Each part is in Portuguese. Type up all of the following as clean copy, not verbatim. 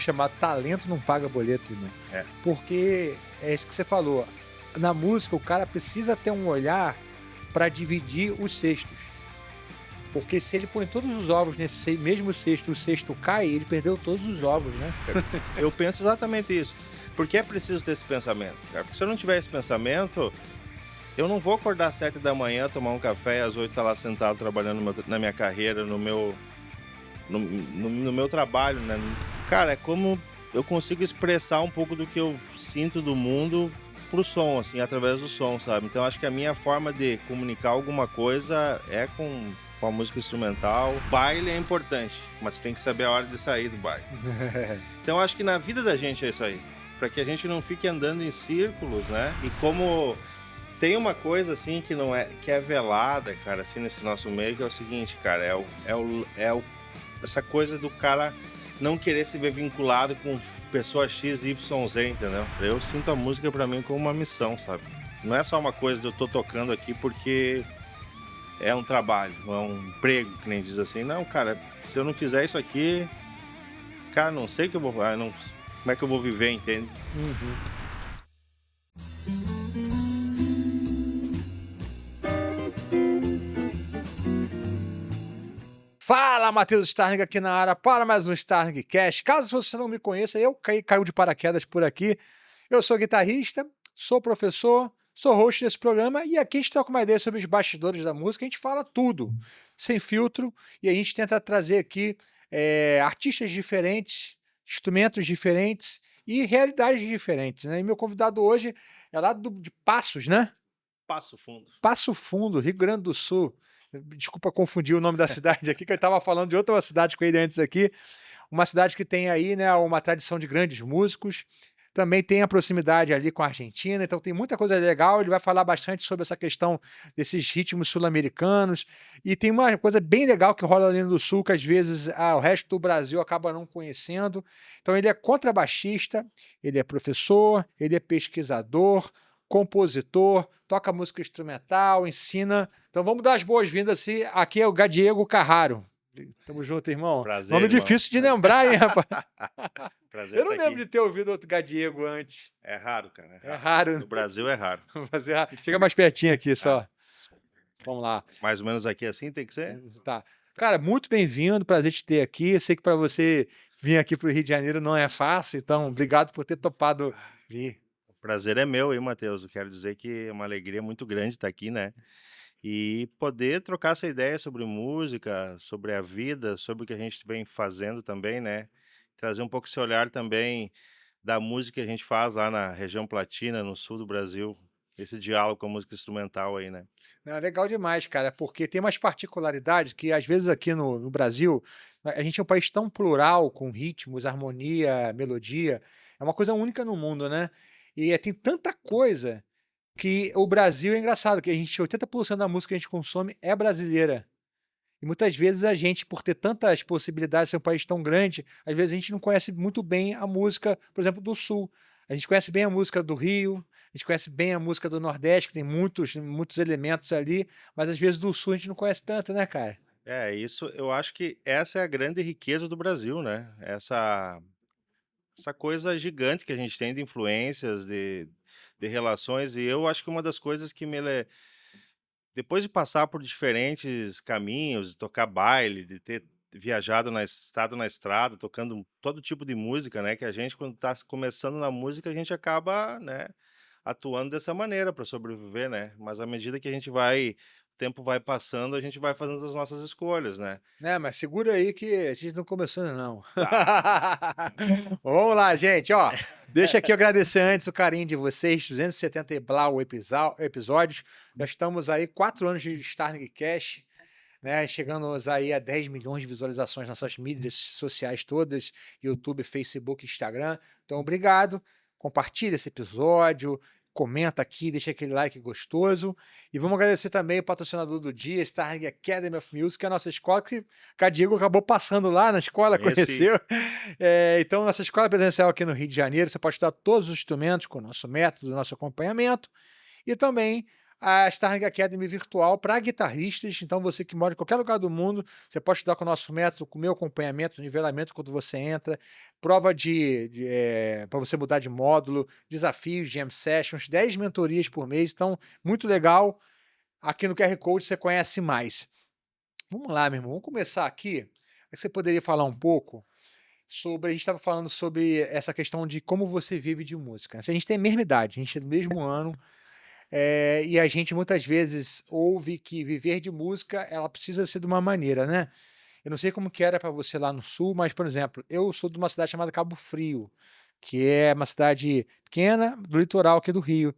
livro chamado Talento Não Paga Boleto, irmão. É. Porque é isso que você falou. Na música, o cara precisa ter um olhar para dividir os cestos. Porque se ele põe todos os ovos nesse mesmo cesto e o cesto cai, ele perdeu todos os ovos, né? Eu penso exatamente isso. Porque é preciso ter esse pensamento, cara. Porque se eu não tiver esse pensamento, eu não vou acordar às 7 da manhã, tomar um café e às 8 estar lá sentado trabalhando na minha carreira, no meu trabalho, né? Cara, é como eu consigo expressar um pouco do que eu sinto do mundo pro som, assim, através do som, sabe? Então acho que a minha forma de comunicar alguma coisa é com a música instrumental. Baile é importante, mas tem que saber a hora de sair do baile. Então acho que na vida da gente é isso aí, para que a gente não fique andando em círculos, né? E como tem uma coisa assim que é velada, cara, assim, nesse nosso meio, que é o seguinte, cara, essa coisa do cara não querer se ver vinculado com pessoa X, Y, Z, entendeu? Eu sinto a música pra mim como uma missão, sabe? Não é só uma coisa de eu tô tocando aqui porque é um trabalho, é um emprego, que nem diz assim. Não, cara, se eu não fizer isso aqui, cara, não sei que eu vou, como é que eu vou viver, entende? Uhum. Fala, Matheus Starling aqui na área para mais um Starling Cast. Caso você não me conheça, eu caiu de paraquedas por aqui. Eu sou guitarrista, sou professor, sou host desse programa e aqui a gente troca uma ideia sobre os bastidores da música. A gente fala tudo, sem filtro, e a gente tenta trazer aqui artistas diferentes, instrumentos diferentes e realidades diferentes, né? E meu convidado hoje é lá de Passos, né? Passo Fundo. Passo Fundo, Rio Grande do Sul. Desculpa confundir o nome da cidade aqui, que eu estava falando de outra cidade com ele antes aqui. Uma cidade que tem aí, né, uma tradição de grandes músicos. Também tem a proximidade ali com a Argentina, então tem muita coisa legal. Ele vai falar bastante sobre essa questão desses ritmos sul-americanos. E tem uma coisa bem legal que rola ali no Sul, que às vezes o resto do Brasil acaba não conhecendo. Então ele é contrabaixista, ele é professor, ele é pesquisador, compositor, toca música instrumental, ensina. Então vamos dar as boas-vindas. Aqui é o Gadiego Carraro. Tamo junto, irmão. Prazer, nome irmão. difícil de lembrar, hein, rapaz? Prazer Eu não tá lembro aqui. de ter ouvido outro Gadiego antes. É raro, cara. É raro. No Brasil é raro. Chega mais pertinho aqui só. Vamos lá. Mais ou menos aqui assim tem que ser? Tá. Cara, muito bem-vindo, prazer te ter aqui. Eu sei que para você vir aqui para o Rio de Janeiro não é fácil, então obrigado por ter topado vir. O prazer é meu, hein, Matheus? Eu quero dizer que é uma alegria muito grande estar aqui, né? E poder trocar essa ideia sobre música, sobre a vida, sobre o que a gente vem fazendo também, né? Trazer um pouco esse olhar também da música que a gente faz lá na região Platina, no sul do Brasil. Esse diálogo com a música instrumental aí, né? Não, legal demais, cara, porque tem umas particularidades que, às vezes, aqui no Brasil, a gente é um país tão plural, com ritmos, harmonia, melodia, é uma coisa única no mundo, né? E tem tanta coisa que o Brasil é engraçado, que 80% da música que a gente consome é brasileira. E muitas vezes a gente, por ter tantas possibilidades, ser um país tão grande, às vezes a gente não conhece muito bem a música, por exemplo, do Sul. A gente conhece bem a música do Rio, a gente conhece bem a música do Nordeste, que tem muitos elementos ali, mas às vezes do Sul a gente não conhece tanto, né, cara? É, isso, eu acho que essa é a grande riqueza do Brasil, né? Essa coisa gigante que a gente tem de influências, de relações, e eu acho que uma das coisas que depois de passar por diferentes caminhos, de tocar baile, de ter estado na estrada, tocando todo tipo de música, né? Que a gente, quando está começando na música, a gente acaba, né, atuando dessa maneira para sobreviver, né? Mas à medida que o tempo vai passando, a gente vai fazendo as nossas escolhas, né? Né, mas segura aí que a gente não começou ainda, não. Tá. Vamos lá, gente, ó. Deixa aqui eu agradecer antes o carinho de vocês, 270 e blau episódios. Nós estamos aí 4 anos de Starling Cash, né? Chegamos aí a 10 milhões de visualizações nas nossas mídias sociais todas, YouTube, Facebook, Instagram. Então, obrigado. Compartilha esse episódio, comenta aqui, deixa aquele like gostoso. E vamos agradecer também o patrocinador do dia, Starling Academy of Music, que é a nossa escola, que o Cadiego acabou passando lá na escola, conheceu. Então, nossa escola presencial aqui no Rio de Janeiro, você pode estudar todos os instrumentos com o nosso método, nosso acompanhamento. E também a Starling Academy virtual para guitarristas. Então, você que mora em qualquer lugar do mundo, você pode estudar com o nosso método, com o meu acompanhamento, nivelamento quando você entra, prova para você mudar de módulo, desafios, jam sessions, 10 mentorias por mês. Então, muito legal. Aqui no QR Code você conhece mais. Vamos lá, meu irmão, vamos começar aqui. Você poderia falar um pouco sobre. A gente estava falando sobre essa questão de como você vive de música. Se a gente tem a mesma idade, a gente é do mesmo ano, e a gente muitas vezes ouve que viver de música ela precisa ser de uma maneira, né? Eu não sei como que era para você lá no sul, mas, por exemplo, eu sou de uma cidade chamada Cabo Frio, que é uma cidade pequena do litoral aqui do Rio.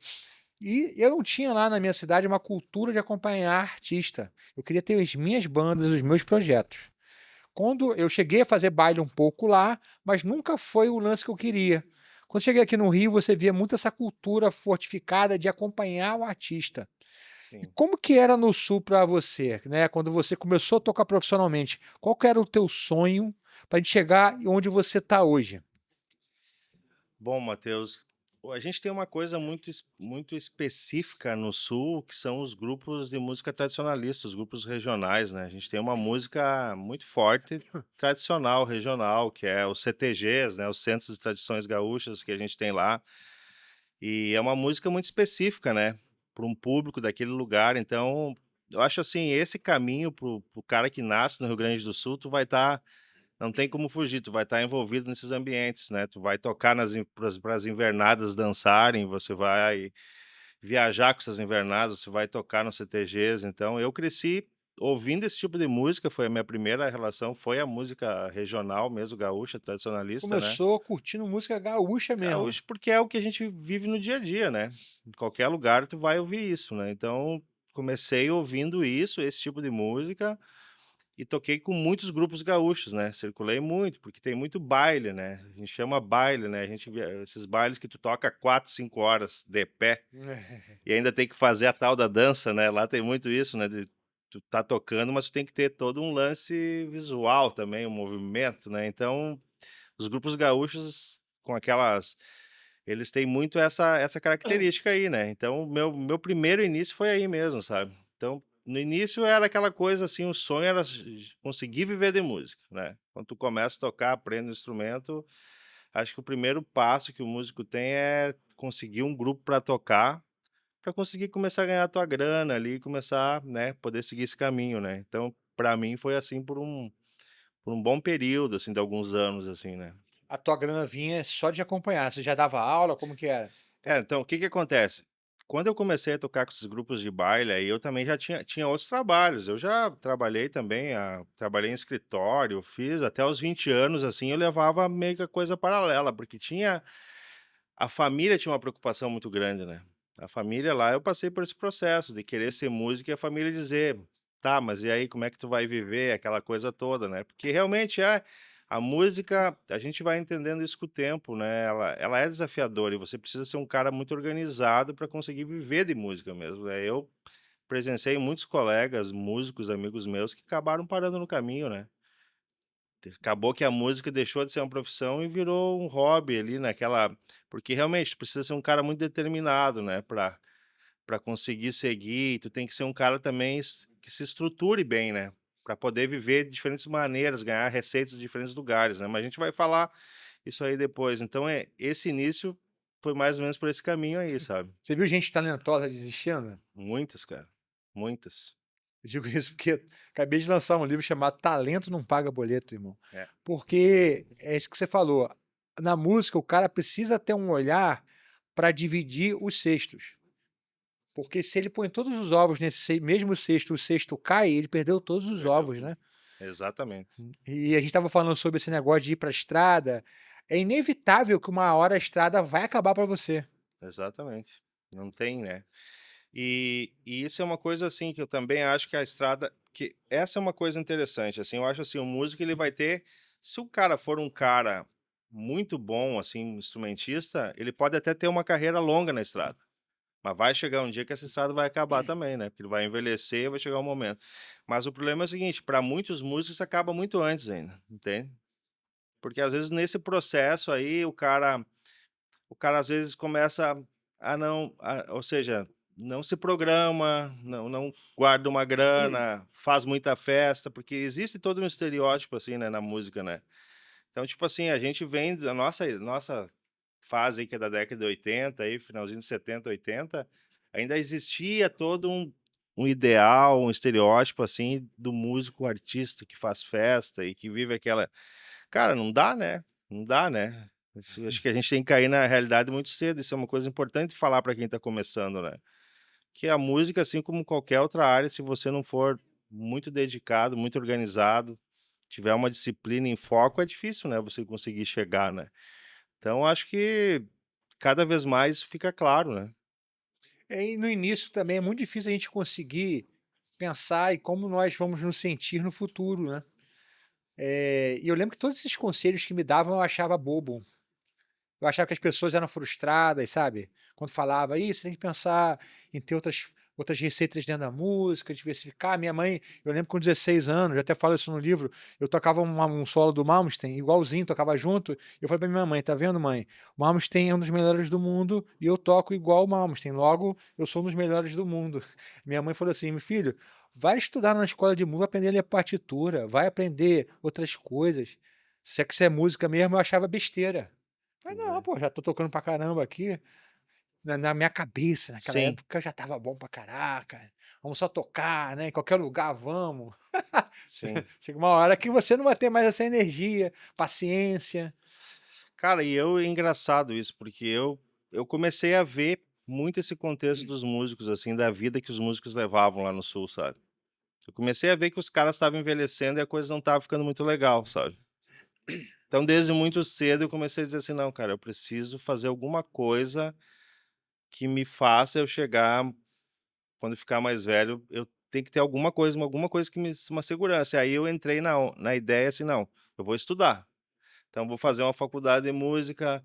E eu não tinha lá na minha cidade uma cultura de acompanhar artista. Eu queria ter as minhas bandas, os meus projetos. Quando eu cheguei a fazer baile um pouco lá, mas nunca foi o lance que eu queria. Quando cheguei aqui no Rio, você via muito essa cultura fortificada de acompanhar o artista. E Sim. como que era no Sul para você, né? Quando você começou a tocar profissionalmente, qual que era o teu sonho para a gente chegar onde você está hoje? Bom, Matheus, a gente tem uma coisa muito específica no Sul, que são os grupos de música tradicionalista, os grupos regionais, né? A gente tem uma música muito forte, tradicional, regional, que é os CTGs, né? Os Centros de Tradições Gaúchas que a gente tem lá. E é uma música muito específica, né? Para um público daquele lugar. Então, eu acho assim, esse caminho pro cara que nasce no Rio Grande do Sul, tu vai estar não tem como fugir, tu vai estar envolvido nesses ambientes, né, tu vai tocar para as invernadas dançarem, você vai viajar com essas invernadas, você vai tocar nos CTGs, então eu cresci ouvindo esse tipo de música, foi a minha primeira relação, foi a música regional mesmo, gaúcha, tradicionalista, né. Começou curtindo música gaúcha mesmo. Gaúcho, porque é o que a gente vive no dia a dia, né, em qualquer lugar tu vai ouvir isso, né, então comecei ouvindo isso, esse tipo de música, e toquei com muitos grupos gaúchos, né, circulei muito, porque tem muito baile, né, a gente chama baile, né, a gente via esses bailes que tu toca 4, 5 horas de pé, e ainda tem que fazer a tal da dança, né, lá tem muito isso, né, de tu tá tocando, mas tu tem que ter todo um lance visual também, um movimento, né, então os grupos gaúchos com aquelas eles têm muito essa característica aí, né, então meu primeiro início foi aí mesmo, sabe. Então, no início era aquela coisa, assim, o sonho era conseguir viver de música, né. Quando tu começa a tocar, aprende o instrumento, acho que o primeiro passo que o músico tem é conseguir um grupo para tocar, para conseguir começar a ganhar a tua grana ali, começar, né, poder seguir esse caminho, né. Então, para mim foi assim por um bom período, assim, de alguns anos, assim, né. A tua grana vinha só de acompanhar, você já dava aula, como que era? É, então, o que que acontece? Quando eu comecei a tocar com esses grupos de baile, aí eu também já tinha outros trabalhos. Eu já trabalhei também, trabalhei em escritório, fiz até os 20 anos, assim, eu levava meio que a coisa paralela, porque a família tinha uma preocupação muito grande, né? A família lá, eu passei por esse processo de querer ser músico e a família dizer, tá, mas e aí, como é que tu vai viver? Aquela coisa toda, né? Porque realmente a música, a gente vai entendendo isso com o tempo, né? Ela é desafiadora e você precisa ser um cara muito organizado para conseguir viver de música mesmo, né? Eu presenciei muitos colegas, músicos, amigos meus que acabaram parando no caminho, né? Acabou que a música deixou de ser uma profissão e virou um hobby ali naquela porque realmente precisa ser um cara muito determinado, né, para conseguir seguir, tu tem que ser um cara também que se estruture bem, né, para poder viver de diferentes maneiras, ganhar receitas de diferentes lugares, né, mas a gente vai falar isso aí depois. Então esse início foi mais ou menos por esse caminho aí, sabe. Você viu gente talentosa desistindo? Muitas, cara, muitas. Eu digo isso porque acabei de lançar um livro chamado Talento Não Paga Boleto, irmão. É, Porque é isso que você falou. Na música, o cara precisa ter um olhar para dividir os cestos. Porque se ele põe todos os ovos nesse mesmo cesto, o cesto cai, ele perdeu todos os perdeu ovos, tudo. né? Exatamente, E a gente estava falando sobre esse negócio de ir para a estrada. É inevitável que uma hora a estrada vai acabar para você. exatamente. Não tem, né. E isso é uma coisa, assim, que eu também acho que a estrada que essa é uma coisa interessante, assim, eu acho, assim, o músico ele vai ter se o cara for um cara muito bom, assim, instrumentista, ele pode até ter uma carreira longa na estrada, mas vai chegar um dia que essa estrada vai acabar também, né, porque ele vai envelhecer, vai chegar um momento. Mas o problema é o seguinte, para muitos músicos acaba muito antes ainda, entende? Porque às vezes nesse processo aí o cara às vezes começa a não ou seja, não se programa, não guarda uma grana, faz muita festa, porque existe todo um estereótipo, assim, né, na música, né. Então, tipo assim, a gente vem da nossa fase aí, que é da década de 80 aí, finalzinho de 70, 80, ainda existia todo um ideal, um estereótipo, assim, do músico artista que faz festa e que vive aquela cara, não dá, né, não dá, né. Acho que a gente tem que cair na realidade muito cedo, isso é uma coisa importante falar para quem tá começando, né. Que a música, assim como qualquer outra área, se você não for muito dedicado, muito organizado, tiver uma disciplina em foco, é difícil, né, você conseguir chegar, né. Então acho que cada vez mais isso fica claro, né. E no início também é muito difícil a gente conseguir pensar em como nós vamos nos sentir no futuro, né. E eu lembro que todos esses conselhos que me davam eu achava bobo. Eu achava que as pessoas eram frustradas, sabe? Quando falava: "Ih, você tem que pensar em ter outras receitas dentro da música, diversificar". Minha mãe, eu lembro com 16 anos, eu até falo isso no livro, eu tocava um solo do Malmsteen igualzinho, tocava junto, eu falei pra minha mãe: "Tá vendo, mãe? O Malmsteen é um dos melhores do mundo e eu toco igual o Malmsteen, logo eu sou um dos melhores do mundo". Minha mãe falou assim: "Meu filho, vai estudar na escola de música, vai aprender a ler partitura, vai aprender outras coisas. Se é que isso é música mesmo", eu achava besteira. Mas Pois não, é. pô, já tô tocando pra caramba aqui. Na minha cabeça, naquela Sim, época, já estava bom pra caraca. Vamos só tocar, né, em qualquer lugar vamos. sim. Chega uma hora que você não vai ter mais essa energia, paciência. Cara, e é engraçado isso, porque eu comecei a ver muito esse contexto dos músicos, assim, da vida que os músicos levavam lá no sul, sabe. Eu comecei a ver que os caras estavam envelhecendo e a coisa não estava ficando muito legal, sabe. Então, desde muito cedo eu comecei a dizer assim: "Não, cara, eu preciso fazer alguma coisa que me faça eu chegar quando ficar mais velho, eu tenho que ter alguma coisa que me uma segurança". Aí eu entrei na ideia assim: "Não, eu vou estudar, então vou fazer uma faculdade de música",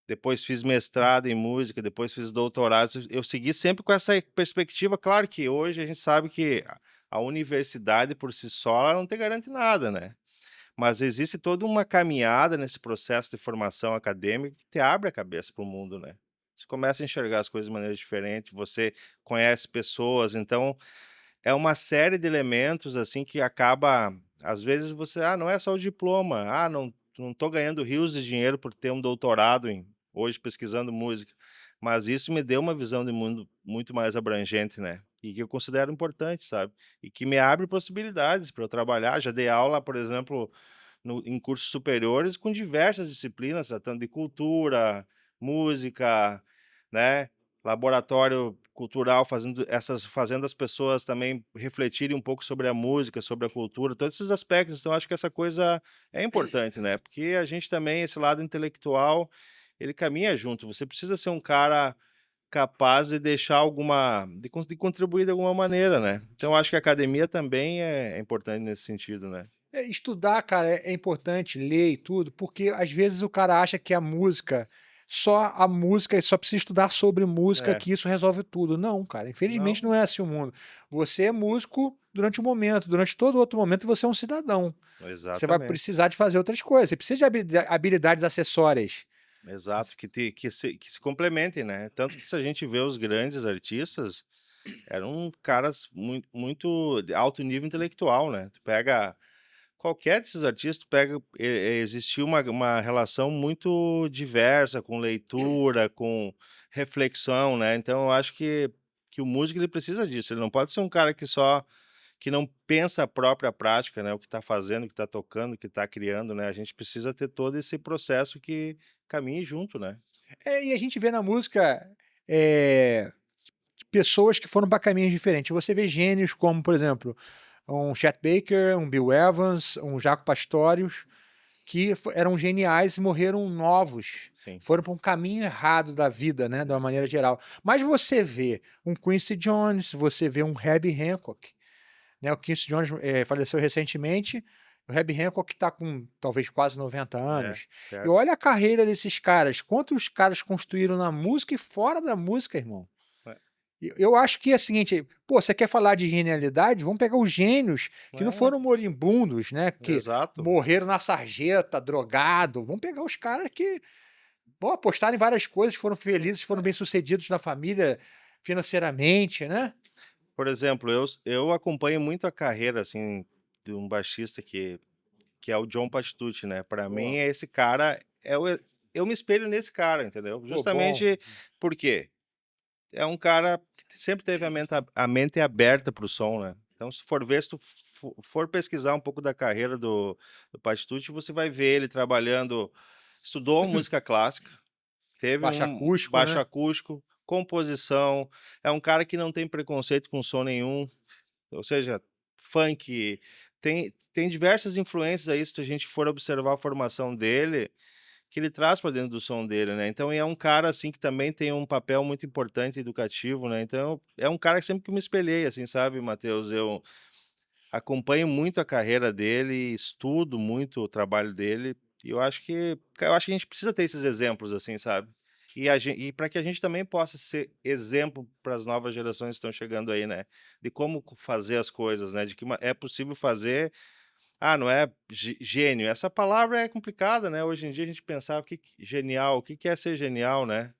depois fiz mestrado em música, depois fiz doutorado, eu segui sempre com essa perspectiva. Claro que hoje a gente sabe que a universidade por si só, ela não te garante nada, né. Mas existe toda uma caminhada nesse processo de formação acadêmica que te abre a cabeça para o mundo, né. Você começa a enxergar as coisas de maneira diferente, você conhece pessoas, então é uma série de elementos, assim, que acaba às vezes você: "Ah, não é só o diploma. Ah, não tô ganhando rios de dinheiro por ter um doutorado em hoje pesquisando música", mas isso me deu uma visão de mundo muito mais abrangente, né, e que eu considero importante, sabe, e que me abre possibilidades para eu trabalhar. Já dei aula, por exemplo, no em cursos superiores com diversas disciplinas, tratando de cultura, música, né, laboratório cultural, fazendo as pessoas também refletirem um pouco sobre a música, sobre a cultura, todos esses aspectos. Então acho que essa coisa é importante, né, porque a gente também esse lado intelectual, ele caminha junto. Você precisa ser um cara capaz de deixar de contribuir de alguma maneira, né. Então acho que a academia também é importante nesse sentido, né. Estudar, cara, é importante, ler e tudo, porque às vezes o cara acha que só a música, só precisa estudar sobre música É, que isso resolve tudo. Não, cara, infelizmente não, não é assim o mundo. Você é músico durante um momento, durante todo outro momento você é um cidadão. Você vai exatamente. precisar de fazer outras coisas, você precisa de habilidades acessórias. Exato, que se complementem, né. Tanto que se a gente vê os grandes artistas, eram caras muito de alto nível intelectual, né. Tu pega qualquer desses artistas, tu pega, existia uma relação muito diversa com leitura, com reflexão, né. Então eu acho que o músico ele precisa disso, ele não pode ser um cara que não pensa a própria prática, né, o que está fazendo, o que está tocando, o que está criando, né. A gente precisa ter todo esse processo que caminhe junto, né. E a gente vê na música, eh, pessoas que foram para caminhos diferentes. Você vê gênios como, por exemplo, um Chet Baker, um Bill Evans, um Jaco Pastorius, que eram geniais e morreram novos. Sim. Foram para um caminho errado da vida, né, de uma maneira geral. Mas você vê um Quincy Jones, você vê um Herbie Hancock, né, o Quincy Jones, faleceu recentemente, o Herbie Hancock está com talvez quase 90 É, anos. E certo. olha a carreira desses caras, quantos caras construíram na música e fora da música, irmão. É, Eu acho que é o seguinte, pô, você quer falar de genialidade? Vamos pegar os gênios que não é, foram moribundos, né, que exato. morreram na sarjeta, drogado. Vamos pegar os caras que, pô, apostaram em várias coisas, foram felizes, foram bem-sucedidos na família, financeiramente, né? Por exemplo, eu acompanho muito a carreira, assim, de um baixista que é o John Patitucci, né. Pra mim, Pô, esse cara é o eu me espelho nesse cara, entendeu. pô, bom. Justamente por quê? É um cara que sempre teve a mente aberta para o som, né. Então se for ver, se tu for pesquisar um pouco da carreira do Patitucci, você vai ver ele trabalhando, estudou música clássica, teve Baixo um acústico, baixo né? acústico, composição, é um cara que não tem preconceito com som nenhum, ou seja, funk, tem diversas influências aí, se a gente for observar a formação dele, que ele traz para dentro do som dele, né. Então é um cara, assim, que também tem um papel muito importante educativo, né, então é um cara que sempre que eu me espelhei, assim, sabe, Matheus. Eu acompanho muito a carreira dele, estudo muito o trabalho dele, e eu acho que a gente precisa ter esses exemplos, assim, sabe. E para que a gente também possa ser exemplo para as novas gerações que estão chegando aí, né, de como fazer as coisas, né, de que é possível fazer. Não é gênio, essa palavra é complicada, né, hoje em dia a gente pensar o que que é ser genial, né.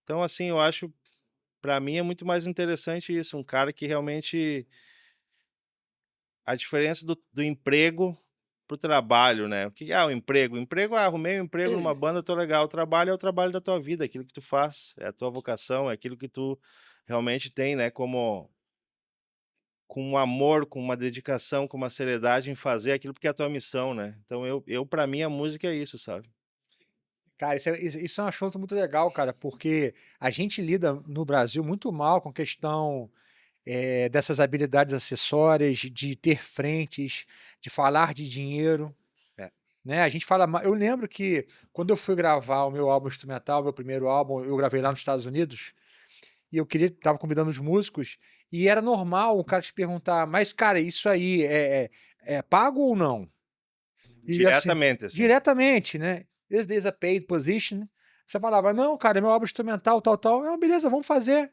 Então, assim, eu acho, pra mim é muito mais interessante isso, um cara que realmente a diferença do emprego para o trabalho, né. O que é o emprego? O emprego, arrumei um emprego numa banda, tô legal. O trabalho é o trabalho da tua vida, aquilo que tu faz, é a tua vocação, é aquilo que tu realmente tem, né, como com um amor, com uma dedicação, com uma seriedade em fazer aquilo porque é a tua missão, né. Então eu para mim a música é isso, sabe. Cara, isso é um assunto muito legal, cara, porque a gente lida no Brasil muito mal com questão, dessas habilidades acessórias, de ter frentes, de falar de dinheiro, É. né? A gente fala eu lembro que quando eu fui gravar o meu álbum instrumental, meu primeiro álbum, eu gravei lá nos Estados Unidos, e eu queria estava convidando os músicos, e era normal o cara te perguntar: "Mas, cara, isso aí é pago ou não?" E assim, Diretamente, assim. diretamente, né. "Is this a paid position?" Você falava: "Não, cara, é meu álbum instrumental, tal, tal". "Não, beleza, vamos fazer.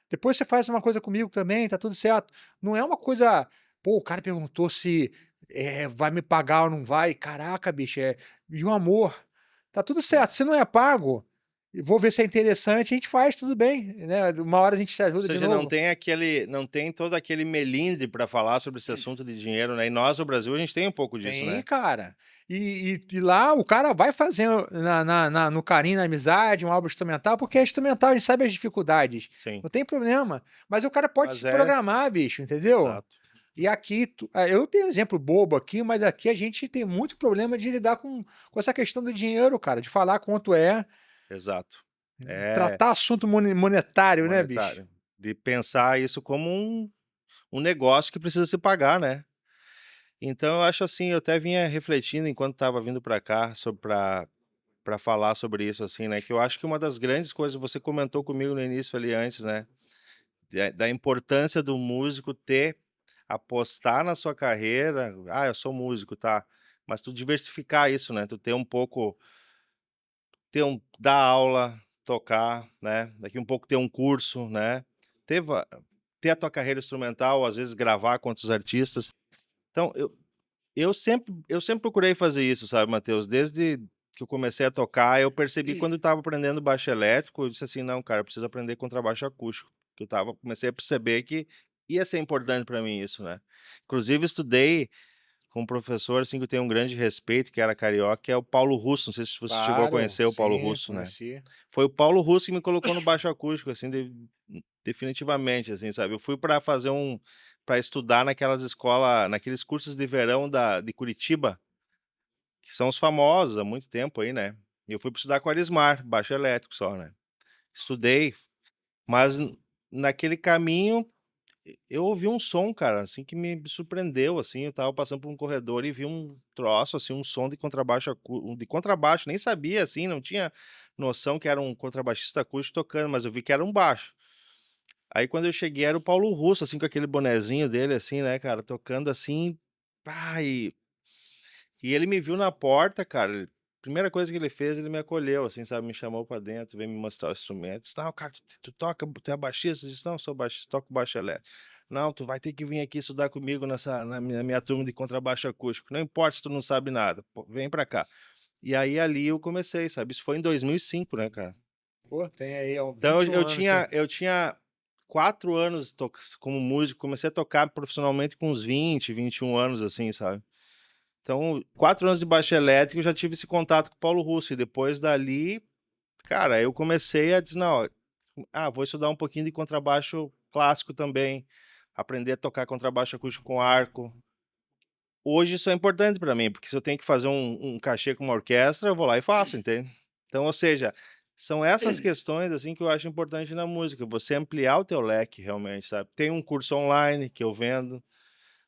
Depois você faz uma coisa comigo também, tá tudo certo". Não é uma coisa, pô, o cara perguntou se, vai me pagar ou não vai. Caraca, bicho, e o amor. Tá tudo certo, se não é pago, vou ver se é interessante, a gente faz, tudo bem, né, uma hora a gente se Ou ajuda de seja, novo. não tem todo aquele melindre para falar sobre esse assunto de dinheiro, né, e nós, no Brasil, a gente tem um pouco disso, Tem, né. cara. E lá o cara vai fazer no carinho, na amizade, um álbum instrumental, porque é instrumental, a gente sabe as dificuldades, Sim, não tem problema. Mas o cara pode mas se é programar, bicho, entendeu? exato, E aqui, eu tenho um exemplo bobo aqui, mas aqui a gente tem muito problema de lidar com essa questão do dinheiro, cara, de falar quanto é, exato. É, tratar assunto monetário, né, bicho? monetário. De pensar isso como um negócio que precisa se pagar, né. Então eu acho assim, eu até vinha refletindo enquanto estava vindo para cá sobre pra falar sobre isso, assim, né, que eu acho que uma das grandes coisas você comentou comigo no início ali antes, né, da importância do músico apostar na sua carreira. Eu sou músico, tá, mas tu diversificar isso, né, tu ter um pouco, dar aula, tocar, né, daqui um pouco ter um curso, né, ter va ter a tua carreira instrumental, às vezes gravar com outros artistas. Então eu sempre procurei fazer isso, sabe, Matheus, desde que eu comecei a tocar, eu percebi quando eu estava aprendendo baixo elétrico, eu disse assim: "Não, cara, eu preciso aprender contrabaixo acústico", que comecei a perceber que ia ser importante para mim isso, né. Inclusive estudei com um professor, assim, que eu tenho um grande respeito, que era carioca, que é o Paulo Russo, não sei se você chegou a Claro, conhecer o Paulo sim, Russo, né. conheci. Foi o Paulo Russo que me colocou no baixo acústico, assim, definitivamente, assim, sabe. Eu fui para fazer para estudar naqueles cursos de verão de Curitiba, que são os famosos há muito tempo aí, né. E eu fui para estudar com o Arismar, baixo elétrico só, né. Estudei, mas naquele caminho eu ouvi um som, cara, assim, que me surpreendeu, assim. Eu estava passando por um corredor e vi um troço, assim, um som de contrabaixo, nem sabia, assim, não tinha noção que era um contrabaixista acústico tocando, mas eu vi que era um baixo. Aí quando eu cheguei era o Paulo Russo, assim, com aquele bonezinho dele, assim, né, cara, tocando assim, pá, e ele me viu na porta, cara. Primeira coisa que ele fez, ele me acolheu, assim, sabe, me chamou pra dentro, veio me mostrar o instrumento. Disse: "Não, cara, tu toca, tu é baixista?" Eu disse: "Não, sou baixista, toco baixo elétrico". "Não, tu vai ter que vir aqui estudar comigo na minha turma de contrabaixo acústico. Não importa se tu não sabe nada, pô, vem pra cá". E aí, ali eu comecei, sabe, isso foi em 2005, né, cara. Pô, tem aí, ó, Então 21 anos, né? eu tinha 4 anos como músico, comecei a tocar profissionalmente com uns 20, 21 anos, assim, sabe? Então, 4 anos de baixo elétrico, eu já tive esse contato com o Paulo Russo. E depois dali, cara, eu comecei a dizer, não, vou estudar um pouquinho de contrabaixo clássico também, aprender a tocar contrabaixo acústico com arco. Hoje isso é importante para mim, porque se eu tenho que fazer um cachê com uma orquestra, eu vou lá e faço, entende? Então, ou seja, são essas questões assim que eu acho importante na música, você ampliar o teu leque realmente, sabe? Tem um curso online que eu vendo,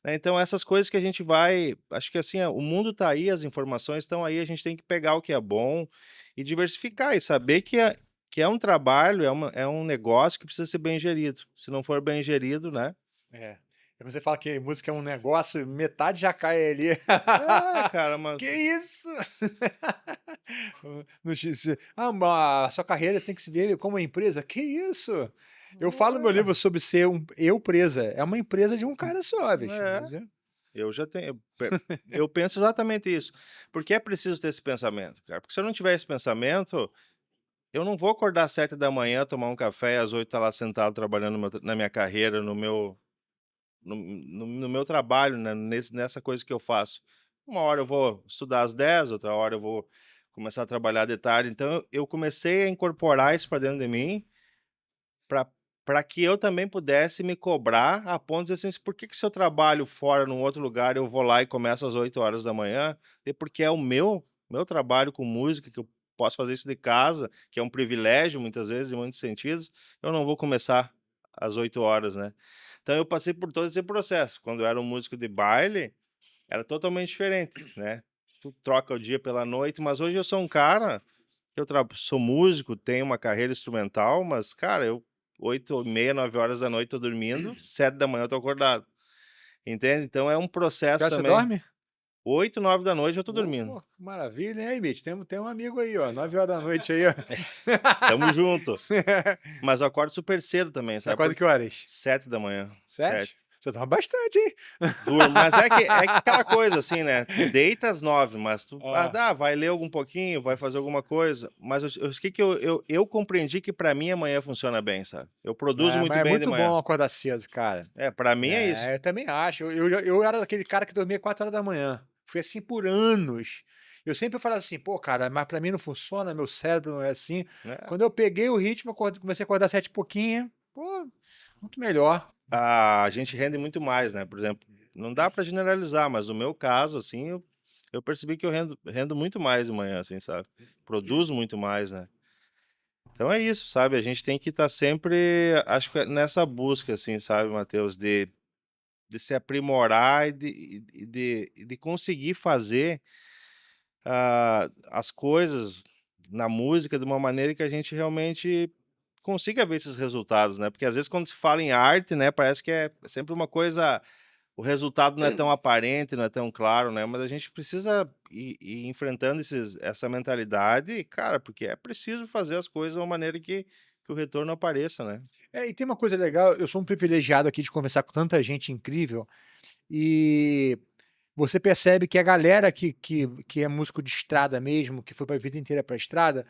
né? Então essas coisas que a gente vai, acho que assim, o mundo tá aí, as informações estão aí, a gente tem que pegar o que é bom e diversificar e saber que é um trabalho, é um negócio que precisa ser bem gerido. Se não for bem gerido, né? É. E você fala que música é um negócio, metade já cai ali. É, cara, mas Que isso? A sua carreira tem que se ver como uma empresa. Que isso? Eu falo no meu livro sobre ser um eu presa. É uma empresa de um cara só, bicho. é, eu já tenho. Eu penso exatamente isso. Porque é preciso ter esse pensamento, cara. Porque se eu não tiver esse pensamento, eu não vou acordar às 7 da manhã, tomar um café, às 8 estar lá sentado trabalhando na minha carreira, no meu trabalho, né, nessa coisa que eu faço. Uma hora eu vou estudar às 10, outra hora eu vou começar a trabalhar de tarde. Então eu comecei a incorporar isso para dentro de mim para que eu também pudesse me cobrar a ponto de dizer assim, por que que se eu trabalho fora num outro lugar, eu vou lá e começo às 8 horas da manhã? E porque é o meu trabalho com música, que eu posso fazer isso de casa, que é um privilégio muitas vezes, em muitos sentidos, eu não vou começar às 8 horas, né? Então eu passei por todo esse processo. Quando eu era um músico de baile, era totalmente diferente, né? Tu troca o dia pela noite, mas hoje eu sou um cara eu sou músico, tenho uma carreira instrumental, mas, cara, eu 8h30, 9 horas da noite tô dormindo, 7 da manhã eu tô acordado, entende? Então é um Que processo hora você também. dorme? 8, 9 da noite eu tô dormindo. Pô, que maravilha, hein, aí, Mitch? Tem um amigo aí, ó. 9 horas da noite aí, ó. Tamo junto. Mas eu acordo super cedo também, Você sabe? acorda que horas? 7 da manhã. 7? 7. Você dorme bastante, hein? Durmo, mas é que aquela coisa assim, né? Tu deita às 9, mas tu Ah. vai ler algum pouquinho, vai fazer alguma coisa. Mas o que eu compreendi que pra mim amanhã funciona bem, sabe? Eu produzo É, muito mas é bem de muito manhã. bom acordar cedo, cara. É, pra mim é isso. Eu também acho. Eu era daquele cara que dormia 4 horas da manhã. Fui assim por anos. Eu sempre falava assim, pô, cara, mas pra mim não funciona, meu cérebro não é assim. Né? Quando eu peguei o ritmo, comecei a acordar 7 e pouquinho, pô, muito melhor. A gente rende muito mais, né? Por exemplo, não dá para generalizar, mas no meu caso, assim, eu percebi que eu rendo muito mais de manhã, assim, sabe? Produzo muito mais, né? Então é isso, sabe? A gente tem que estar sempre, acho que nessa busca, assim, sabe, Matheus, de se aprimorar e de conseguir fazer as coisas na música de uma maneira que a gente realmente consiga ver esses resultados, né? Porque às vezes quando se fala em arte, né, parece que é sempre uma coisa, o resultado não é tão aparente, não é tão claro, né? Mas a gente precisa ir enfrentando essa mentalidade, cara, porque é preciso fazer as coisas de uma maneira que o retorno apareça, né? E tem uma coisa legal, eu sou um privilegiado aqui de conversar com tanta gente incrível e você percebe que a galera que é músico de estrada mesmo, que foi para a vida inteira para a estrada,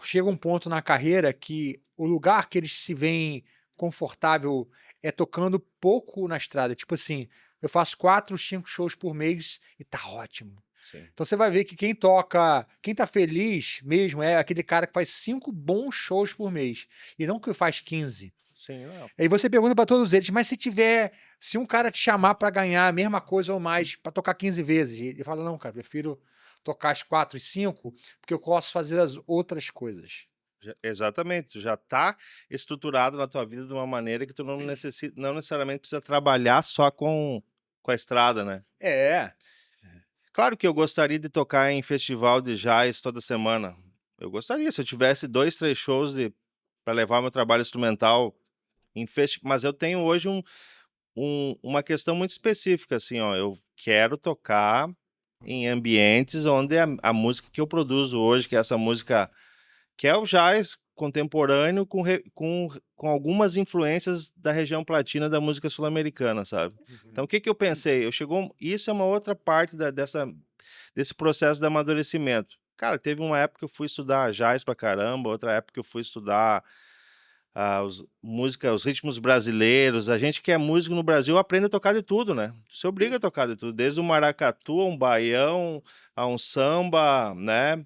chega um ponto na carreira que o lugar que eles se veem confortável é tocando pouco na estrada. Tipo assim, eu faço 4, 5 shows por mês e tá ótimo. Sim. Então você vai ver que quem toca, quem tá feliz mesmo é aquele cara que faz 5 bons shows por mês e não que faz 15. Sim, não. Aí você pergunta para todos eles, mas se um cara te chamar para ganhar a mesma coisa ou mais, para tocar 15 vezes, ele fala, não, cara, prefiro tocar as 4 e 5, porque eu posso fazer as outras coisas. Exatamente, tu já está estruturado na tua vida de uma maneira que tu não necessariamente precisa trabalhar só com a estrada, né? É, Claro que eu gostaria de tocar em festival de jazz toda semana. Eu gostaria, se eu tivesse 2, 3 shows para levar meu trabalho instrumental mas eu tenho hoje uma questão muito específica, assim, ó, eu quero tocar em ambientes onde a música que eu produzo hoje, que é essa música que é o jazz contemporâneo com algumas influências da região platina da música sul-americana, sabe? Então, o que que eu pensei? Isso é uma outra parte desse processo de amadurecimento. Cara, teve uma época que eu fui estudar jazz pra caramba, outra época que eu fui estudar os ritmos brasileiros. A gente que é músico no Brasil aprende a tocar de tudo, né? Se obriga a tocar de tudo, desde um maracatu, a um baião, a um samba, né?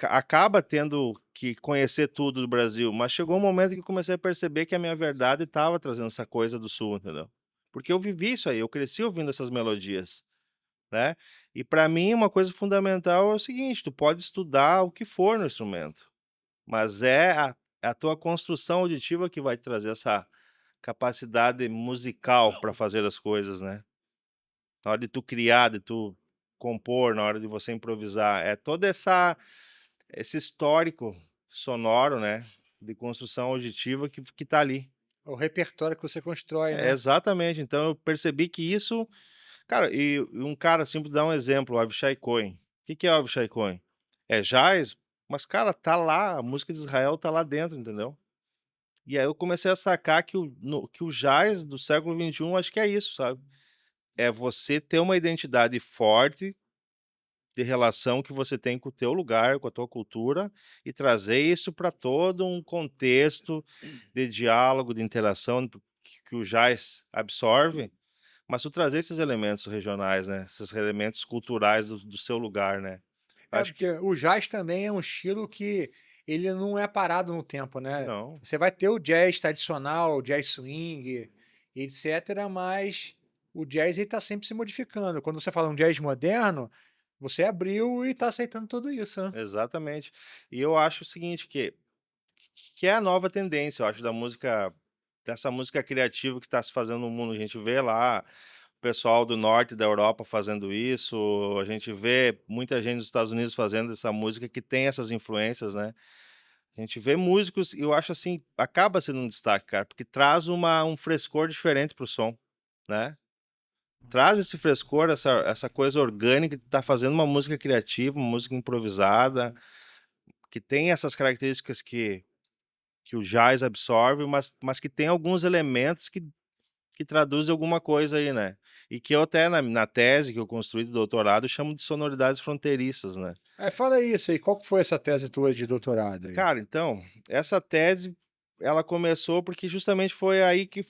Acaba tendo que conhecer tudo do Brasil, mas chegou um momento que eu comecei a perceber que a minha verdade estava trazendo essa coisa do Sul, entendeu? Porque eu vivi isso aí, eu cresci ouvindo essas melodias, né? E para mim uma coisa fundamental é o seguinte: tu pode estudar o que for no instrumento, mas é a tua construção auditiva que vai te trazer essa capacidade musical para fazer as coisas, né? Na hora de tu criar, de tu compor, na hora de você improvisar, é toda esse histórico sonoro, né, de construção auditiva que tá ali. O repertório que você constrói, É, né? exatamente, então eu percebi que isso, cara, e um cara, assim, pra dar um exemplo, o Avishai Cohen. Que é o Avishai Cohen? É jazz, mas, cara, tá lá, a música de Israel tá lá dentro, entendeu? E aí eu comecei a sacar que o jazz do século XXI, acho que é isso, sabe? É você ter uma identidade forte de relação que você tem com o teu lugar, com a tua cultura, e trazer isso para todo um contexto de diálogo, de interação que o jazz absorve, mas tu trazer esses elementos regionais, né, esses elementos culturais do seu lugar, né. É, Acho que porque o jazz também é um estilo que ele não é parado no tempo, né. não, Você vai ter o jazz tradicional, o jazz swing, etcétera, mas o jazz ele tá sempre se modificando. Quando você fala um jazz moderno, você abriu e está aceitando tudo isso, né. exatamente. E eu acho o seguinte, que é a nova tendência, eu acho, dessa música criativa que está se fazendo no mundo. A gente vê lá o pessoal do norte da Europa fazendo isso, a gente vê muita gente dos Estados Unidos fazendo essa música que tem essas influências, né. A gente vê músicos e eu acho, assim, acaba sendo um destaque, cara, porque traz um frescor diferente para o som, né. Traz esse frescor, essa coisa orgânica de estar fazendo uma música criativa, uma música improvisada, que tem essas características que o jazz absorve, mas que tem alguns elementos que traduzem alguma coisa aí, né. E que eu até na tese que eu construí do doutorado chamo de sonoridades fronteiriças, né. Fala isso aí, qual que foi essa tese tua de doutorado aí? Cara, então, essa tese, ela começou porque justamente foi aí que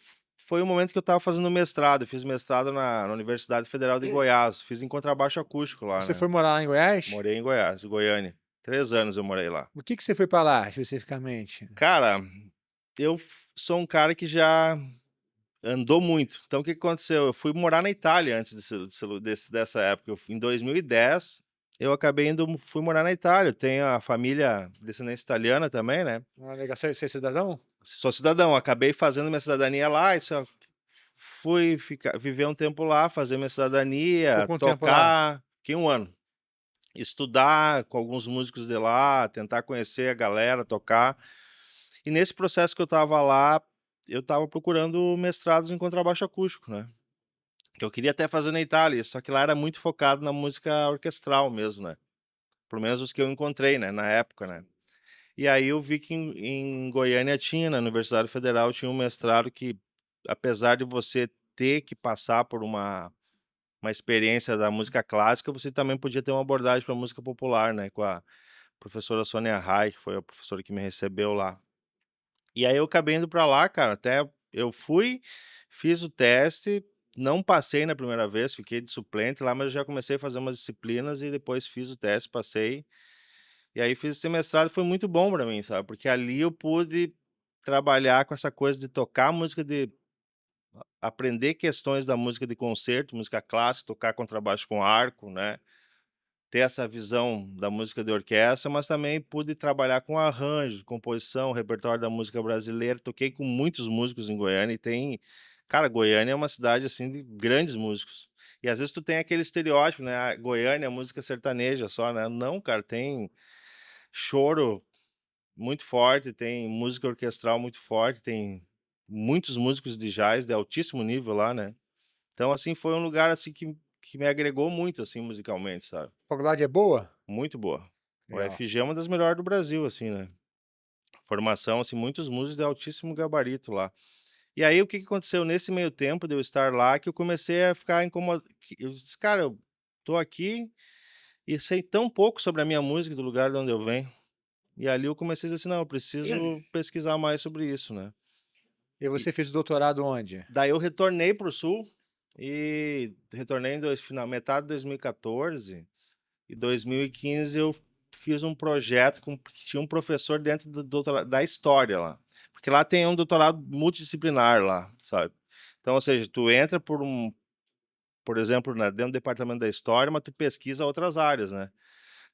foi o momento que eu estava fazendo mestrado. Eu fiz mestrado na Universidade Federal de Goiás, fiz em contrabaixo acústico lá, Você né. foi morar lá em Goiás? Morei em Goiás, Goiânia. 3 anos eu morei lá. Por que você foi para lá especificamente? Cara, sou um cara que já andou muito. Então o que que aconteceu? Eu fui morar na Itália antes dessa época. Em 2010, eu acabei fui morar na Itália. Eu tenho a família descendência italiana também, né. Ah, legal. Você é cidadão? Sou cidadão, acabei fazendo minha cidadania lá, isso fui viver um tempo lá, fazer minha Ficou cidadania, quanto tempo lá? tocar, fiquei 1 ano. Estudar com alguns músicos de lá, tentar conhecer a galera, tocar. E nesse processo que eu estava lá, eu estava procurando mestrados em contrabaixo acústico, né. Que eu queria até fazer na Itália, só que lá era muito focado na música orquestral mesmo, né. Pelo menos os que eu encontrei, né, na época, né. E aí eu vi que em Goiânia tinha, na Universidade Federal, tinha um mestrado que, apesar de você ter que passar por uma experiência da música clássica, você também podia ter uma abordagem para música popular, né, com a professora Sônia Rai, que foi a professora que me recebeu lá. E aí eu acabei indo para lá, cara, até eu fui, fiz o teste, não passei na primeira vez, fiquei de suplente lá, mas eu já comecei a fazer umas disciplinas e depois fiz o teste, passei. E aí fiz esse mestrado, foi muito bom para mim, sabe, porque ali eu pude trabalhar com essa coisa de tocar música de aprender questões da música de concerto, música clássica, tocar contrabaixo com arco, né, ter essa visão da música de orquestra, mas também pude trabalhar com arranjos, composição, repertório da música brasileira. Toquei com muitos músicos em Goiânia e tem, cara, Goiânia é uma cidade, assim, de grandes músicos. E às vezes tu tem aquele estereótipo, né, Goiânia é música sertaneja só, né. Não, cara, tem choro muito forte, tem música orquestral muito forte, tem muitos músicos de jazz de altíssimo nível lá, né. Então, assim, foi um lugar, assim, que me agregou muito, assim, musicalmente, sabe. A faculdade é boa? Muito boa. O Legal. UFG é uma das melhores do Brasil, assim, né. Formação, assim, muitos músicos de altíssimo gabarito lá. E aí, o que que aconteceu nesse meio tempo de eu estar lá, que eu comecei a ficar eu disse: "Cara, eu tô aqui e sei tão pouco sobre a minha música, do lugar de onde eu venho", E ali eu comecei a dizer assim, não, eu preciso pesquisar mais sobre isso, né? E E você fez o doutorado onde? daí eu retornei para o Sul e retornei final, metade de 2014 e 2015 eu fiz um projeto que tinha um professor dentro do doutorado, da história lá. Porque lá tem um doutorado multidisciplinar lá, sabe? Então, ou seja, tu entra por exemplo, dentro do departamento da história, mas tu pesquisa outras áreas, né?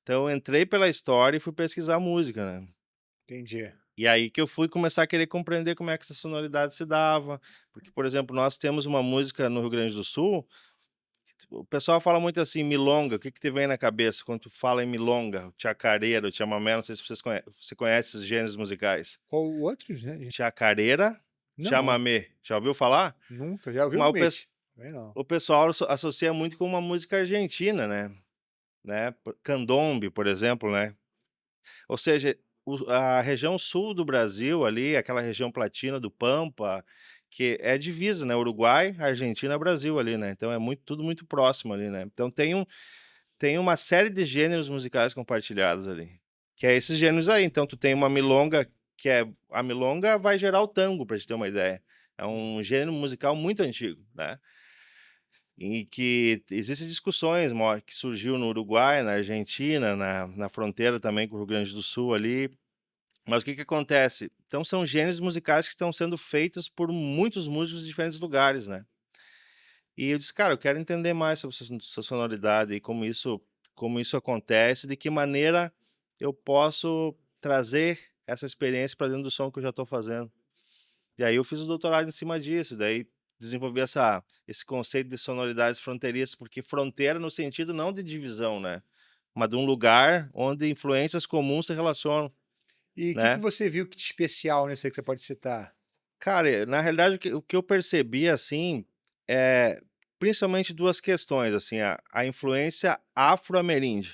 Então eu entrei pela história e fui pesquisar música, né? Entendi. E aí que eu fui começar a querer compreender como é que essa sonoridade se dava, porque, por exemplo, nós temos uma música no Rio Grande do Sul, o pessoal fala muito assim, milonga, o que que te vem na cabeça quando tu fala em milonga, o chacareira, o chamamé, não sei se você conhece esses gêneros musicais. Qual outros, né? Chacareira, Não, chamamé, já ouviu falar? nunca. Já ouvi o Mas Mate. Também não. o pessoal associa muito com uma música argentina, né? Candombe, por exemplo, né? Ou seja, a região sul do Brasil ali, aquela região platina do Pampa, que é divisa, né, Uruguai, Argentina, Brasil ali, né, então é muito tudo muito próximo ali, né. Então tem uma série de gêneros musicais compartilhados ali, que é esses gêneros aí, então tu tem uma milonga, que é a milonga vai gerar o tango, pra gente ter uma ideia. É um gênero musical muito antigo, né, e que existem discussões que surgiu no Uruguai, na Argentina, na fronteira também com o Rio Grande do Sul ali, mas o que que acontece? Então são gêneros musicais que estão sendo feitos por muitos músicos de diferentes lugares, né. E eu disse: "Cara, eu quero entender mais sobre essa sonoridade e como isso acontece, de que maneira eu posso trazer essa experiência para dentro do som que eu já estou fazendo". E aí eu fiz o doutorado em cima disso, daí desenvolvi esse conceito de sonoridades fronteiriças, porque fronteira no sentido não de divisão, né, mas de um lugar onde influências comuns se relacionam, E o que que né. você viu que de especial nisso aí que você pode citar? Cara, na realidade o que eu percebi, assim, é principalmente 2 questões, assim, a influência afro-ameríndia.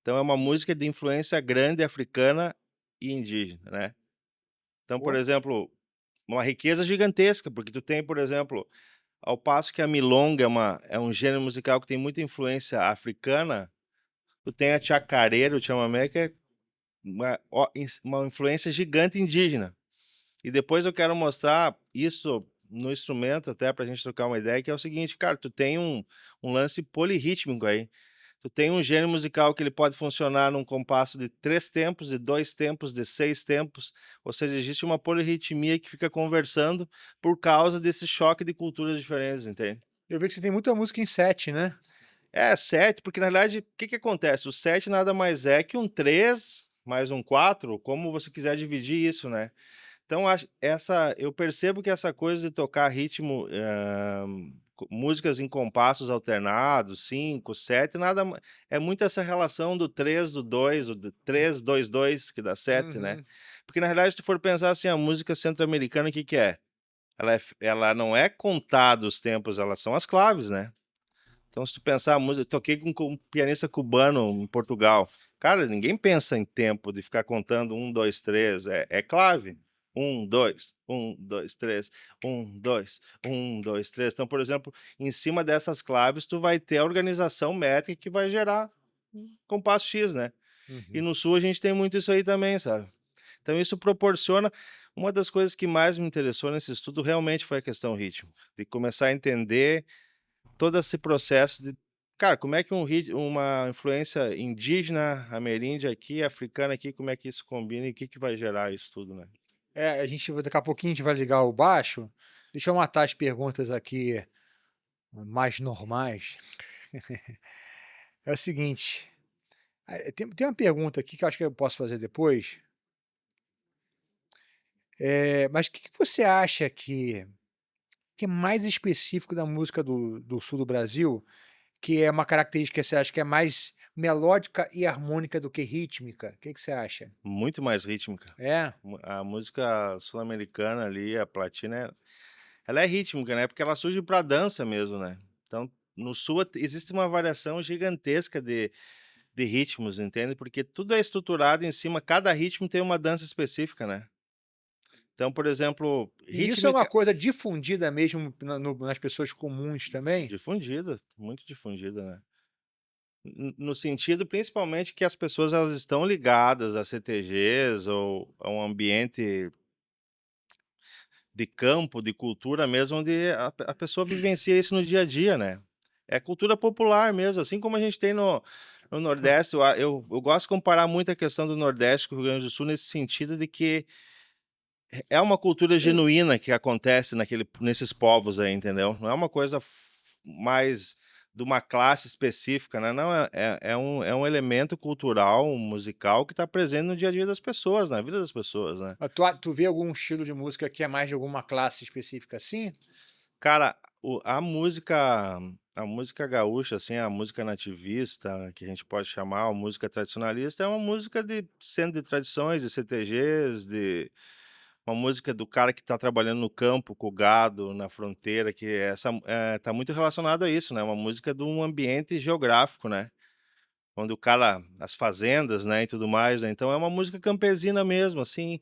Então é uma música de influência grande africana e indígena, né. Então, por Pô, exemplo, uma riqueza gigantesca, porque tu tem, por exemplo, ao passo que a milonga é um gênero musical que tem muita influência africana, tu tem a chacareira, o chamamé, que é uma influência gigante indígena. E depois eu quero mostrar isso no instrumento, até pra gente trocar uma ideia, que é o seguinte, cara, tu tem um lance polirrítmico aí. Tu tem um gênero musical que ele pode funcionar num compasso de 3 tempos, de 2 tempos, de 6 tempos, ou seja, existe uma polirritmia que fica conversando por causa desse choque de culturas diferentes, entende? eu vi que você tem muita música em 7, né? É, 7, porque na verdade, o que que acontece? O 7 nada mais é que um 3 mais um 4, como você quiser dividir isso, né? Então eu percebo que essa coisa de tocar ritmo, músicas em compassos alternados, 5, 7, nada ma é muito essa relação do 3 do 2, o do 3, 2, 2 que dá 7, né. Uhum. Porque na realidade se tu for pensar assim, a música centro-americana o que que é? Ela não é contada os tempos, elas são as claves, né. Então se tu pensar a música, toquei com um pianista cubano em Portugal. Cara, ninguém pensa em tempo de ficar contando 1, 2, 3, é clave. 1, 2, 1, 2, 3, 1, 2, 1, 2, 3. Então, por exemplo, em cima dessas claves, tu vai ter a organização métrica que vai gerar compasso X, né. E Uhum. no sul a gente tem muito isso aí também, sabe. Então isso proporciona uma das coisas que mais me interessou nesse estudo realmente foi a questão ritmo, de começar a entender todo esse processo de, cara, como é que uma influência indígena, ameríndia aqui, africana aqui, como é que isso combina e o que que vai gerar isso tudo, né. É, daqui a pouquinho a gente vai ligar o baixo. Deixa eu matar as perguntas aqui mais normais. É o seguinte, tem uma pergunta aqui que eu acho que eu posso fazer depois. Mas o que que você acha que é mais específico da música do sul do Brasil, que é uma característica que você acha que é mais melódica e harmônica do que rítmica? O que que você acha? Muito mais rítmica. É? A música sul-americana ali, a platina, ela é rítmica, né, porque ela surge pra dança mesmo, né. Então, no sul existe uma variação gigantesca de ritmos, entende, porque tudo é estruturado em cima, cada ritmo tem uma dança específica, né. Então, por exemplo, E isso é uma rítmica coisa difundida mesmo nas pessoas comuns também? difundida, muito difundida, né. No sentido, principalmente, que as pessoas elas estão ligadas a CTGs ou a um ambiente de campo, de cultura mesmo, onde a pessoa vivencia isso no dia a dia, né. É cultura popular mesmo, assim como a gente tem no Nordeste, eu gosto de comparar muito a questão do Nordeste com o Rio Grande do Sul, nesse sentido de que é uma cultura genuína que acontece nesses povos aí, entendeu. Não é uma coisa mais de uma classe específica, né, não, é um elemento cultural, musical que está presente no dia a dia das pessoas, na vida das pessoas, né. Mas tu vê algum estilo de música que é mais de alguma classe específica assim? Cara, a música gaúcha, assim, a música nativista, que a gente pode chamar, a música tradicionalista, é uma música de centro de tradições, de CTGs, de uma música do cara que está trabalhando no campo, com o gado, na fronteira, que tá muito relacionado a isso, né, uma música de um ambiente geográfico, né, onde o cara as fazendas, né, e tudo mais, né, então é uma música campesina mesmo, assim,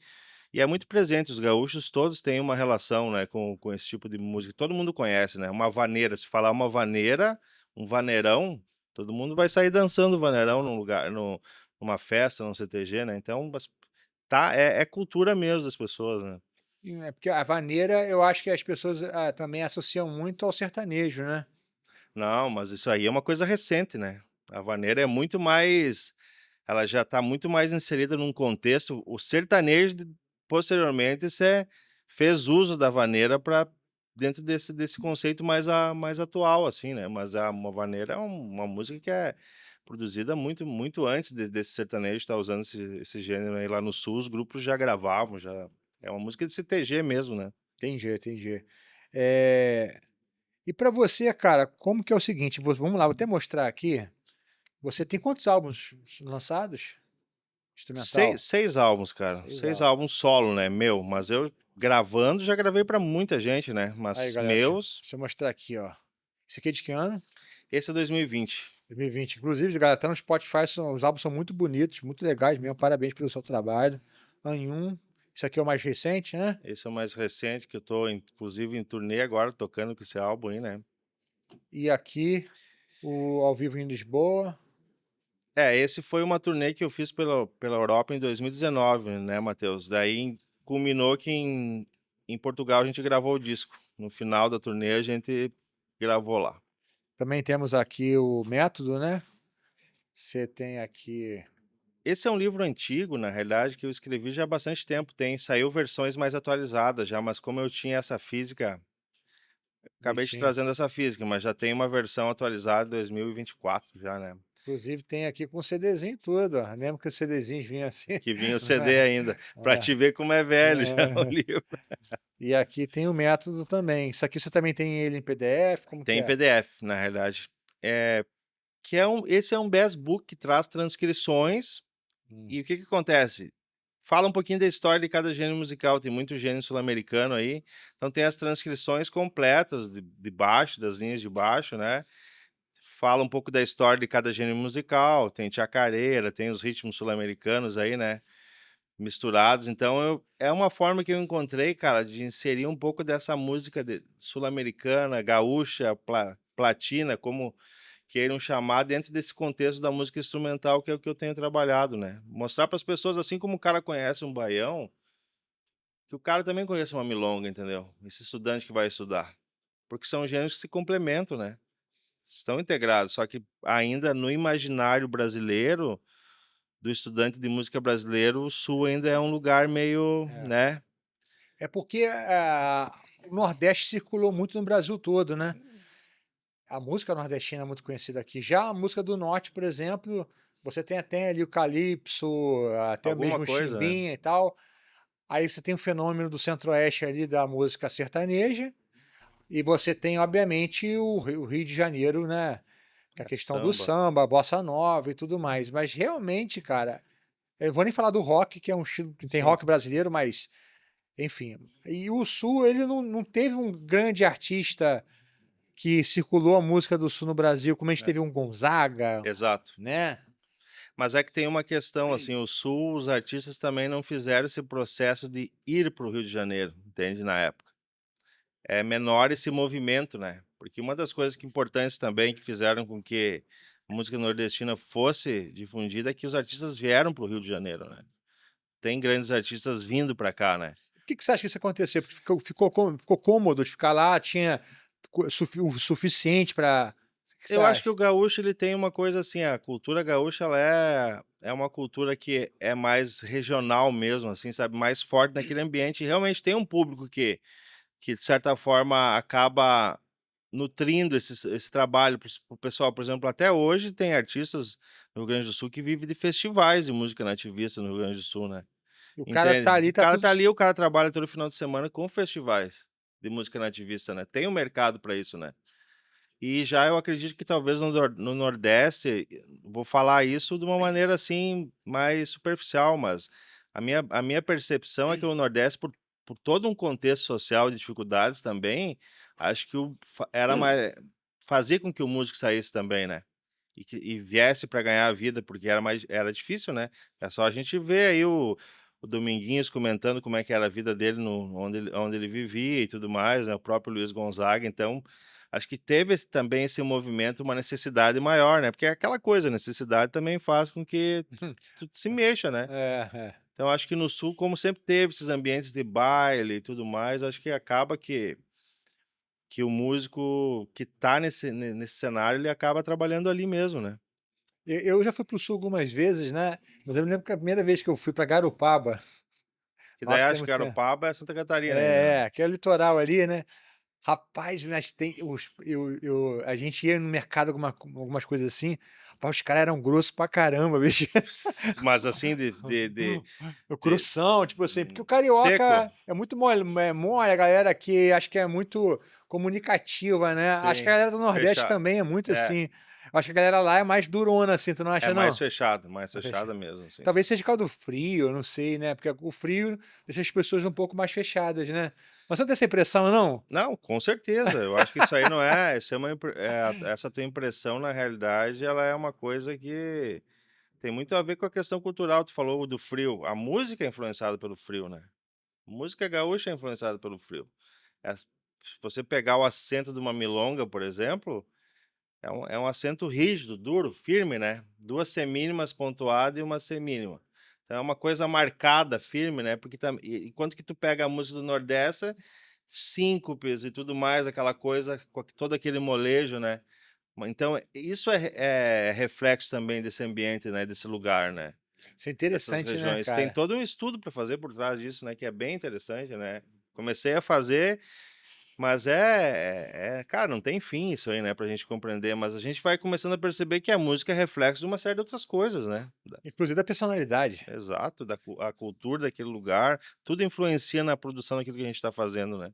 e é muito presente, os gaúchos todos têm uma relação, né, com esse tipo de música, todo mundo conhece, né, uma vaneira, se falar uma vaneira, um vaneirão, todo mundo vai sair dançando vaneirão num lugar numa festa, num CTG, né, então é cultura mesmo das pessoas, né. É porque a vaneira eu acho que as pessoas, também associam muito ao sertanejo, né. Não, mas isso aí é uma coisa recente, né, a vaneira é muito mais ela já está muito mais inserida num contexto o sertanejo posteriormente fez uso da vaneira para dentro desse conceito mais atual, assim, né, mas uma vaneira é uma música que é produzida muito muito antes desse sertanejo estar usando esse gênero aí lá no sul, os grupos já gravavam, já é uma música de CTG mesmo, né. Entendi, entendi. Eh, e pra você, cara, como que é o seguinte, vamos lá, vou até mostrar aqui, você tem quantos álbuns lançados? Seis Instrumental? 6 álbuns, cara, 6 6 álbuns. álbuns solo, né, meu, mas eu gravando já gravei pra muita gente, né, Aí mas galera, meus, deixa eu mostrar aqui, ó. Esse aqui é de que ano? esse é 2020. 2020. Inclusive, galera, tá no Spotify, os álbuns são muito bonitos, muito legais mesmo, parabéns pelo seu trabalho. Anhum, esse aqui é o mais recente, né? Esse é o mais recente que eu tô inclusive em turnê agora tocando com esse álbum aí, né. E aqui, o Ao Vivo em Lisboa. É, esse foi uma turnê que eu fiz pela Europa em 2019, né, Matheus. Daí culminou que em Portugal a gente gravou o disco. No final da turnê a gente gravou lá. Também temos aqui o Método, né? Você tem aqui. Esse é um livro antigo, na realidade, que eu escrevi já há bastante tempo, saiu versões mais atualizadas já, mas como eu tinha essa física, acabei te Bonitinho. trazendo essa física, mas já tem uma versão atualizada em 2024 já, né. Inclusive tem aqui com CDzinho e tudo, ó. Lembra que os CDzinhos vinham assim? Que vinha o CD ainda, pra te ver como é velho já o É. livro. E aqui tem o Método também. Isso aqui você também tem ele em PDF? Como que Tem em é? PDF, na realidade. Esse é um best book que traz transcrições, Hum. e o que que acontece? Fala um pouquinho da história de cada gênero musical, tem muito gênero sul-americano aí, então tem as transcrições completas de baixo, das linhas de baixo, né, fala um pouco da história de cada gênero musical, tem chacareira, tem os ritmos sul-americanos aí, né, misturados, então é uma forma que eu encontrei, cara, de inserir um pouco dessa música sul-americana, gaúcha, platina, como queiram chamar, dentro desse contexto da música instrumental, que é o que eu tenho trabalhado, né. Mostrar para as pessoas, assim como o cara conhece um baião, que o cara também conheça uma milonga, entendeu. Esse estudante que vai estudar. Porque são gêneros que se complementam, né. Estão integrados, só que ainda no imaginário brasileiro, do estudante de música brasileiro, o sul ainda é um lugar meio, É. né. É porque, o Nordeste circulou muito no Brasil todo, né. A música nordestina é muito conhecida aqui. Já a música do Norte, por exemplo, você tem até ali o calypso, até Alguma mesmo o coisa, né. chimbinha e tal. Aí você tem o fenômeno do centro-oeste ali da música sertaneja, e você tem obviamente o Rio de Janeiro, né, que é a É questão do samba. samba, bossa nova e tudo mais. Mas realmente, cara, eu vou nem falar do rock, que é um estilo tem Sim. rock brasileiro, mas enfim. E o Sul, ele não teve um grande artista que circulou a música do Sul no Brasil, como a gente É, teve um Gonzaga, exato. né. Mas é que tem uma questão, assim, o sul, os artistas também não fizeram esse processo de ir para o Rio de Janeiro, entende, na época. É menor esse movimento, né, porque uma das coisas que importantes também que fizeram com que a música nordestina fosse difundida, é que os artistas vieram para o Rio de Janeiro, né. Tem grandes artistas vindo para cá, né. Por que você acha que isso aconteceu? Porque ficou cômodo de ficar lá, tinha o suficiente para. O que você Eu acho que acha? o gaúcho ele tem uma coisa assim, a cultura gaúcha ela é uma cultura que é mais regional mesmo, assim, sabe, mais forte naquele ambiente e realmente tem um público que de certa forma acaba nutrindo esse trabalho para o pessoal. Por exemplo, até hoje tem artistas no Rio Grande do Sul que vivem de festivais de música nativista no Rio Grande do Sul, né. O cara tá Entende? ali, O tá cara tudo. tá ali, o cara trabalha todo final de semana com festivais de música nativista, né. Tem um mercado para isso, né. E já eu acredito que talvez no Nordeste, vou falar isso de uma maneira, assim, mais superficial, mas a minha percepção é que o Nordeste, por todo um contexto social de dificuldades também, acho que o fa era mais fazia com que o músico saísse também, né, e viesse para ganhar a vida, porque era difícil, né. É só a gente ver aí o Dominguinhos comentando como é que era a vida dele no onde ele vivia e tudo mais, né, o próprio Luiz Gonzaga, então acho que teve também esse movimento, uma necessidade maior, né, porque é aquela coisa, a necessidade também faz com que tu se mexa, né. É, é. Então acho que no sul, como sempre teve esses ambientes de baile e tudo mais, acho que acaba que o músico que tá nesse cenário, ele acaba trabalhando ali mesmo, né. Eu já fui para o sul algumas vezes, né, mas eu me lembro que a primeira vez que eu fui para Garopaba, Que daí nossa, tem acho muito que tempo. Garopaba é Santa Catarina ainda, né. É, que é o litoral ali, né. Rapaz, mas tem os a gente ia no mercado algumas coisas assim, rapaz, os caras eram grossos pra caramba, bicho. Mas assim de O de grossão, tipo assim, porque o seco? carioca é muito mole, a galera que acho que é muito comunicativa, né. Acho que a Sim, galera do Nordeste fechado. também é muito É, assim. Acho que a galera lá é mais durona, assim, tu não é acha não? mais Mais fecha fechada mesmo, assim, Talvez sabe. seja por causa do frio, eu não sei, né, porque o frio deixa as pessoas um pouco mais fechadas, né. Mas você não tem essa impressão não? Não, com certeza, eu acho que isso aí não é isso é uma essa tua impressão, na realidade, ela é uma coisa que tem muito a ver com a questão cultural. Tu falou do frio, a música é influenciada pelo frio, né. Música gaúcha é influenciada pelo frio. Se você pegar o acento de uma milonga, por exemplo, é um acento rígido, duro, firme, né, 2 semínimas pontuada e uma semínima. Então é uma coisa marcada, firme, né, porque enquanto que tu pega a música do Nordeste, síncopes e tudo mais, aquela coisa com todo aquele molejo, né. Então isso é reflexo também desse ambiente, né, desse lugar, né, Isso é dessas interessante, né, regiões. Tem cara. todo um estudo para fazer por trás disso, né, que é bem interessante, né. Comecei a fazer, mas cara, não tem fim isso aí, né, pra gente compreender, mas a gente vai começando a perceber que a música é reflexo de uma série de outras coisas, né. Inclusive da personalidade. Exato, a cultura daquele lugar, tudo influencia na produção daquilo que a gente está fazendo, né.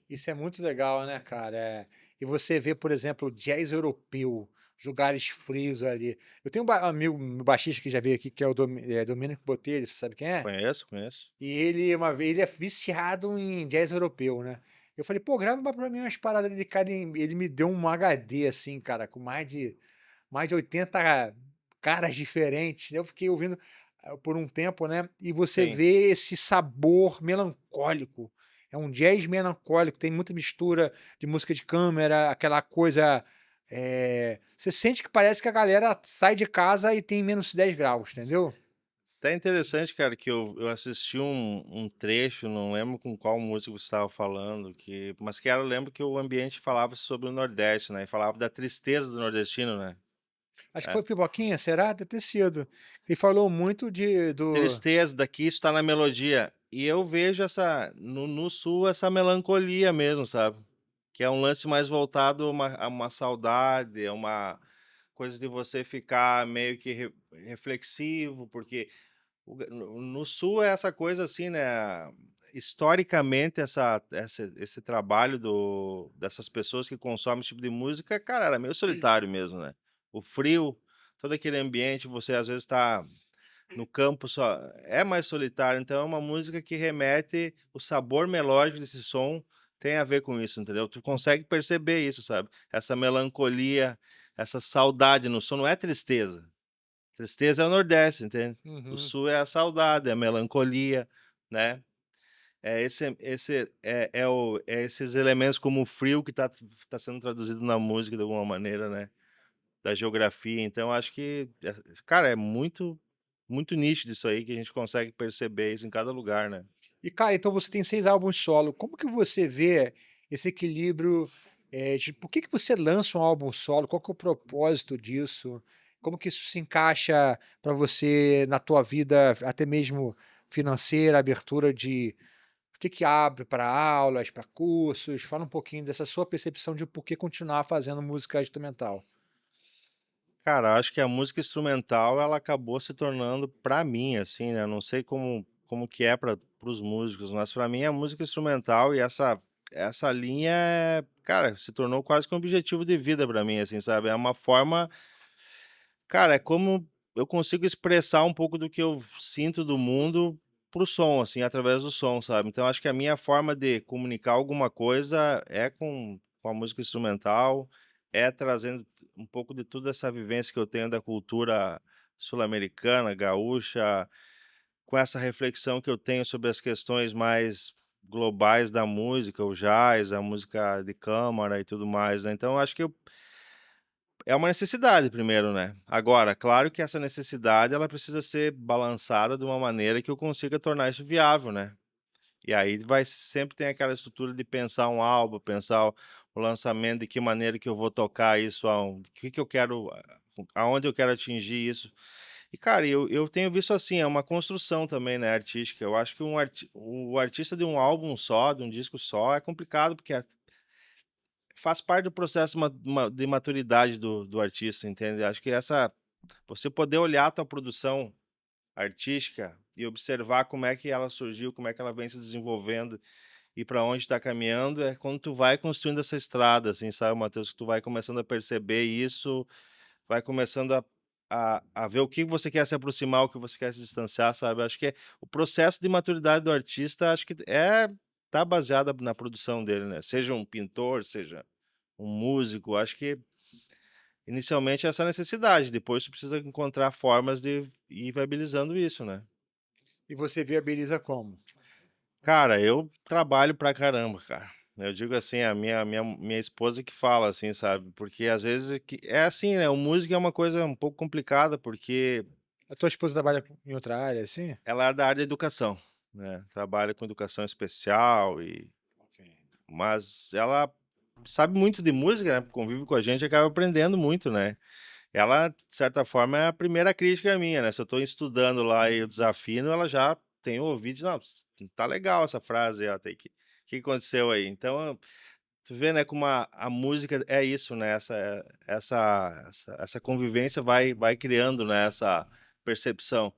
Isso é muito legal, né, cara. E você vê, por exemplo, jazz europeu, lugares frios ali. Eu tenho um amigo um baixista que já veio aqui, que é o Domênico Botelho, você sabe quem é? Conheço, conheço. E ele, uma vez, ele é viciado em jazz europeu, né? Eu falei, pô, grava pra mim umas paradas de cara. Ele me deu um HD, assim, cara, com mais de 80 caras diferentes. Eu fiquei ouvindo por um tempo, né? E você Sim. vê esse sabor melancólico. É um jazz melancólico, tem muita mistura de música de câmera, aquela coisa. Você sente que parece que a galera sai de casa e tem -10 graus, entendeu? Até interessante, cara, que eu assisti um trecho, não lembro com qual músico você estava falando, mas que eu lembro que o ambiente falava sobre o Nordeste, né, e falava da tristeza do nordestino, né. Acho que É. foi Pipoquinha, será? Deve ter sido. Ele falou muito do. Tristeza, daqui isso tá na melodia. E eu vejo no sul, essa melancolia mesmo, sabe. Que é um lance mais voltado a uma saudade, é uma coisa de você ficar meio que reflexivo, porque no sul é essa coisa assim, né, historicamente esse trabalho dessas pessoas que consomem esse tipo de música, cara, era meio solitário mesmo, né. O frio, todo aquele ambiente, você às vezes tá no campo só é mais solitário, então é uma música que remete o sabor melódico desse som tem a ver com isso, entendeu. Tu consegue perceber isso, sabe. Essa melancolia, essa saudade no som, não é tristeza. Tristeza é o Nordeste, entende. O Uhum. Sul é a saudade, é a melancolia, né. É esses elementos como o frio que tá sendo traduzido na música de alguma maneira, né. da geografia. Então acho que, cara, é muito nítido isso aí que a gente consegue perceber isso em cada lugar, né. E, cara, então você tem 6 álbuns solo. Como que você vê esse equilíbrio, de por que você lança um álbum solo? Qual que é o propósito disso? Como que isso se encaixa para você na tua vida, até mesmo financeira, abertura de o que que abre para aulas, para cursos? Fala um pouquinho dessa sua percepção de por que continuar fazendo música instrumental. Cara, acho que a música instrumental ela acabou se tornando pra mim, assim, né, não sei como que é para os músicos, mas pra mim a música instrumental e essa linha cara, se tornou quase que um objetivo de vida pra mim, assim, sabe. É uma forma cara, é como eu consigo expressar um pouco do que eu sinto do mundo para o som, assim, através do som, sabe. Então acho que a minha forma de comunicar alguma coisa é com a música instrumental, é trazendo um pouco de toda essa vivência que eu tenho da cultura sul-americana, gaúcha, com essa reflexão que eu tenho sobre as questões mais globais da música, o jazz, a música de câmara e tudo mais, né. Então eu acho que eu é uma necessidade primeiro, né. Agora, claro que essa necessidade ela precisa ser balançada de uma maneira que eu consiga tornar isso viável, né. E aí vai sempre tem aquela estrutura de pensar um álbum, pensar o lançamento, de que maneira que eu vou tocar isso, aonde, o que que eu quero, aonde eu quero atingir isso. E cara, eu tenho visto assim, é uma construção também, né, artística. Eu acho que o artista de um álbum só, de um disco só, é complicado, porque faz parte do processo de maturidade do artista, entende. Acho que essa você poder olhar a tua produção artística e observar como é que ela surgiu, como é que ela vem se desenvolvendo e para onde está caminhando, é quando tu vai construindo essa estrada, assim, sabe, Matheus, que tu vai começando a perceber isso, vai começando a ver o que você quer se aproximar, o que você quer se distanciar, sabe. Acho que o processo de maturidade do artista, acho que tá baseada na produção dele, né, seja um pintor, seja um músico, acho que inicialmente é essa necessidade, depois tu precisa encontrar formas de ir viabilizando isso, né. E você viabiliza como? Cara, eu trabalho pra caramba, cara. Eu digo assim, a minha esposa que fala, assim, sabe, porque às vezes é assim, né, o músico é uma coisa um pouco complicada, porque A tua esposa trabalha em outra área, assim? ela é da área da educação, né, trabalha com educação especial Ok. mas ela sabe muito de música, né, convive com a gente e acaba aprendendo muito, né. Ela, de certa forma, é a primeira crítica minha, né, se eu estou estudando lá e eu desafino, ela já tem o ouvido e diz: "Não, tá legal essa frase, ó, tem que aconteceu aí?". Então, tu vê, né, como a música é isso, né, essa convivência vai criando, né, essa percepção.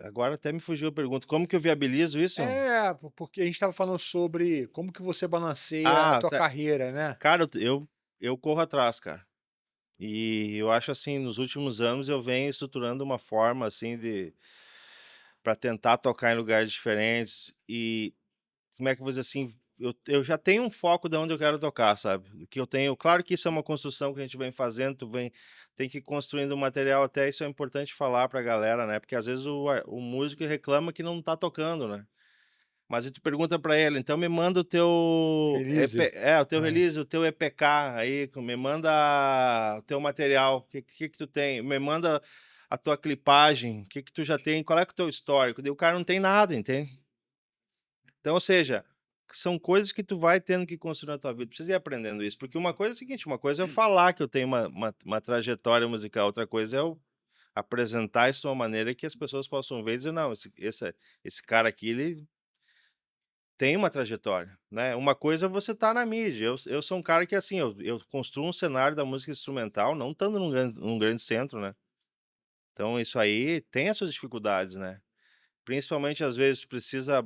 Agora até me fugiu a pergunta, como que eu viabilizo isso? É, porque a gente estava falando sobre como que você balanceia a Ah, tua tá. carreira, né. Cara, eu corro atrás, cara. E eu acho assim, nos últimos anos eu venho estruturando uma forma, assim, de para tentar tocar em lugares diferentes e, como é que eu vou dizer assim, eu já tenho um foco de onde eu quero tocar, sabe. O que eu tenho claro que isso é uma construção que a gente vem fazendo, tu tem que ir construindo o material, até isso é importante falar pra galera, né, porque às vezes o músico reclama que não tá tocando, né. Mas aí tu pergunta pra ele: "Então me manda o teu Release. o teu É. release, o teu EPK aí, me manda o teu material, o que que tu tem? Me manda a tua clipagem, o que que tu já tem, qual é que é o teu histórico?". Daí o cara não tem nada, entende. Então, ou seja, são coisas que tu vai tendo que construir na tua vida, precisa ir aprendendo isso, porque uma coisa é o seguinte, uma coisa é eu falar que eu tenho uma trajetória musical, outra coisa é eu apresentar isso de uma maneira que as pessoas possam ver e dizer: "Não, esse cara aqui ele tem uma trajetória", né. Uma coisa é você tá na mídia, eu sou um cara que, assim, eu construo um cenário da música instrumental não estando num grande centro, né. Então isso aí tem as suas dificuldades, né. Principalmente, às vezes, precisa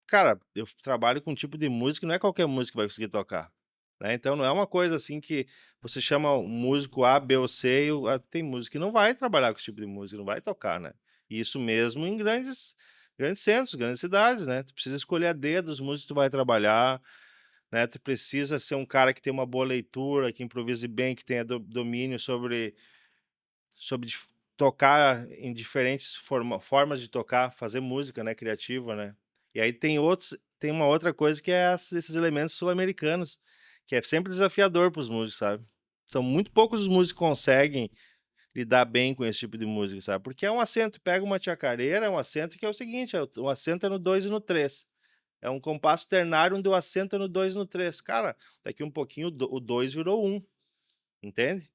cara, eu trabalho com um tipo de música que não é qualquer músico que vai conseguir tocar, né. Então não é uma coisa, assim, que você chama um músico A, B ou C e tem músico que não vai trabalhar com esse tipo de música, não vai tocar, né. E isso mesmo em grandes centros, grandes cidades, né. Tu precisa escolher a dedo os músicos que tu vai trabalhar, né, tu precisa ser um cara que tem uma boa leitura, que improvise bem, que tenha domínio sobre tocar em diferentes formas de tocar, fazer música, né, criativa, né. E aí tem uma outra coisa que é esses elementos sul-americanos, que é sempre desafiador para os músicos, sabe. São muito poucos os músicos que conseguem lidar bem com esse tipo de música, sabe? Porque é um acento, pega uma chacareira, é um acento que é o seguinte, o acento é no 2 e no 3. É um compasso ternário onde o acento é no 2 e no 3. Cara, daqui um pouquinho o 2 virou um, entende?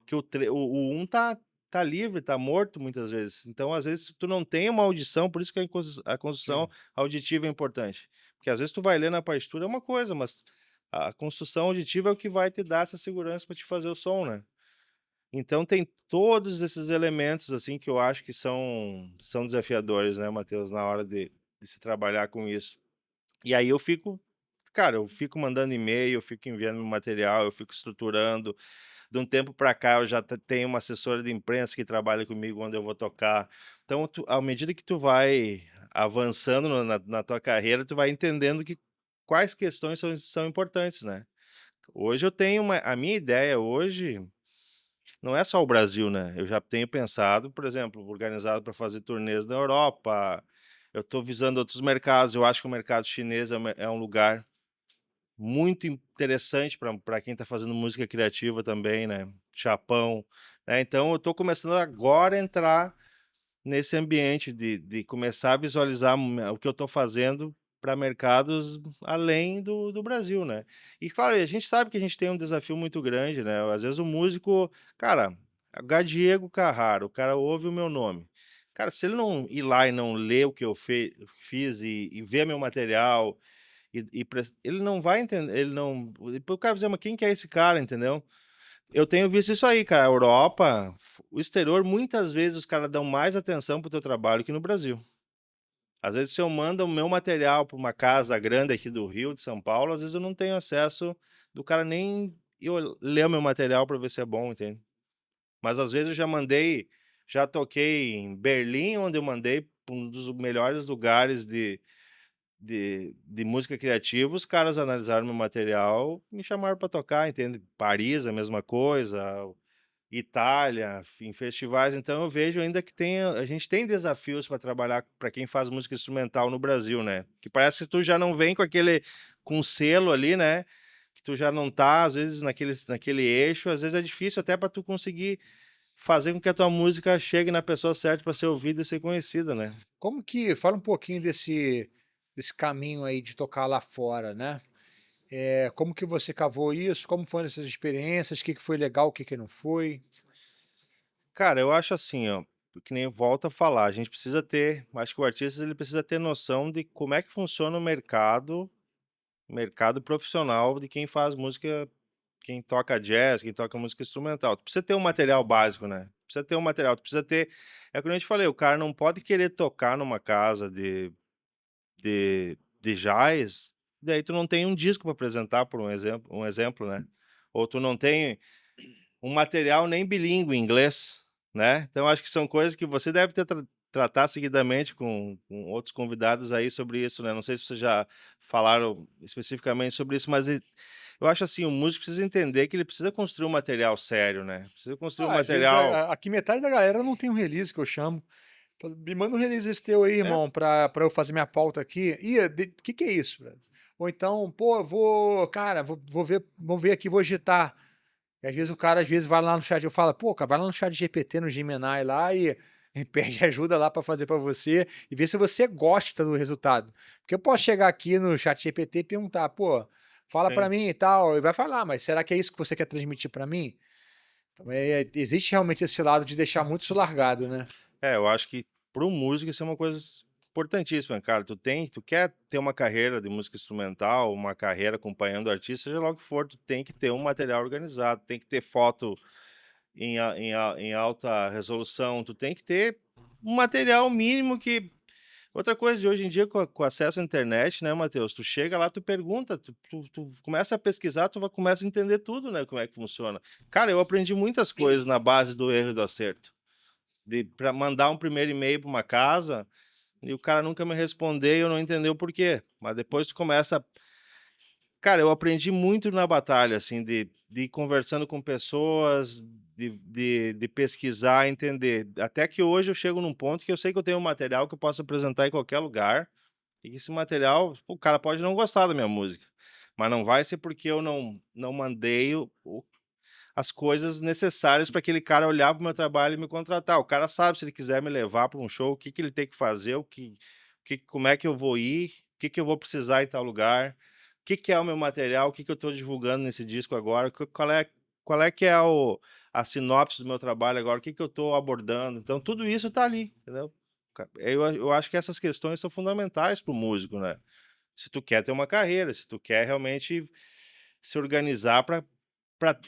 Que o 1 tá livre, tá morto muitas vezes. Então, às vezes, tu não tem uma audição, por isso que a construção Sim. auditiva é importante. Porque às vezes tu vai ler na partitura é uma coisa, mas a construção auditiva é o que vai te dar essa segurança para te fazer o som, né? Então tem todos esses elementos assim que eu acho que são desafiadores, né, Matheus, na hora de se trabalhar com isso. E aí eu fico, cara, eu fico mandando e-mail, eu fico enviando meu material, eu fico estruturando. De um tempo para cá eu já tenho uma assessora de imprensa que trabalha comigo onde eu vou tocar. Então, à medida que tu vai avançando na tua carreira, tu vai entendendo que quais questões são importantes, né? Hoje eu tenho a minha ideia hoje não é só o Brasil, né? Eu já tenho pensado, por exemplo, organizado para fazer turnês na Europa. Eu estou visando outros mercados. Eu acho que o mercado chinês é um lugar muito interessante para quem está fazendo música criativa também, né? Japão, né? Então eu estou começando agora a entrar nesse ambiente de começar a visualizar o que eu estou fazendo para mercados além do Brasil, né? E claro, a gente sabe que a gente tem um desafio muito grande, né? Às vezes o músico, cara, Diego Carraro, o cara ouve o meu nome. Cara, se ele não ir lá e não ler o que eu fiz e ver meu material, ele não vai entender, ele não. Depois o cara vai dizer, mas quem que é esse cara, entendeu? Eu tenho visto isso aí, cara. A Europa, o exterior, muitas vezes os caras dão mais atenção pro teu trabalho que no Brasil. Às vezes, se eu mando o meu material para uma casa grande aqui do Rio, de São Paulo, às vezes eu não tenho acesso do cara nem eu ler o meu material para ver se é bom, entende? Mas às vezes eu já toquei em Berlim, onde eu mandei pra um dos melhores lugares de música criativa, os caras analisaram meu material, me chamaram para tocar, entende? Paris, a mesma coisa, Itália, em festivais, então eu vejo ainda que a gente tem desafios para trabalhar para quem faz música instrumental no Brasil, né? Que parece que tu já não vem com selo ali, né? Que tu já não tá às vezes naquele eixo, às vezes é difícil até para tu conseguir fazer com que a tua música chegue na pessoa certa para ser ouvida e ser conhecida, né? Como que fala um pouquinho desse caminho aí de tocar lá fora, né? Como que você cavou isso? Como foram essas experiências? O que que foi legal, o que que não foi? Cara, eu acho assim, ó, que nem volta a falar, a gente precisa ter, acho que o artista ele precisa ter noção de como é que funciona o mercado profissional de quem faz música, quem toca jazz, quem toca música instrumental. Tu precisa ter um material básico, né? Precisa ter um material, tu precisa ter. É como eu te falei, o cara não pode querer tocar numa casa de jazz, daí tu não tem um disco para apresentar, por um exemplo, né? Ou tu não tem um material nem bilíngue em inglês, né? Então acho que são coisas que você deve ter tratar seguidamente com outros convidados aí sobre isso, né? Não sei se vocês já falaram especificamente sobre isso, mas eu acho assim, o músico precisa entender que ele precisa construir um material sério, né? Precisa construir um Ah, às vezes, material. aqui metade da galera não tem um release que eu chamo. Fala, me manda um release esse teu aí, É, irmão, pra eu fazer minha pauta aqui. Ih, que é isso, velho? Ou então, pô, eu vou, cara, vou ver aqui, vou agitar. E às vezes o cara, às vezes, vai lá no chat, eu falo, pô, cara, vai lá no chat GPT, no Gemini lá e pede ajuda lá pra fazer pra você e ver se você gosta do resultado. Porque eu posso chegar aqui no chat GPT e perguntar, pô, fala pra sim. mim e tal, e vai falar, mas será que é isso que você quer transmitir pra mim? Então, existe realmente esse lado de deixar muito isso largado, né? É, eu acho que para o músico isso é uma coisa importantíssima, cara. Tu quer ter uma carreira de música instrumental, uma carreira acompanhando o artista, seja lá o que for, tu tem que ter um material organizado, tem que ter foto em alta resolução, tu tem que ter um material mínimo que. Outra coisa de hoje em dia, com acesso à internet, né, Matheus? Tu chega lá, tu pergunta, tu começa a pesquisar, começa a entender tudo, né, como é que funciona. Cara, eu aprendi muitas coisas na base do erro e do acerto para mandar um primeiro e-mail para uma casa e o cara nunca me respondeu e eu não entendeu por quê. Mas depois tu começa. Cara, eu aprendi muito na batalha, assim, de ir conversando com pessoas, de pesquisar, entender. Até que hoje eu chego num ponto que eu sei que eu tenho um material que eu posso apresentar em qualquer lugar e que esse material, o cara pode não gostar da minha música. Mas não vai ser porque eu não mandei as coisas necessárias para aquele cara olhar para o meu trabalho e me contratar. O cara sabe se ele quiser me levar para um show, o que que ele tem que fazer, como é que eu vou ir, o que que eu vou precisar em tal lugar, o que que é o meu material, o que que eu estou divulgando nesse disco agora, qual é que é a sinopse do meu trabalho agora, o que que eu estou abordando. Então, tudo isso está ali, entendeu? Eu acho que essas questões são fundamentais para o músico, né? Se tu quer ter uma carreira, se tu quer realmente se organizar para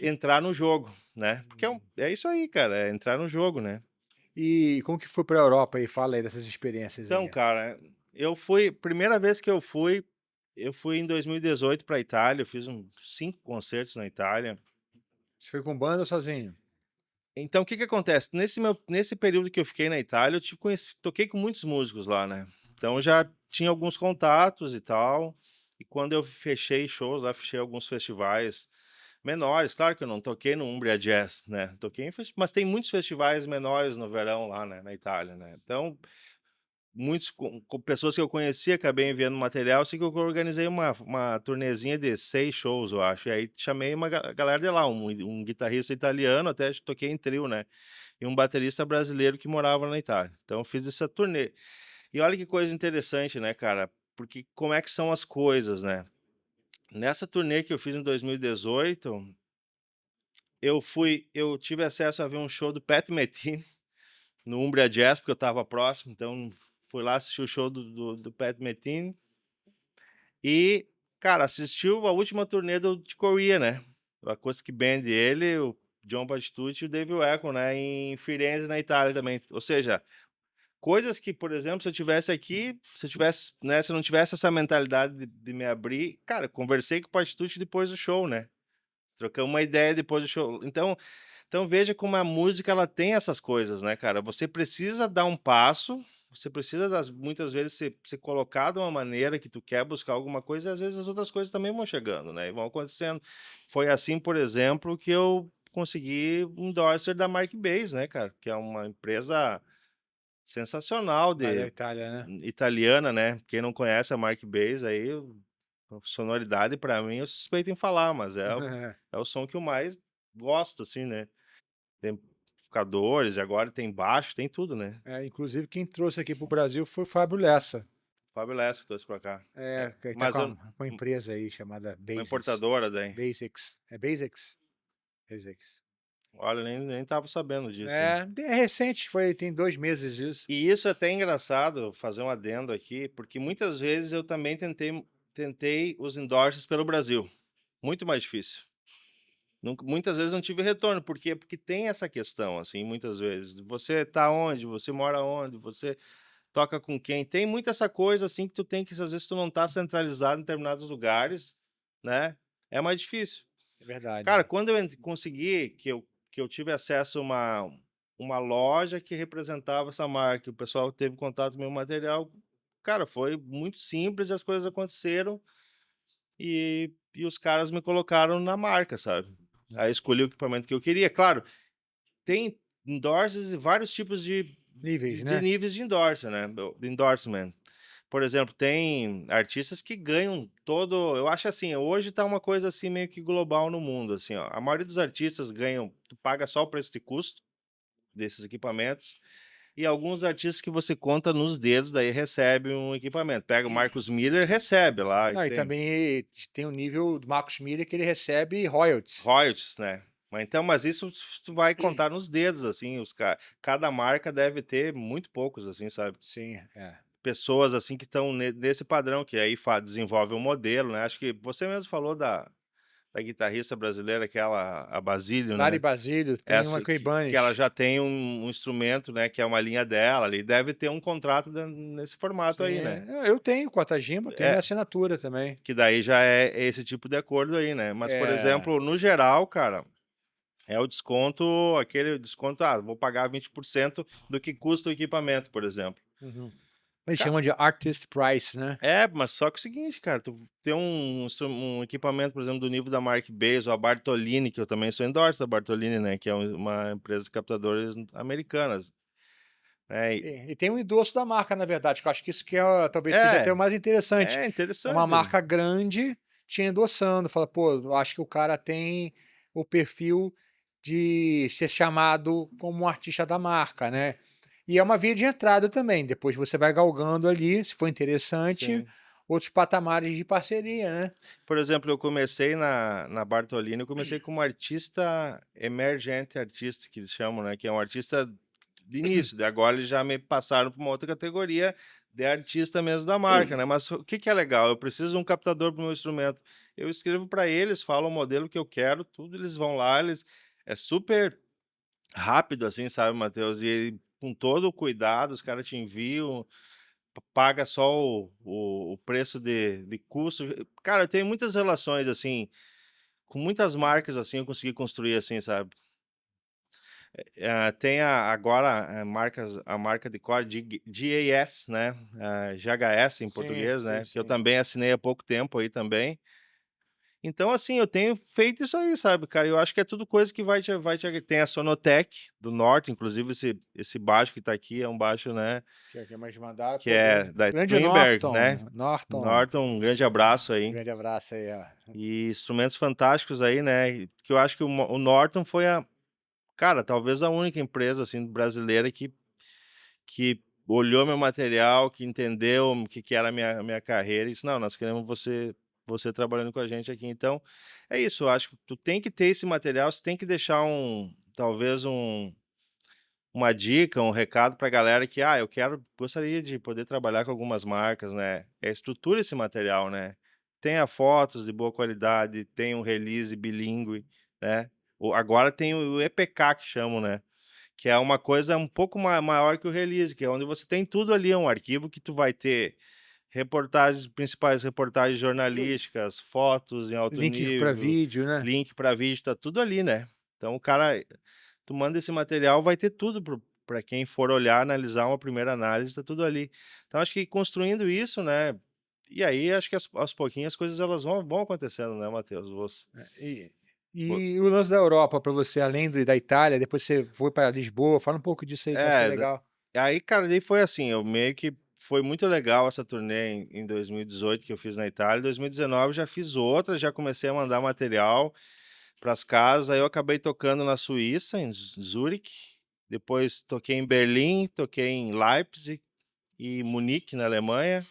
entrar no jogo, né? Porque é isso aí, cara, é entrar no jogo, né? E como que foi pra Europa aí? Fala aí dessas experiências Então, aí. cara, primeira vez que eu fui em 2018 para Itália, eu fiz uns 5 concertos na Itália. Você foi com banda ou sozinho? Então, o que que acontece? Nesse período que eu fiquei na Itália, eu toquei com muitos músicos lá, né? Então, eu já tinha alguns contatos e tal. E quando eu fechei shows lá, fechei alguns festivais menores. Claro que eu não toquei no Umbria Jazz, né? Toquei mas tem muitos festivais menores no verão lá, né, na Itália, né? Então, muitos com pessoas que eu conhecia, acabei enviando material, assim que eu organizei uma turnezinha de 6 shows, eu acho. E aí chamei uma galera de lá, um guitarrista italiano, até toquei em trio, né? E um baterista brasileiro que morava na Itália. Então eu fiz essa turnê. E olha que coisa interessante, né, cara? Porque como é que são as coisas, né? Nessa turnê que eu fiz em 2018, eu tive acesso a ver um show do Pat Metheny no Umbria Jazz, porque eu estava próximo, então fui lá assistir o show do Pat Metheny. E, cara, assistiu a última turnê de Corea, né? O Acoustic Band dele, o John Patitucci e o Dave Weckl, né? Em Firenze, na Itália também. Ou seja, coisas que, por exemplo, se eu tivesse aqui, se eu tivesse, né? Se eu não tivesse essa mentalidade de me abrir, cara, conversei com o Patitucci depois do show, né? Trocamos uma ideia depois do show. Então veja como a música ela tem essas coisas, né, cara? Você precisa dar um passo, você precisa muitas vezes ser colocado de uma maneira que tu quer buscar alguma coisa e às vezes as outras coisas também vão chegando, né? E vão acontecendo. Foi assim, por exemplo, que eu consegui um endorser da Mark Bass, né, cara? Que é uma empresa sensacional Lá da Itália, né? italiana, né? Quem não conhece a Mark Bass aí, sonoridade para mim eu suspeito em falar, mas é o som que eu mais gosto, assim, né? Tem amplificadores, e agora tem baixo, tem tudo, né. É, inclusive quem trouxe aqui pro Brasil foi o Fábio Lessa. Fábio Lessa que trouxe pra cá. É, que ele tá Mas com uma empresa aí chamada uma Basics. importadora daí. Basics. É Basics? Basics. Olha, nem estava sabendo disso, hein. É recente, tem 2 meses isso. E isso é até engraçado, fazer um adendo aqui, porque muitas vezes eu também tentei os endorses pelo Brasil, muito mais difícil. Muitas vezes não tive retorno, por quê? Porque tem essa questão, assim, muitas vezes, você tá onde, você mora onde, você toca com quem, tem muito essa coisa, assim, que tu tem que às vezes tu não tá centralizado em determinados lugares, né, é mais difícil. É verdade. Cara, quando eu consegui, que eu tive acesso a uma loja que representava essa marca, o pessoal teve contato com o meu material, cara, foi muito simples, as coisas aconteceram e os caras me colocaram na marca, sabe. Aí eu escolhi o equipamento que eu queria. Claro, tem endorses e vários tipos Níveis, de né? níveis de de endorsement. Por exemplo, tem artistas que ganham eu acho assim, hoje tá uma coisa assim meio que global no mundo, assim, ó. A maioria dos artistas ganham, tu paga só o preço de custo desses equipamentos, e alguns artistas que você conta nos dedos, daí recebe um equipamento. Pega o Marcus Miller, recebe lá, Não, e tem também tem o nível do Marcos Miller que ele recebe royalties. royalties, né. Mas isso tu vai contar nos dedos, assim, cada marca deve ter muito poucos, assim, sabe. Sim, é. Pessoas, assim, que estão nesse padrão, que aí desenvolve um modelo, né. Acho que você mesmo falou da guitarrista brasileira, aquela, a Basílio, Lari né. Basílio tem uma Essa com que ela Ibanez. já tem um instrumento, né, que é uma linha dela ali, deve ter um contrato nesse formato Sim, aí, né. eu tenho com a Tajima, tenho minha É, assinatura também. que daí já é esse tipo de acordo aí, né. Mas, por É. exemplo, no geral, cara, é o desconto, aquele desconto, vou pagar 20% do que custa o equipamento, por exemplo. Uhum. Eles chamam de artist price, né? Mas só que é o seguinte, cara, tu tem um equipamento, por exemplo, do nível da Mark Bass ou a Bartolini, que eu também sou endorse da Bartolini, né, que é uma empresa de captadores americanas, né, E tem um endosso da marca, na verdade, que eu acho que isso que talvez seja até o é, mais interessante. é É uma interessante. marca grande te endossando, fala, pô, eu acho que o cara tem o perfil de ser chamado como um artista da marca, né. E é uma via de entrada também, depois você vai galgando ali, se for interessante, Sim. outros patamares de parceria, né. Por exemplo, eu comecei na Bartolini, eu comecei como artista emergente artista, que eles chamam, né, que é um artista de início, daí agora eles já me passaram para uma outra categoria de artista mesmo da marca, né, mas o que que é legal, eu preciso de um captador para o meu instrumento, eu escrevo para eles, falo o modelo que eu quero, tudo, eles vão lá, eles é super rápido, assim, sabe, Matheus, e com todo o cuidado, os caras te enviam, paga só o preço de custo. Cara, eu tenho muitas relações, assim, com muitas marcas, assim, eu consegui construir, assim, sabe. Tem agora, a marca de core GAS, né, GHS em Sim, português, sim, né, que eu sim. também assinei há pouco tempo aí também. Então, assim, eu tenho feito isso aí, sabe, cara, eu acho que é tudo coisa que vai te tem a Sonotec do Norte, inclusive esse baixo que tá aqui é um baixo, né, Que é mais mandar, que pô, é da grande Strindberg, né. Norton, Norton, um grande abraço aí. grande abraço aí, ó. E instrumentos fantásticos aí, né, e que eu acho que o Norton foi a cara, talvez a única empresa, assim, brasileira que olhou meu material, que entendeu o que era a minha carreira e disse: "Não, nós queremos você trabalhando com a gente aqui". Então, é isso, eu acho que tu tem que ter esse material, você tem que deixar talvez uma dica, um recado pra galera que: "Ah, gostaria de poder trabalhar com algumas marcas", né. Estrutura esse material, né. Tenha fotos de boa qualidade, tenha um release bilíngue, né. Agora tem o EPK que chamam, né, que é uma coisa um pouco maior que o release, que é onde você tem tudo ali, é um arquivo que tu vai ter reportagens principais reportagens jornalísticas, fotos em alto Link para nível, vídeo, né. link para vídeo, tá tudo ali, né. Então o cara tu manda esse material, vai ter tudo para quem for olhar, analisar uma primeira análise, tá tudo ali. Então acho que construindo isso, né, e aí acho que aos pouquinhos as coisas elas vão acontecendo, né, Matheus? E Vo e o lance da Europa para você, além da Itália, depois você foi para Lisboa, fala um pouco disso aí que eu achei é, legal. aí, cara, daí foi assim, eu meio que foi muito legal essa turnê em 2018 que eu fiz na Itália, em 2019 já fiz outra, já comecei a mandar material para as casas, aí eu acabei tocando na Suíça, em Zurique, depois toquei em Berlim, toquei em Leipzig e Munique, na Alemanha,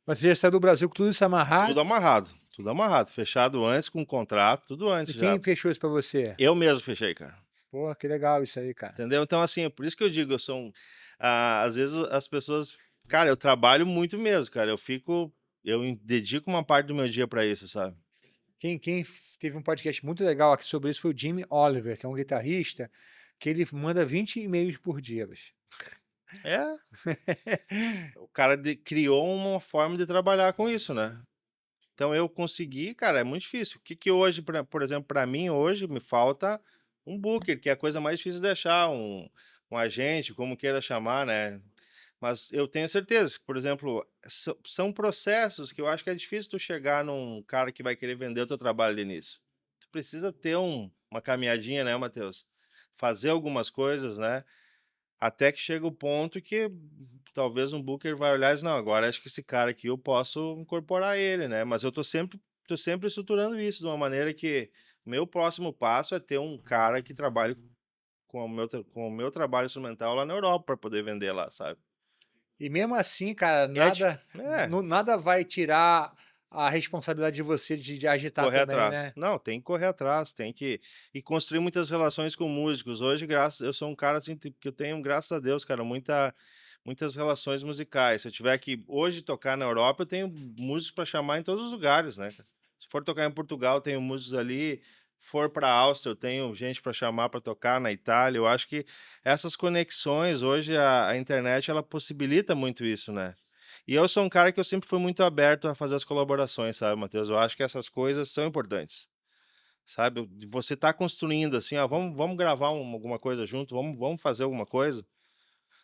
Mas você já saiu do Brasil com tudo isso amarrado, tudo amarrado, fechado antes com contrato, tudo e antes já. quem fechou isso para você? Eu mesmo fechei, cara. Pô, que legal isso aí, cara. Entendeu? Então, assim, é por isso que eu digo, às vezes as pessoas cara, eu trabalho muito mesmo, cara, dedico uma parte do meu dia pra isso, sabe. Teve um podcast muito legal aqui sobre isso foi o Jimmy Oliver, que é um guitarrista, que ele manda 20 e-mails por dia, bicho. É, o cara criou uma forma de trabalhar com isso, né. Então eu consegui, cara, é muito difícil. O que que hoje, por exemplo, pra mim hoje me falta um booker, que é a coisa mais difícil de achar, um agente, como queira chamar, né. Mas eu tenho certeza que, por exemplo, são processos que eu acho que é difícil tu chegar num cara que vai querer vender o teu trabalho de início. Tu precisa ter uma caminhadinha, né, Matheus? Fazer algumas coisas, né? Até que chega o ponto que talvez um booker vai olhar e diz, não, agora acho que esse cara aqui eu posso incorporar ele, né? Mas eu tô sempre estruturando isso de uma maneira que meu próximo passo é ter um cara que trabalhe com o meu trabalho instrumental lá na Europa para poder vender lá, sabe? E mesmo assim, cara, É, dif- nada é nada vai tirar a responsabilidade de você de agitar correr também, atrás. né. Não, tem que correr atrás, tem que e construir muitas relações com músicos. Hoje, eu sou um cara assim que eu tenho, graças a Deus, cara, muitas relações musicais. Se eu tiver que hoje tocar na Europa, eu tenho músicos para chamar em todos os lugares, né, cara. Se for tocar em Portugal, eu tenho músicos ali. For para a Áustria, eu tenho gente para chamar para tocar na Itália. Eu acho que essas conexões hoje a internet ela possibilita muito isso, né? E eu sou um cara que eu sempre fui muito aberto a fazer as colaborações, sabe, Matheus? Eu acho que essas coisas são importantes, sabe? De você tá construindo assim, ó, vamos gravar alguma coisa junto, vamos fazer alguma coisa,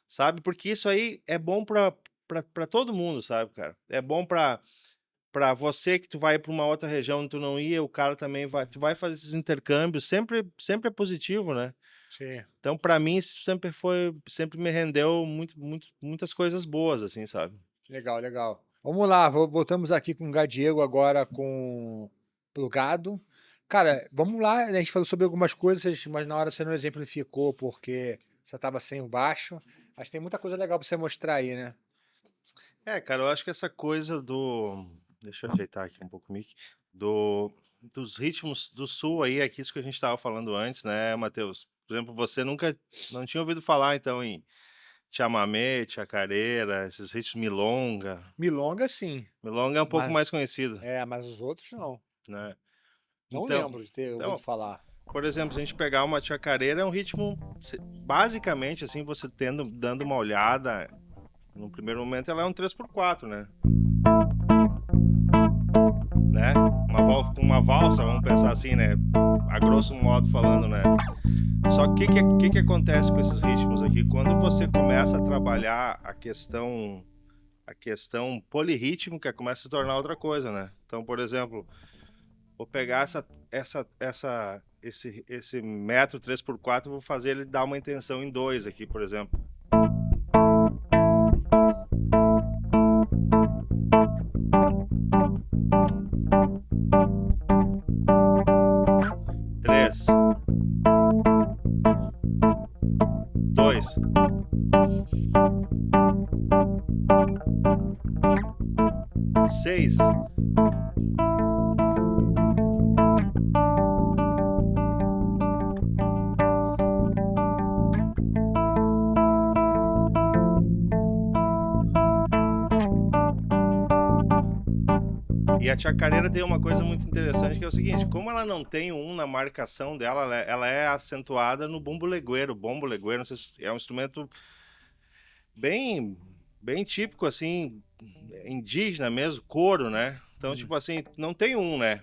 sabe? Porque isso aí é bom para todo mundo, sabe, cara? É bom para você que tu vai para uma outra região onde tu não ia, o cara também vai, tu vai fazer esses intercâmbios, sempre é positivo, né? Sim. Então, para mim, isso sempre me rendeu muitas coisas boas, assim, sabe? Legal, legal. Vamos lá, voltamos aqui com o Gadiego agora com Plugado. Cara, vamos lá, né, a gente falou sobre algumas coisas, mas na hora você não exemplificou porque você estava sem o baixo. Mas tem muita coisa legal para você mostrar aí, né? É, cara, eu acho que essa coisa do. Deixa eu ajeitar aqui um pouco o mic. Do, dos ritmos do sul aí, é isso que a gente estava falando antes, né, Matheus? Por exemplo, você nunca não tinha ouvido falar, então, em chamamé, chacareira, esses ritmos milonga. Milonga, sim, Milonga é um pouco mais mas conhecido, mas os outros não. né? Não Então, lembro de ter ouvido então, falar. por exemplo, se a gente pegar uma chacareira, é um ritmo, basicamente, assim, você dando uma olhada, no primeiro momento ela é um 3x4, né? Uma valsa, vamos pensar assim, né? A grosso modo falando, né? Só que que acontece com esses ritmos aqui? Quando você começa a trabalhar a questão polirrítmica, começa a se tornar outra coisa, né? Então, por exemplo, vou pegar esse metro 3x4, vou fazer ele dar uma intenção em 2 aqui, por exemplo. Três, dois, seis. E a chacareira tem uma coisa muito interessante que é o seguinte, como ela não tem um na marcação dela, ela é acentuada no bumbo legueiro. Bombo legueiro, não sei se é um instrumento bem, bem típico, assim, indígena mesmo, couro, né? Então, tipo assim, não tem um, né?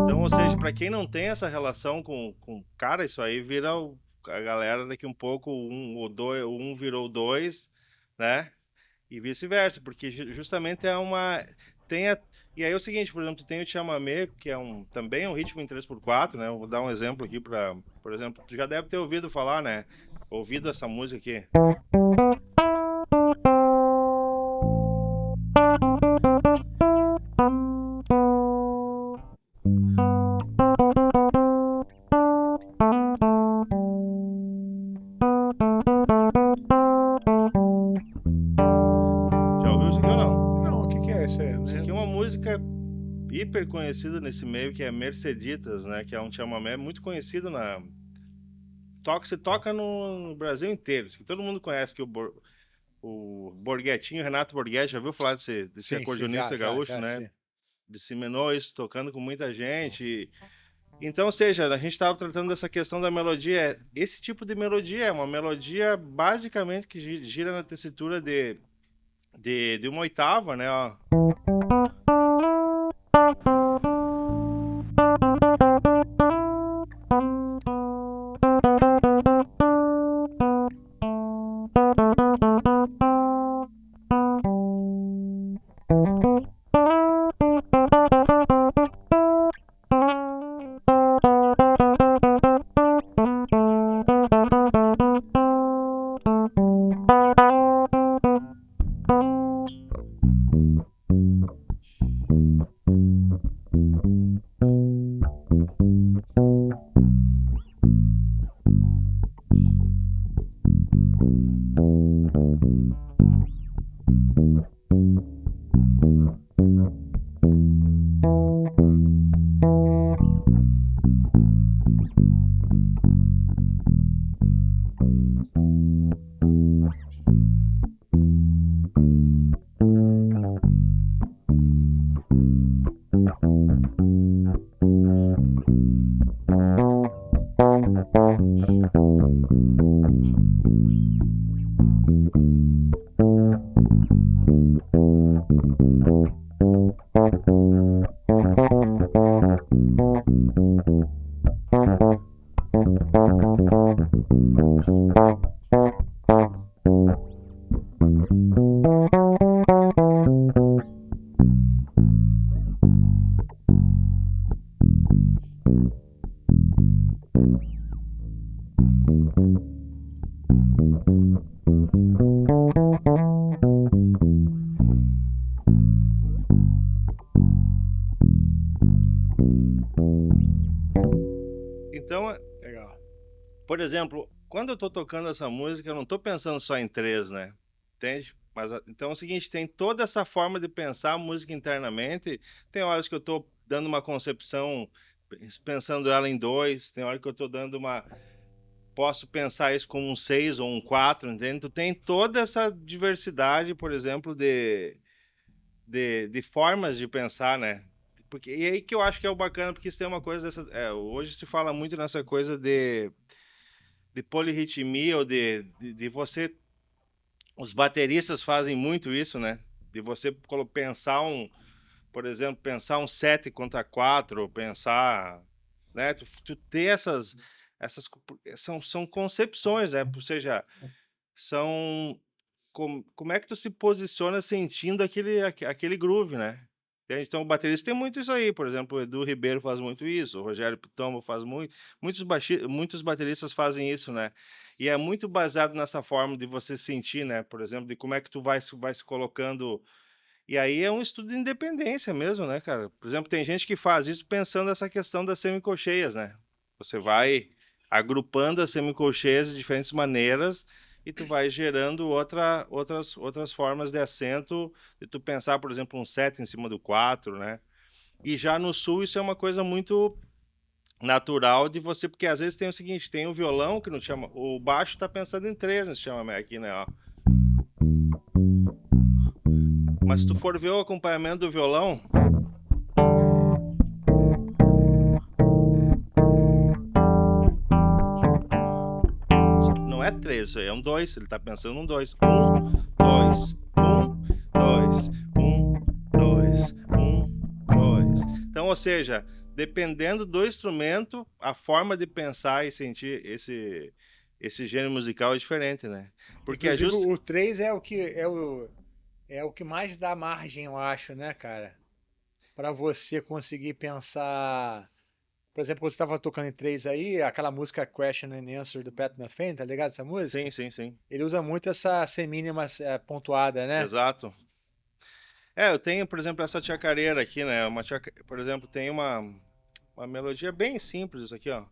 Então, ou seja, para quem não tem essa relação com cara, isso aí vira a galera daqui um pouco, um virou dois, né? E vice-versa, porque justamente é uma. Tem a, e aí é o seguinte, por exemplo, tem o chamamé, que é também é um ritmo em 3x4, né? Eu vou dar um exemplo aqui para, por exemplo, tu já deve ter ouvido falar, né? Ouvido essa música aqui. Já ouviu isso aqui ou não? Não, o que que é isso aí? Isso aqui é uma música hiper conhecida nesse meio, que é Merceditas, né? Que é um chamamé muito conhecido se toca no Brasil inteiro. Isso que todo mundo conhece, que o Borghetinho, Renato Borghetti, já ouviu falar desse Sim, sim, já, acordeonista já, gaúcho, já, né? sim. Disseminou isso tocando com muita gente. Então, ou seja, a gente estava tratando dessa questão da melodia. Esse tipo de melodia é uma melodia basicamente que gira na tessitura de uma oitava, né? Ó. Então, Legal. por exemplo, quando eu tô tocando essa música, eu não tô pensando só em três, né? Entende? Mas então é o seguinte, tem toda essa forma de pensar a música internamente. Tem horas que eu tô dando uma concepção, pensando ela em dois, tem hora que eu tô dando uma. Posso pensar isso como um seis ou um quatro, entende? Tu tem toda essa diversidade, por exemplo, de formas de pensar, né? Porque, e aí que eu acho que é o bacana, porque isso tem uma coisa dessa. Hoje se fala muito nessa coisa de polirritmia ou de você. Os bateristas fazem muito isso, né? De você pensar por exemplo, pensar um 7 contra 4, ou pensar, né? Tu ter essas são concepções, né? Ou seja, são como é que tu se posiciona sentindo aquele groove, né? Entende? Então o baterista tem muito isso aí, por exemplo, o Edu Ribeiro faz muito isso, o Rogério Pitombo faz muito, muitos bateristas fazem isso, né? E é muito baseado nessa forma de você sentir, né? Por exemplo, de como é que tu vai se colocando. E aí é um estudo de independência mesmo, né, cara? Por exemplo, tem gente que faz isso pensando nessa questão das semicolcheias, né? Você vai agrupando as semicolcheias de diferentes maneiras e tu vai gerando outras formas de acento, de tu pensar, por exemplo, um 7 em cima do 4, né? E já no sul isso é uma coisa muito natural de você, porque às vezes tem o seguinte, tem o violão que não chama, o baixo tá pensando em 3, nesse chama aqui, né, ó. Mas se tu for ver o acompanhamento do violão, não é 3, isso aí é um 2, ele tá pensando um 2. 2, 2, 2, 2. Então, ou seja, dependendo do instrumento, a forma de pensar e sentir esse gênero musical é diferente, né? Porque Inclusive, o 3 é o que mais dá margem, eu acho, né, cara? Para você conseguir pensar. Por exemplo, quando você estava tocando em 3 aí, aquela música Question and Answer do Pat Metheny, tá ligado essa música? Sim, sim, sim. Ele usa muito essa semínima pontuada, né? Exato. Eu tenho, por exemplo, essa chacareira aqui, né? Por exemplo, tem uma melodia bem simples, isso aqui, ó.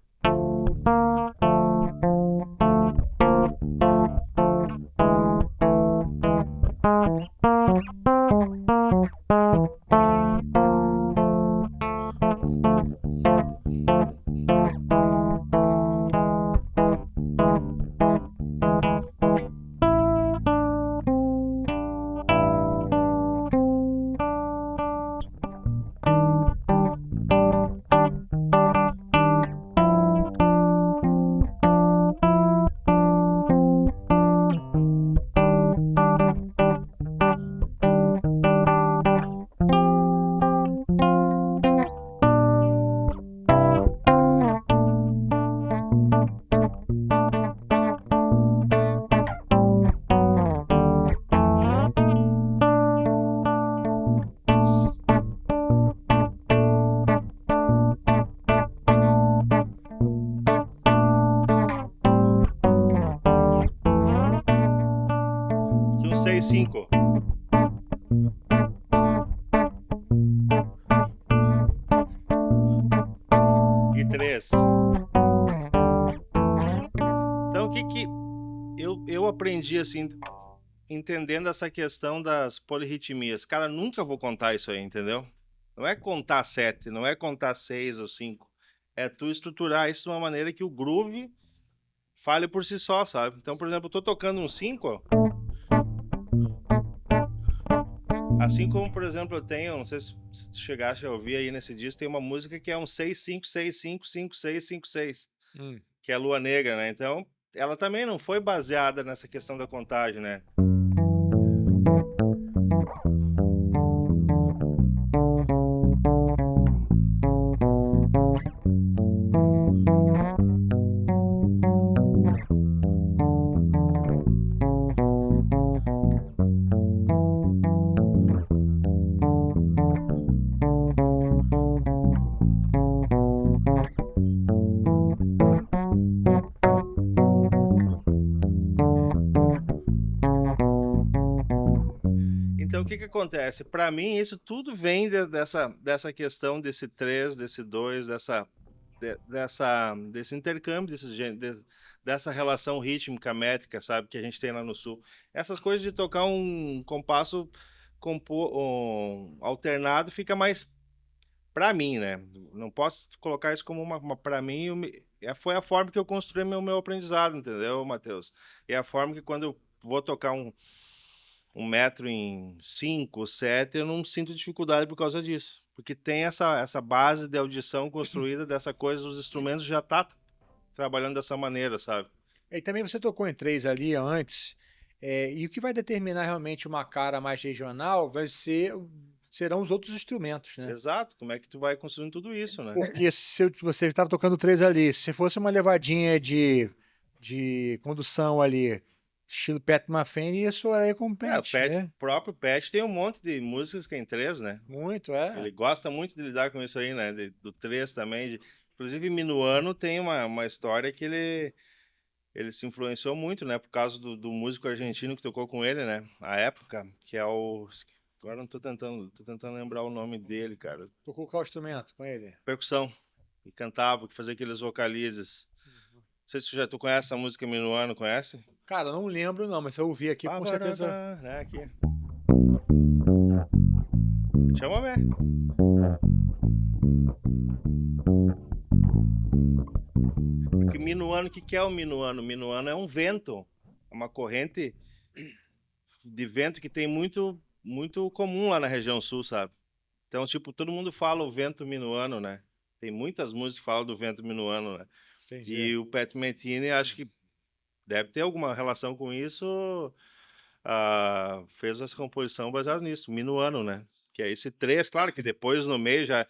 Aqui um 6-5. E 3. Então, o que eu aprendi, assim, entendendo essa questão das polirritmias? Cara, nunca vou contar isso aí, entendeu? Não é contar 7, não é contar 6 ou 5. É tu estruturar isso de uma maneira que o groove fale por si só, sabe? Então, por exemplo, eu tô tocando um 5, ó. Assim como, por exemplo, eu tenho, não sei se tu chegaste a ouvir aí nesse disco, tem uma música que é um 6-5, 6-5, 5-6, 5-6, Hum. que é a Lua Negra, né? Então, ela também não foi baseada nessa questão da contagem, né? Então, o que acontece? Para mim, isso tudo vem dessa questão desse 3, desse 2, desse intercâmbio, dessa relação rítmica, métrica, sabe, que a gente tem lá no Sul. Essas coisas de tocar um compasso alternado fica mais para mim, né? Não posso colocar isso como para mim, foi a forma que eu construí meu aprendizado, entendeu, Matheus? É a forma que quando eu vou tocar um metro em 5, 7, eu não sinto dificuldade por causa disso. Porque tem essa base de audição construída dessa coisa, os instrumentos já tá trabalhando dessa maneira, sabe? E também você tocou em 3 ali antes, e o que vai determinar realmente uma cara mais regional serão os outros instrumentos, né? Exato, como é que tu vai construindo tudo isso, né? Porque se você estava tocando 3 ali, se fosse uma levadinha de condução ali, estilo Pat Metheny, isso aí com o É, Pet, né? O próprio Pet tem um monte de músicas que é em 3, né? Muito, é. Ele gosta muito de lidar com isso aí, né? Do 3 também. Inclusive, Minuano tem uma história que ele se influenciou muito, né? Por causa do músico argentino que tocou com ele, né? A época, que é o... Agora não tô tentando lembrar o nome dele, cara. Tocou qual instrumento com ele? Percussão. E cantava, que fazia aqueles vocalizes. Não sei se tu conhece a música Minuano, conhece? Cara, não lembro não, mas se eu ouvir aqui, com certeza. É, aqui. Chama ver. Porque minuano, o que é o minuano? O minuano é um vento, é uma corrente de vento que tem muito comum lá na região sul, sabe? Então, tipo, todo mundo fala o vento minuano, né? Tem muitas músicas que falam do vento minuano, né? Entendi. E o Pat Metheny, acho que deve ter alguma relação com isso, fez essa composição baseada nisso, minuano, né? Que é esse 3, claro que depois no meio já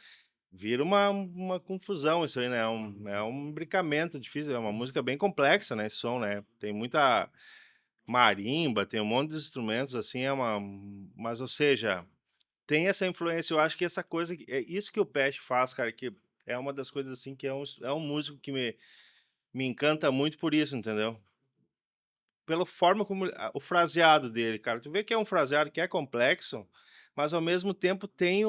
vira uma confusão isso aí, né? É um brincamento difícil, é uma música bem complexa, né? Esse som, né? Tem muita marimba, tem um monte de instrumentos, assim, mas, ou seja, tem essa influência, eu acho que essa coisa, é isso que o Pest faz, cara, que é uma das coisas, assim, que é um músico que me encanta muito por isso, entendeu? Pela forma como o fraseado dele, cara, tu vê que é um fraseado que é complexo, mas ao mesmo tempo tem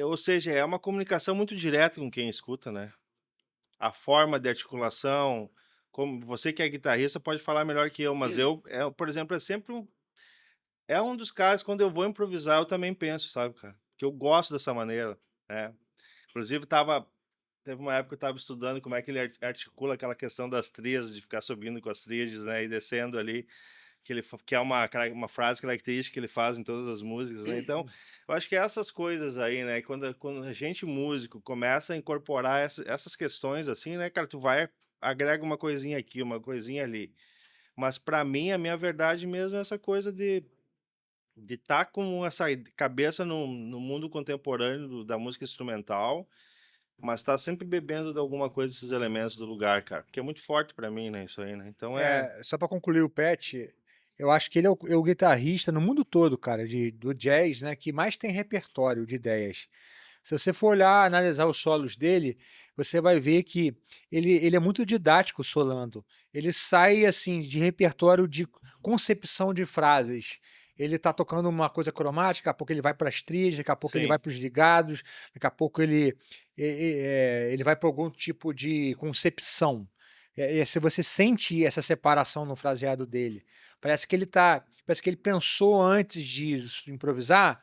ou seja, é uma comunicação muito direta com quem escuta, né? A forma de articulação, como você que é guitarrista pode falar melhor que eu, mas por exemplo, é um dos caras, quando eu vou improvisar, eu também penso, sabe, cara? Que eu gosto dessa maneira, né? Inclusive, teve uma época que eu estava estudando como é que ele articula aquela questão das tríades, de ficar subindo com as tríades, né, e descendo ali, que é uma frase característica que ele faz em todas as músicas, né? Então, eu acho que essas coisas aí, né, quando a gente músico começa a incorporar essas questões assim, né, cara, agrega uma coisinha aqui, uma coisinha ali. Mas para mim, a minha verdade mesmo é essa coisa de estar com essa cabeça no mundo contemporâneo da música instrumental, mas tá sempre bebendo de alguma coisa desses elementos do lugar, cara. Porque é muito forte para mim, né, isso aí, né? Então Só para concluir o Pet, eu acho que ele é o guitarrista no mundo todo, cara, do jazz, né, que mais tem repertório de ideias. Se você for olhar, analisar os solos dele, você vai ver que ele é muito didático solando. Ele sai assim de repertório de concepção de frases. Ele está tocando uma coisa cromática, daqui a pouco ele vai para as tríades, daqui a pouco ele sim, vai para os ligados, daqui a pouco ele vai para algum tipo de concepção. Se você sente essa separação no fraseado dele, parece que ele pensou antes de improvisar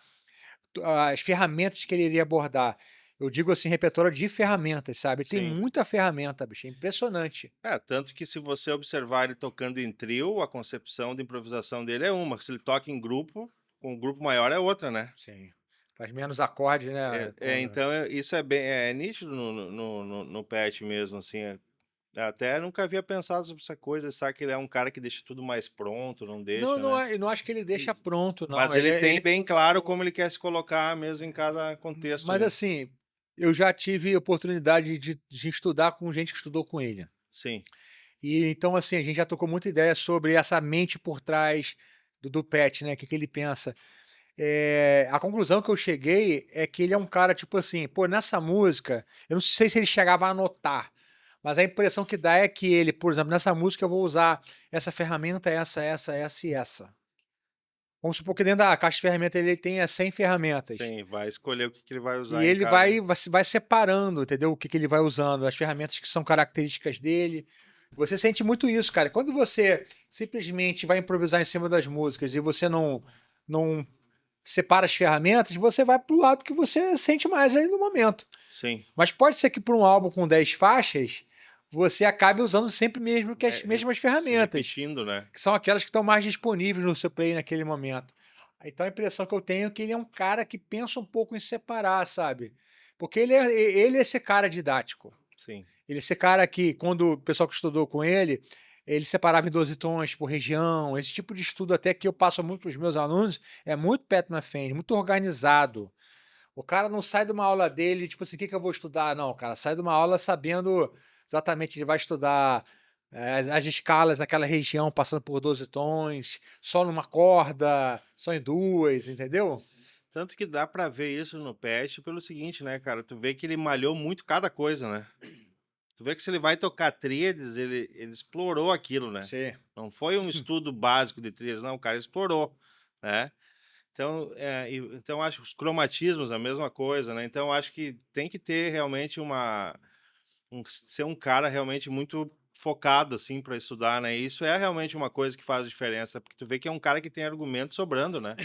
as ferramentas que ele iria abordar. Eu digo assim, repertório de ferramentas, sabe? Tem sim. muita ferramenta, bicho, é impressionante. Tanto que se você observar ele tocando em trio, a concepção de improvisação dele é uma. Se ele toca em grupo, com um grupo maior é outra, né? Sim. Faz menos acordes, né? Então, isso é nítido no Pet mesmo, assim. Até nunca havia pensado sobre essa coisa, sabe que ele é um cara que deixa tudo mais pronto, não Não, deixa, não, né? eu não acho que ele deixa pronto, Mas não. ele tem bem claro como ele quer se colocar mesmo em cada contexto, Mas né? assim, eu já tive oportunidade de estudar com gente que estudou com ele. Sim, E então, assim, a gente já tocou muita ideia sobre essa mente por trás do Pet, né? O que, que ele pensa. A conclusão que eu cheguei é que ele é um cara, tipo assim, pô, nessa música, eu não sei se ele chegava a anotar, mas a impressão que dá é que ele, por exemplo, nessa música eu vou usar essa ferramenta, essa e essa. Vamos supor que dentro da caixa de ferramentas ele tenha 100 ferramentas. Sim, vai escolher o que que ele vai E usar em ele cada. vai separando, entendeu? O que, que ele vai usando, as ferramentas que são características dele. Você sente muito isso, cara. Quando você simplesmente vai improvisar em cima das músicas e você não separa as ferramentas, você vai pro lado que você sente mais aí no momento. Sim. Mas pode ser que para um álbum com 10 faixas, você acabe usando sempre mesmo que as mesmas Se ferramentas, repetindo, né? que são aquelas que estão mais disponíveis no seu play naquele momento. Então a impressão que eu tenho é que ele é um cara que pensa um pouco em separar, sabe? Porque ele é esse cara didático. Sim. Ele é esse cara que, quando o pessoal que estudou com ele separava em 12 tons por região. Esse tipo de estudo até que eu passo muito para os meus alunos é muito Pat Metheny, muito organizado. O cara não sai de uma aula dele, tipo assim, o que que eu vou estudar? Não, cara, sai de uma aula sabendo exatamente, ele vai estudar as escalas naquela região, passando por 12 tons, só numa corda, só em duas, entendeu? Tanto que dá pra ver isso no Pest pelo seguinte, né, cara? Tu vê que ele malhou muito cada coisa, né? Tu vê que se ele vai tocar tríades, ele explorou aquilo, né? Sim. Não foi um estudo básico de tríades, não, o cara explorou, né? Então, então acho que os cromatismos a mesma coisa, né? Então acho que tem que ter realmente ser um cara realmente muito focado assim para estudar, né? E isso é realmente uma coisa que faz diferença, porque tu vê que é um cara que tem argumento sobrando, né?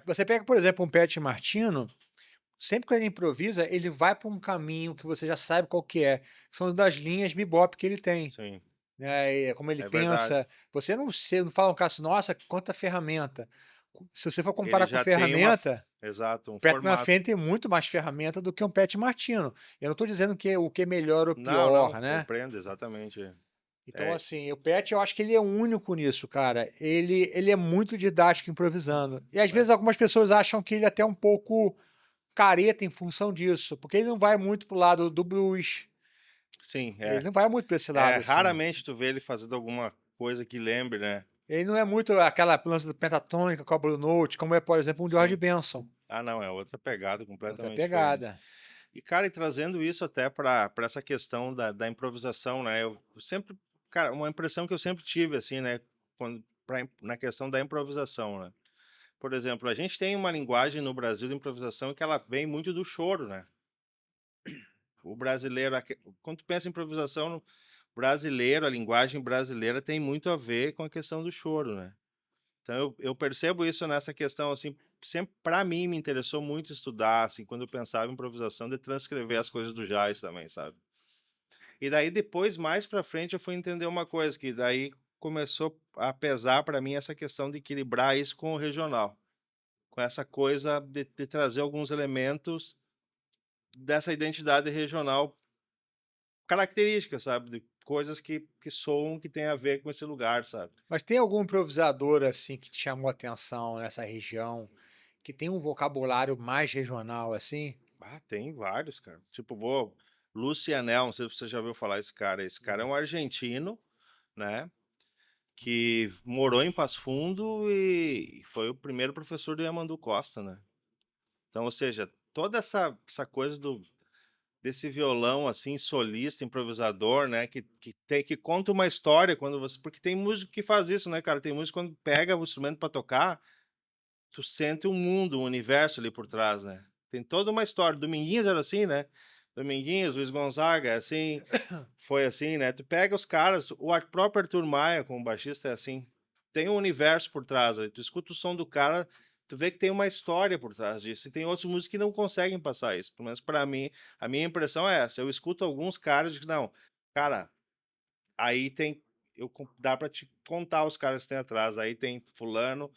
Você pega, por exemplo, um Pat Martino, sempre que ele improvisa, ele vai para um caminho que você já sabe qual que é, que são das linhas bebop que ele tem. Sim, Né? E como ele é verdade. pensa. Você não fala um caso, nossa, quanta ferramenta. Se você for Ele comparar com já tem uma, ferramenta, exato, o um Pat formato. McAfee tem muito mais ferramenta do que um Pat Martino. Eu não estou dizendo que o que é melhor ou Não, não, pior, né? compreendo exatamente. Então, É, assim, o Pat, eu acho que ele é único nisso, cara. Ele é muito didático improvisando. E às é, vezes algumas pessoas acham que ele é até um pouco careta em função disso, porque ele não vai muito pro lado do blues. sim, Ele não vai muito para esse é. lado, assim. Raramente tu vê ele fazendo alguma coisa que lembre, né? Ele não é muito aquela lance do pentatônica com a Blue Note, como é, por exemplo, um George Sim. Benson. Ah, não, é outra pegada Outra completamente diferente. pegada. E, cara, e trazendo isso até para essa questão da improvisação, né? Eu sempre, cara, uma impressão que eu sempre tive, assim, né? Na questão da improvisação, né? Por exemplo, a gente tem uma linguagem no Brasil de improvisação que ela vem muito do choro, né? O brasileiro, quando tu pensa em improvisação no brasileiro, a linguagem brasileira tem muito a ver com a questão do choro, né? Então eu percebo isso nessa questão, assim, sempre para mim me interessou muito estudar, assim, quando eu pensava em improvisação, de transcrever as coisas do jazz também, sabe? E daí depois, mais para frente, eu fui entender uma coisa, que daí começou a pesar para mim essa questão de equilibrar isso com o regional, com essa coisa de trazer alguns elementos dessa identidade regional característica, sabe? De coisas que soam, que tem a ver com esse lugar, sabe? Mas tem algum improvisador assim que te chamou a atenção nessa região, que tem um vocabulário mais regional assim? Ah, tem vários, cara. Tipo, vou. Lucianel, não sei se você já ouviu falar esse cara. Esse cara é um argentino, né? Que morou em Passo Fundo e foi o primeiro professor do Yamandu Costa, né? Então, ou seja, toda essa coisa desse violão assim, solista, improvisador, né? Que conta uma história quando você. Porque tem músico que faz isso, né, cara? Tem músico quando pega o instrumento para tocar, tu sente um mundo, um universo ali por trás, né? Tem toda uma história. Dominguinhos era assim, né? Dominguinhos, Luiz Gonzaga, assim, foi assim, né? Tu pega os caras, próprio Arthur Maia, como baixista, é assim. Tem um universo por trás ali. Tu escuta o som do cara, tu vê que tem uma história por trás disso. E tem outros músicos que não conseguem passar isso. Pelo menos pra mim, a minha impressão é essa. Eu escuto alguns caras e digo, não, cara, aí tem. Dá pra te contar os caras que tem atrás. Aí tem fulano.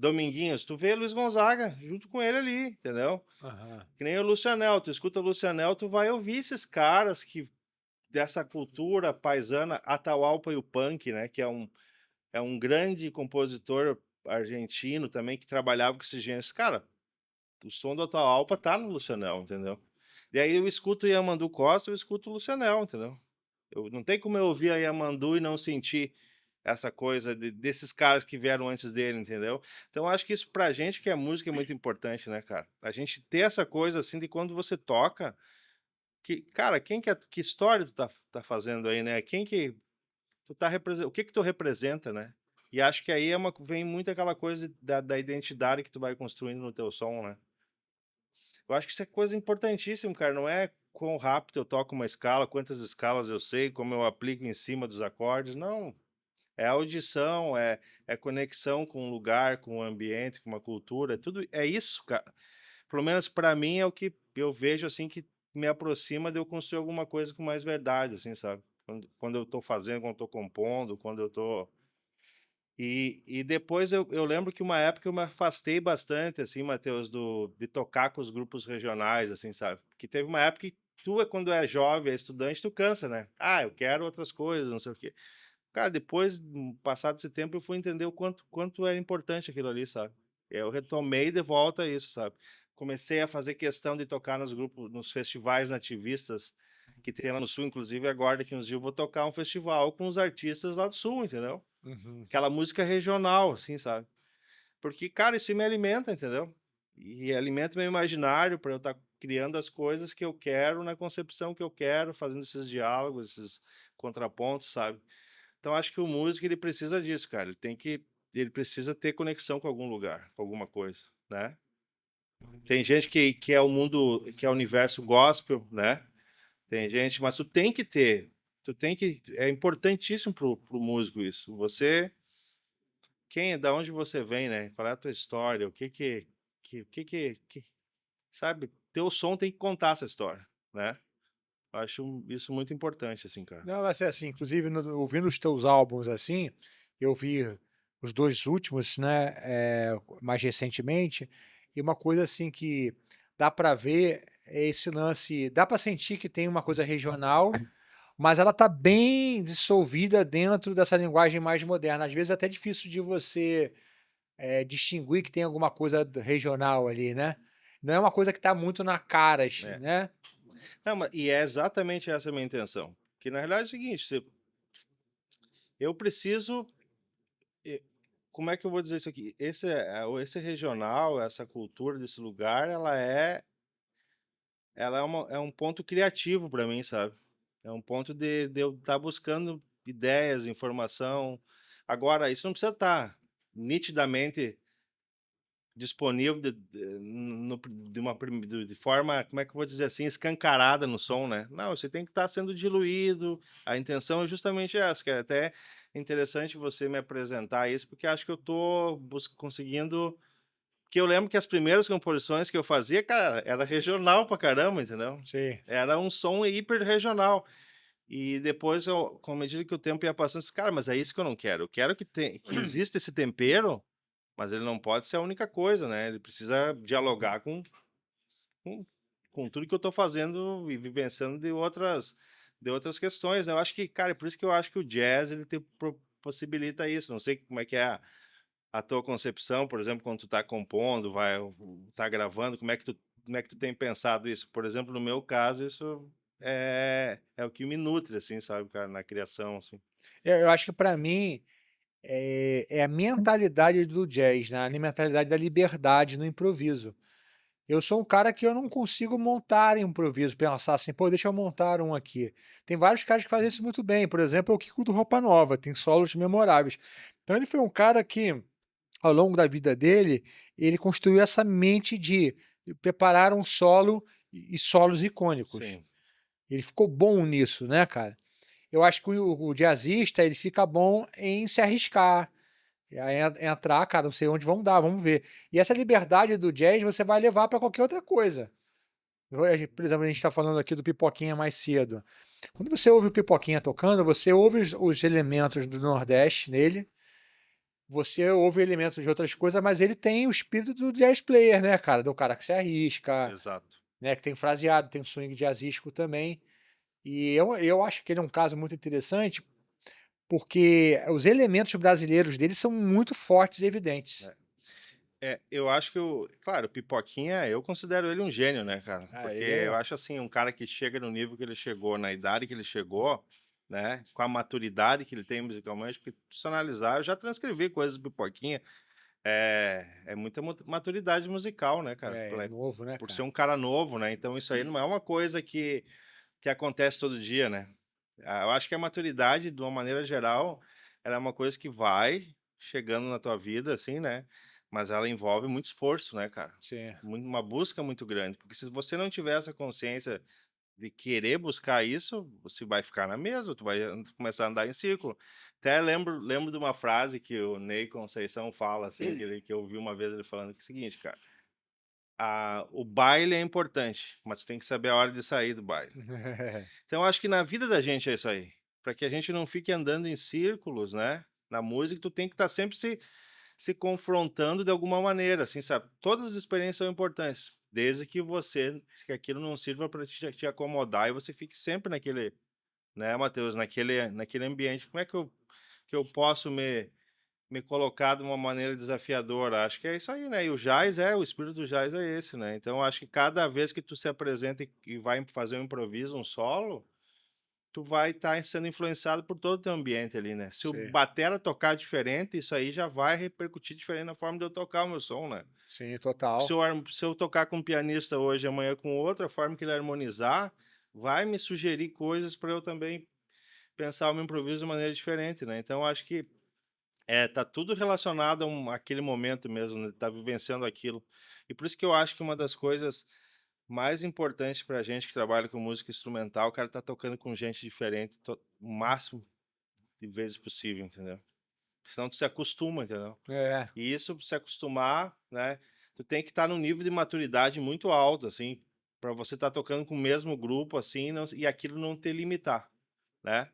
Dominguinhos, tu vê Luiz Gonzaga junto com ele ali, entendeu? Aham. Que nem o Lucianel, tu escuta o Lucianel, tu vai ouvir esses caras que dessa cultura paisana, Atahualpa e o Punk, né, que é um grande compositor argentino também que trabalhava com esses gêneros. Cara, o som do Atahualpa tá no Lucianel, entendeu? E aí eu escuto o Yamandu Costa, eu escuto o Lucianel, entendeu? Eu não tem como eu ouvir a Yamandu e não sentir essa coisa desses caras que vieram antes dele, entendeu? Então eu acho que isso pra gente que é música é muito importante, né, cara? A gente ter essa coisa assim de quando você toca, que, cara, que história tu tá fazendo aí, né? Quem que tu tá o que que tu representa, né? E acho que aí vem muito aquela coisa da identidade que tu vai construindo no teu som, né? Eu acho que isso é coisa importantíssima, cara. Não é quão rápido eu toco uma escala, quantas escalas eu sei, como eu aplico em cima dos acordes. Não. É audição, é conexão com o lugar, com o ambiente, com uma cultura. Tudo é isso, cara. Pelo menos para mim é o que eu vejo assim que me aproxima de eu construir alguma coisa com mais verdade, assim, sabe? Quando eu tô fazendo, quando eu tô compondo, quando eu tô. E depois eu lembro que uma época eu me afastei bastante, assim, Matheus, de tocar com os grupos regionais, assim, sabe? Porque teve uma época que tu, quando é jovem, é estudante, tu cansa, né? Ah, eu quero outras coisas, não sei o quê. Cara, depois, passado esse tempo, eu fui entender o quanto era importante aquilo ali, sabe? Eu retomei de volta isso, sabe? Comecei a fazer questão de tocar nos grupos, nos festivais nativistas que tem lá no Sul, inclusive agora daqui uns dias eu vou tocar um festival com os artistas lá do Sul, entendeu? Uhum. Aquela música regional, assim, sabe? Porque, cara, isso me alimenta, entendeu? E alimenta meu imaginário para eu estar criando as coisas que eu quero na concepção que eu quero, fazendo esses diálogos, esses contrapontos, sabe? Então acho que o músico ele precisa disso, cara. Ele precisa ter conexão com algum lugar, com alguma coisa, né? Tem gente que é o mundo, que é o universo gospel, né? Tem gente, mas tu tem que, é importantíssimo pro músico isso. Da onde você vem, né? Qual é a tua história? Sabe? Teu som tem que contar essa história, né? Eu acho isso muito importante, assim, cara. Não, vai ser assim, inclusive ouvindo os teus álbuns assim, eu vi os 2 últimos, né, mais recentemente, e uma coisa assim que dá para ver é esse lance, dá para sentir que tem uma coisa regional, mas ela tá bem dissolvida dentro dessa linguagem mais moderna. Às vezes é até difícil de você, distinguir que tem alguma coisa regional ali, né. Não é uma coisa que tá muito na cara, É. né. Não, e é exatamente essa a minha intenção. Que na realidade é o seguinte, eu preciso. eh, Como é que eu vou dizer isso aqui? Esse regional, essa cultura desse lugar, ela é um ponto criativo para mim, sabe? É um ponto de eu estar buscando ideias, informação. Agora, isso não precisa estar nitidamente disponível de forma, como é que eu vou dizer assim, escancarada no som, né? Não, você tem que estar sendo diluído. A intenção é justamente essa, que é até interessante você me apresentar isso, porque acho que eu estou conseguindo. Que eu lembro que as primeiras composições que eu fazia, cara, era regional pra caramba, entendeu? Sim. Era um som hiper regional. E depois, com a medida que o tempo ia passando, eu disse, cara, mas é isso que eu não quero. Eu quero que exista esse tempero, mas ele não pode ser a única coisa, né? Ele precisa dialogar com, com tudo que eu estou fazendo e vivenciando de outras questões, né? Eu acho que, cara, é por isso que eu acho que o jazz ele possibilita isso. Não sei como é que é a tua concepção, por exemplo, quando tu está compondo, tá gravando, como é que tu tem pensado isso? Por exemplo, no meu caso, isso é o que me nutre, assim, sabe, cara, na criação, assim. Eu acho que para mim é a mentalidade do jazz, né, a mentalidade da liberdade no improviso. Eu sou um cara que eu não consigo montar improviso, pensar assim: "Pô, deixa eu montar um aqui". Tem vários caras que fazem isso muito bem, por exemplo, o Kiko do Roupa Nova, tem solos memoráveis. Então ele foi um cara que, ao longo da vida dele, ele construiu essa mente de preparar um solo e solos icônicos. Sim. Ele ficou bom nisso, né, cara. Eu acho que o jazzista, ele fica bom em se arriscar, entrar, cara, não sei onde, vamos dar, vamos ver. E essa liberdade do jazz você vai levar para qualquer outra coisa. Por exemplo, a gente está falando aqui do Pipoquinha mais cedo. Quando você ouve o Pipoquinha tocando, você ouve os elementos do Nordeste nele, você ouve elementos de outras coisas, mas ele tem o espírito do jazz player, né, cara? Do cara que se arrisca, Exato. né? Que tem fraseado, tem swing jazzístico também. E eu acho que ele é um caso muito interessante, porque os elementos brasileiros dele são muito fortes e evidentes. Eu acho que claro, o Pipoquinha, eu considero ele um gênio, né, cara? Ah, Porque ele eu é. acho assim, um cara que chega no nível que ele chegou, na idade que ele chegou, né, com a maturidade que ele tem musicalmente, porque se analisar, eu já transcrevi coisas do Pipoquinha, é muita maturidade musical, né, cara? É novo, né, Por ser cara? um cara novo, né? Então isso aí não é uma coisa que acontece todo dia, né? Eu acho que a maturidade, de uma maneira geral, ela é uma coisa que vai chegando na tua vida, assim, né? Mas ela envolve muito esforço, né, cara? Sim. Uma busca muito grande. Porque se você não tiver essa consciência de querer buscar isso, você vai ficar na mesma, tu vai começar a andar em círculo. Até lembro de uma frase que o Ney Conceição fala, assim, que eu ouvi uma vez ele falando que é o seguinte, cara, o baile é importante, mas tu tem que saber a hora de sair do baile. Então, eu acho que na vida da gente é isso aí. Para que a gente não fique andando em círculos, né? Na música, tu tem que estar sempre se confrontando de alguma maneira, assim, sabe? Todas as experiências são importantes, desde que aquilo não sirva para te acomodar e você fique sempre naquele, né, Matheus, naquele ambiente. Como é que eu posso me colocar de uma maneira desafiadora? Acho que é isso aí, né? E o espírito do jazz é esse, né? Então, acho que cada vez que tu se apresenta e vai fazer um improviso, um solo, tu vai estar sendo influenciado por todo o teu ambiente ali, né? Se o Sim, batera tocar diferente, isso aí já vai repercutir diferente na forma de eu tocar o meu som, né? sim, total. Se eu tocar com um pianista hoje, amanhã com outra, a forma que ele harmonizar, vai me sugerir coisas para eu também pensar o meu improviso de maneira diferente, né? Então, acho que tá tudo relacionado àquele momento mesmo, né? Tá vivenciando aquilo. E por isso que eu acho que uma das coisas mais importantes pra gente que trabalha com música instrumental, o cara tá tocando com gente diferente o máximo de vezes possível, entendeu? Senão tu se acostuma, entendeu? É. E isso, pra se acostumar, né? Tu tem que estar num nível de maturidade muito alto, assim, pra você estar tocando com o mesmo grupo, assim, e aquilo não te limitar, né?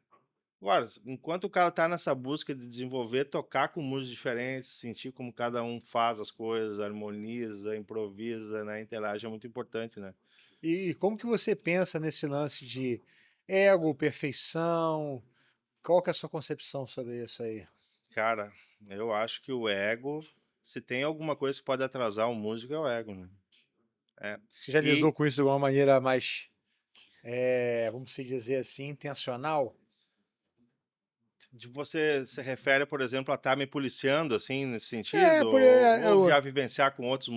Agora, enquanto o cara tá nessa busca de desenvolver, tocar com músicos diferentes, sentir como cada um faz as coisas, harmoniza, improvisa, né, interage, é muito importante, né? E como que você pensa nesse lance de ego, perfeição? Qual que é a sua concepção sobre isso aí? Cara, eu acho que o ego, se tem alguma coisa que pode atrasar o músico, é o ego, né? É. Você já lidou E com isso de uma maneira mais, vamos se dizer assim, intencional? de você se refere, por exemplo, a estar me policiando, assim, nesse É, sentido? por, Ou eu, já vivenciar com outros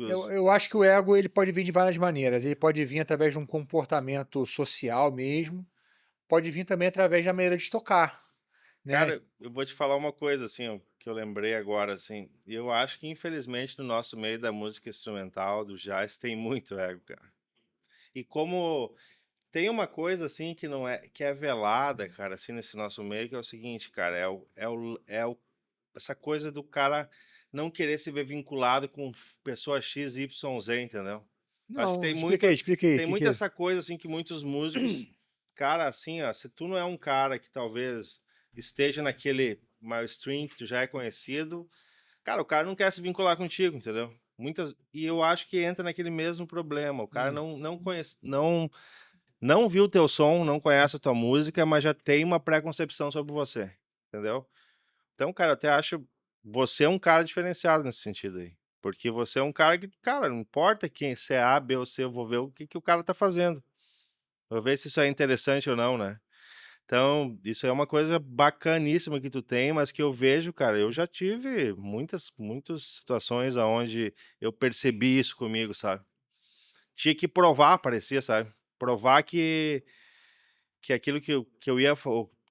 eu, músicos? eu acho que o ego ele pode vir de várias maneiras. Ele pode vir através de um comportamento social mesmo, pode vir também através da maneira de tocar, né? Cara, eu vou te falar uma coisa, assim, ó, que eu lembrei agora, assim. Eu acho que, infelizmente, no nosso meio da música instrumental, do jazz, tem muito ego, cara. E como tem uma coisa, assim, que não é, que é velada, cara, assim, nesse nosso meio, que é o seguinte, cara, essa coisa do cara não querer se ver vinculado com pessoa X, Y, Z, entendeu? Acho que Não, explica aí, tem que muito que essa coisa, assim, que muitos músicos, cara, assim, ó, se tu não é um cara que talvez esteja naquele mainstream que tu já é conhecido, cara, o cara não quer se vincular contigo, entendeu? E eu acho que entra naquele mesmo problema. O cara Hum. não conhece, não viu o teu som, não conhece a tua música, mas já tem uma preconcepção sobre você, entendeu? Então, cara, eu até acho você é um cara diferenciado nesse sentido aí. Porque você é um cara que, cara, não importa quem, se é A, B ou C, eu vou ver o que o cara tá fazendo. Vou ver se isso é interessante ou não, né? Então, isso é uma coisa bacaníssima que tu tem, mas que eu vejo, cara, eu já tive muitas situações aonde eu percebi isso comigo, sabe? Tinha que provar, parecia, sabe? Provar que aquilo que eu ia,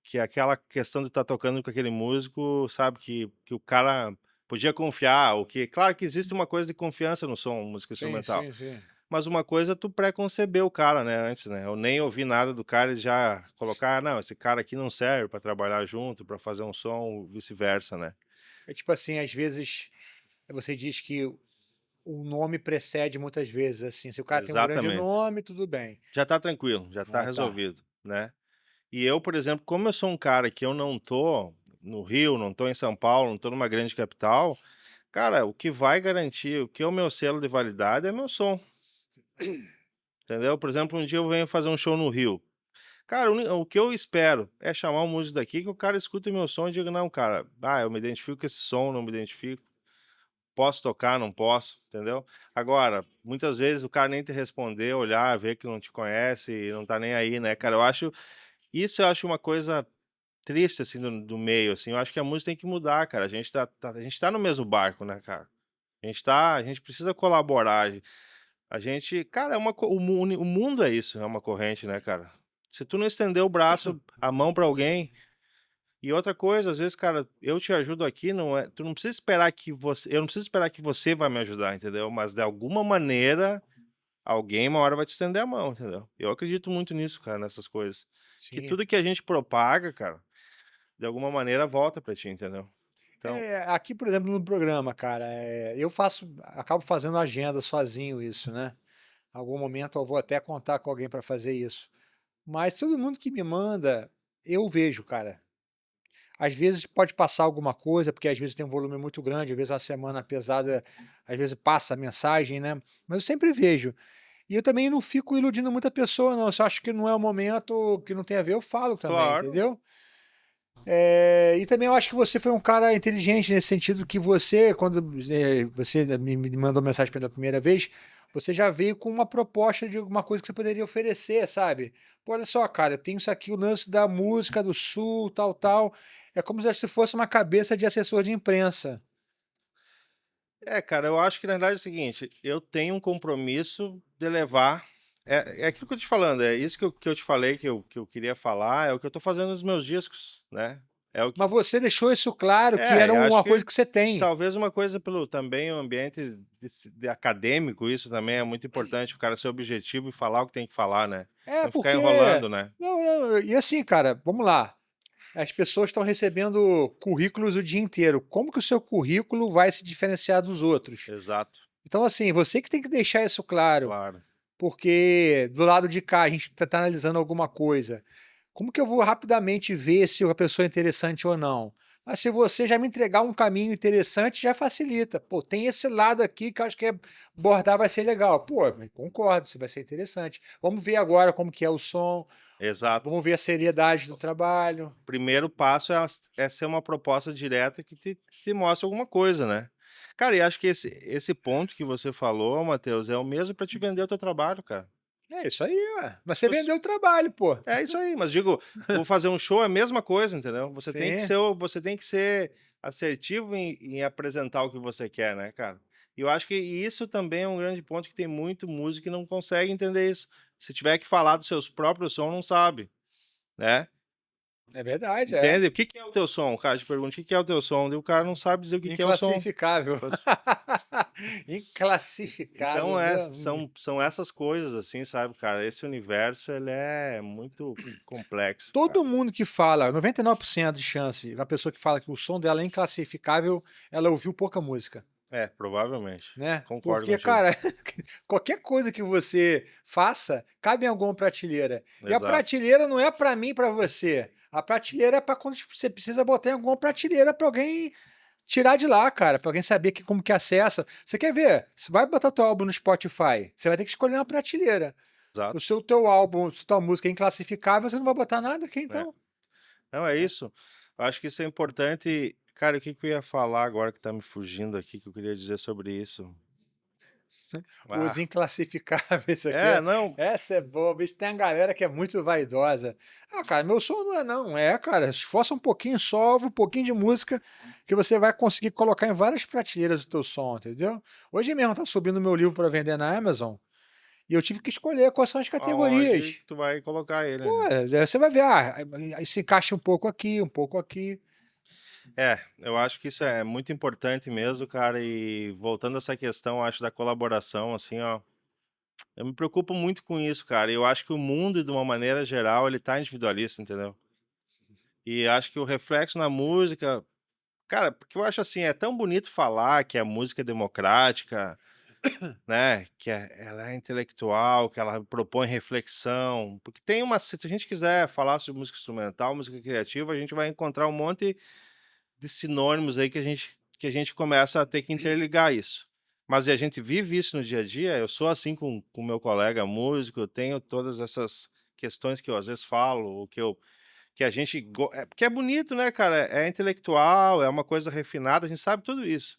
que aquela questão de estar tocando com aquele músico, sabe? Que o cara podia confiar, o que, claro que existe uma coisa de confiança no som, música Sim, instrumental. sim, sim. Mas uma coisa é tu pré-conceber o cara, né, antes, né? Eu nem ouvi nada do cara e já colocar: "Ah, não, esse cara aqui não serve para trabalhar junto, para fazer um som", vice-versa, né. É tipo assim, às vezes você diz que o nome precede muitas vezes, assim, se o cara tem um grande Exatamente. nome, tudo bem. Já tá tranquilo, já tá Ah, tá. resolvido, né. E eu, por exemplo, como eu sou um cara que eu não tô no Rio, não tô em São Paulo, não tô numa grande capital, cara, o que vai garantir, o que é o meu selo de validade é meu som, entendeu. Por exemplo, um dia eu venho fazer um show no Rio. Cara, o que eu espero é chamar um músico daqui que o cara escuta o meu som e diga: "Não, cara, eu me identifico com esse som, não me identifico, posso tocar, não posso", entendeu. Agora, muitas vezes o cara nem te responder, olhar, ver que não te conhece e não tá nem aí, né, cara. Eu acho uma coisa triste, assim, do meio, assim. Eu acho que a música tem que mudar, cara. A gente tá no mesmo barco, né, cara. A gente precisa colaborar. A gente, cara, é uma co o mundo é isso, é uma corrente, né, cara. Se tu não estender o braço, a mão pra alguém, E outra coisa, às vezes, cara, eu te ajudo aqui, não é, tu não precisa esperar que você, eu não preciso esperar que você vai me ajudar, entendeu? Mas de alguma maneira, alguém uma hora vai te estender a mão, entendeu? Eu acredito muito nisso, cara, nessas coisas. Que Sim. tudo que a gente propaga, cara, de alguma maneira volta pra ti, entendeu? Então, Aqui, por exemplo, no programa, cara, eu acabo fazendo agenda sozinho isso, né? Algum momento eu vou até contar com alguém para fazer isso. Mas todo mundo que me manda, eu vejo, cara. Às vezes pode passar alguma coisa, porque às vezes tem um volume muito grande, às vezes é uma semana pesada, às vezes passa a mensagem, né? Mas eu sempre vejo. E eu também não fico iludindo muita pessoa, não. Se eu acho que não é o momento, que não tem a ver, eu falo também, claro. entendeu? E também eu acho que você foi um cara inteligente nesse sentido que você, quando você me mandou mensagem pela primeira vez, você já veio com uma proposta de alguma coisa que você poderia oferecer, sabe? Pô, olha só, cara, eu tenho isso aqui, o lance da música do Sul, tal, tal. É como se fosse uma cabeça de assessor de imprensa. É, cara, eu acho que na verdade é o seguinte, eu tenho um compromisso de levar. É aquilo que eu te falando, é isso que eu te falei que eu queria falar, é o que eu tô fazendo nos meus discos, né? É o que. Mas você deixou isso claro que era Eu acho uma coisa que que você tem. talvez uma coisa pelo também o ambiente de acadêmico, isso também é muito importante, o cara ser objetivo e falar o que tem que falar, né? É, Não ficar porque. enrolando, né? Não, e assim, cara, vamos lá. As pessoas estão recebendo currículos o dia inteiro. Como que o seu currículo vai se diferenciar dos outros? Exato, Então, assim, você que tem que deixar isso claro, claro. porque do lado de cá a gente está analisando alguma coisa. Como que eu vou rapidamente ver se a pessoa é interessante ou não? Mas se você já me entregar um caminho interessante, já facilita. Pô, tem esse lado aqui que eu acho que abordar vai ser legal. Pô, concordo, isso vai ser interessante. Vamos ver agora como que é o som, Exato. vamos ver a seriedade do trabalho. Primeiro passo é ser uma proposta direta que te mostre alguma coisa, né. Cara, e acho que esse ponto que você falou, Matheus, é o mesmo para te vender o teu trabalho, cara. É isso aí, ué. Mas Se você você vendeu o trabalho, pô. É isso aí, mas digo, vou fazer um show é a mesma coisa, entendeu. Sim, Você tem que ser assertivo em apresentar o que você quer, né, cara. E eu acho que isso também é um grande ponto que tem muito músico que não consegue entender isso. Se tiver que falar dos seus próprios som, não sabe, né. é verdade, é. Entende? O que que é o teu som? O cara te pergunta: "O que que é o teu som?" Daí o cara não sabe dizer o que que é o som. Inclassificável. Faz Inclassificável, então meu amigo. são essas coisas, assim, sabe, cara. Esse universo, ele é muito complexo, cara. Todo mundo que fala, 99% de chance, a pessoa que fala que o som dela é inclassificável, ela ouviu pouca música, É, provavelmente. né. Concordo Porque, contigo. cara, qualquer coisa que você faça, cabe em alguma prateleira. E a Exato, prateleira não é para mim e pra você. A prateleira é para quando você precisa botar em alguma prateleira para alguém tirar de lá, cara, pra alguém saber como que acessa. Você quer ver? Você vai botar teu álbum no Spotify, você vai ter que escolher uma prateleira. exato. Se o teu álbum, se tua música é inclassificável, você não vai botar nada aqui É. então. Não, é isso. Eu acho que isso é importante. Cara, o que que eu ia falar agora que tá me fugindo aqui, que eu queria dizer sobre isso? Os Ah, inclassificáveis aqui, não. essa é boa, bicho, tem a galera que é muito vaidosa. Ah, cara, meu som não é não, cara, esforça um pouquinho só, ouve um pouquinho de música, que você vai conseguir colocar em várias prateleiras o teu som, entendeu? Hoje mesmo tá subindo meu livro para vender na Amazon, e eu tive que escolher quais são as Aonde categorias. tu vai colocar ele, Pô, né? você vai ver, aí se encaixa um pouco aqui, um pouco aqui. É, eu acho que isso é muito importante mesmo, cara. E voltando a essa questão, acho, da colaboração, assim, ó, eu me preocupo muito com isso, cara. Eu acho que o mundo, de uma maneira geral, ele tá individualista, entendeu? E acho que o reflexo na música, cara, porque eu acho assim, é tão bonito falar que a música é democrática, né? Ela é intelectual, que ela propõe reflexão. Porque tem uma, se a gente quiser falar sobre música instrumental, música criativa, a gente vai encontrar um monte de sinônimos aí que a gente começa a ter que interligar isso. Mas e a gente vive isso no dia a dia, eu sou assim com o meu colega músico, eu tenho todas essas questões que eu às vezes falo, o que a gente porque é bonito, né, cara, é intelectual, é uma coisa refinada, a gente sabe tudo isso.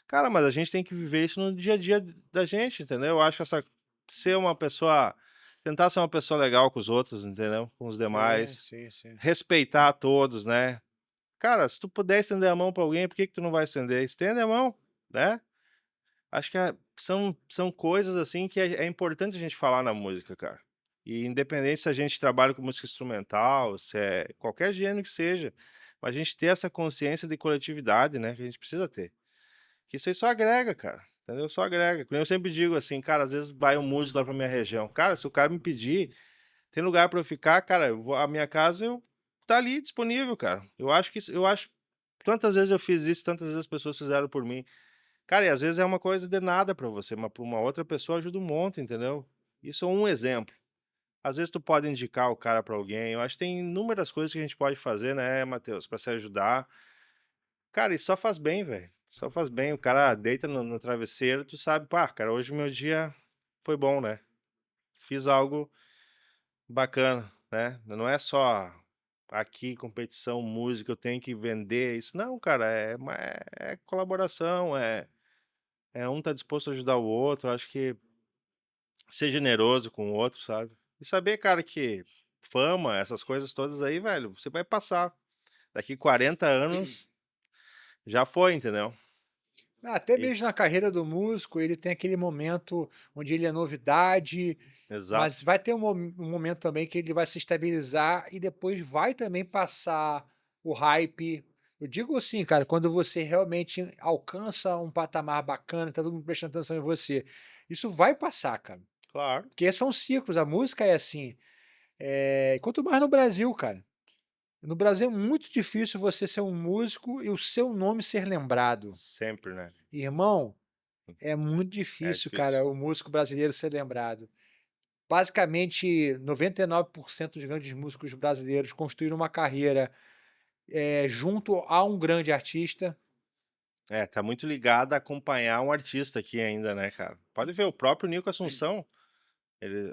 Cara, mas a gente tem que viver isso no dia a dia da gente, entendeu? Eu acho essa ser uma pessoa tentar ser uma pessoa legal com os outros, entendeu? Com os Sim, demais, sim, sim. respeitar a todos, né? Cara, se tu puder estender a mão para alguém, por que que tu não vai estender? Estende a mão, né. Acho que são coisas, assim, que é importante a gente falar na música, cara. E independente se a gente trabalha com música instrumental, se é qualquer gênero que seja, Mas a gente ter essa consciência de coletividade, né, que a gente precisa ter. Que isso aí só agrega, cara, entendeu? Só agrega. Como eu sempre digo assim, cara, às vezes vai um músico lá pra minha região. Cara, se o cara me pedir, tem lugar pra eu ficar, cara, eu vou, a minha casa tá ali disponível, cara. Eu acho, quantas vezes eu fiz isso, tantas vezes as pessoas fizeram por mim. Cara, e às vezes é uma coisa de nada pra você, mas pra uma outra pessoa ajuda um monte, entendeu? Isso é um exemplo. Às vezes tu pode indicar o cara pra alguém. Eu acho que tem inúmeras coisas que a gente pode fazer, né, Matheus, pra se ajudar. Cara, isso só faz bem, velho. Só faz bem. O cara deita no travesseiro, tu sabe, pá, cara, hoje meu dia foi bom, né? Fiz algo bacana, né? Não é só aqui competição, música, eu tenho que vender isso. Não, cara, é colaboração, é um tá disposto a ajudar o outro. Acho que ser generoso com o outro, sabe? E saber, cara, que fama, essas coisas todas aí, velho, você vai passar. Daqui 40 anos já foi, entendeu? Até E- mesmo na carreira do músico, ele tem aquele momento onde ele é novidade, exato. mas vai ter um momento também que ele vai se estabilizar e depois vai também passar o hype. Eu digo assim, cara, quando você realmente alcança um patamar bacana, tá todo mundo prestando atenção em você. Isso vai passar, cara. Claro. Porque são ciclos, a música é assim. Quanto mais no Brasil, cara. No Brasil é muito difícil você ser um músico e o seu nome ser lembrado. Sempre, né? Irmão, é muito É difícil, difícil. cara, o músico brasileiro ser lembrado. Basicamente, 99% dos grandes músicos brasileiros construíram uma carreira, junto a um grande artista. É, tá muito ligado a acompanhar um artista aqui ainda, né, cara? Pode ver, o próprio Nico Assunção,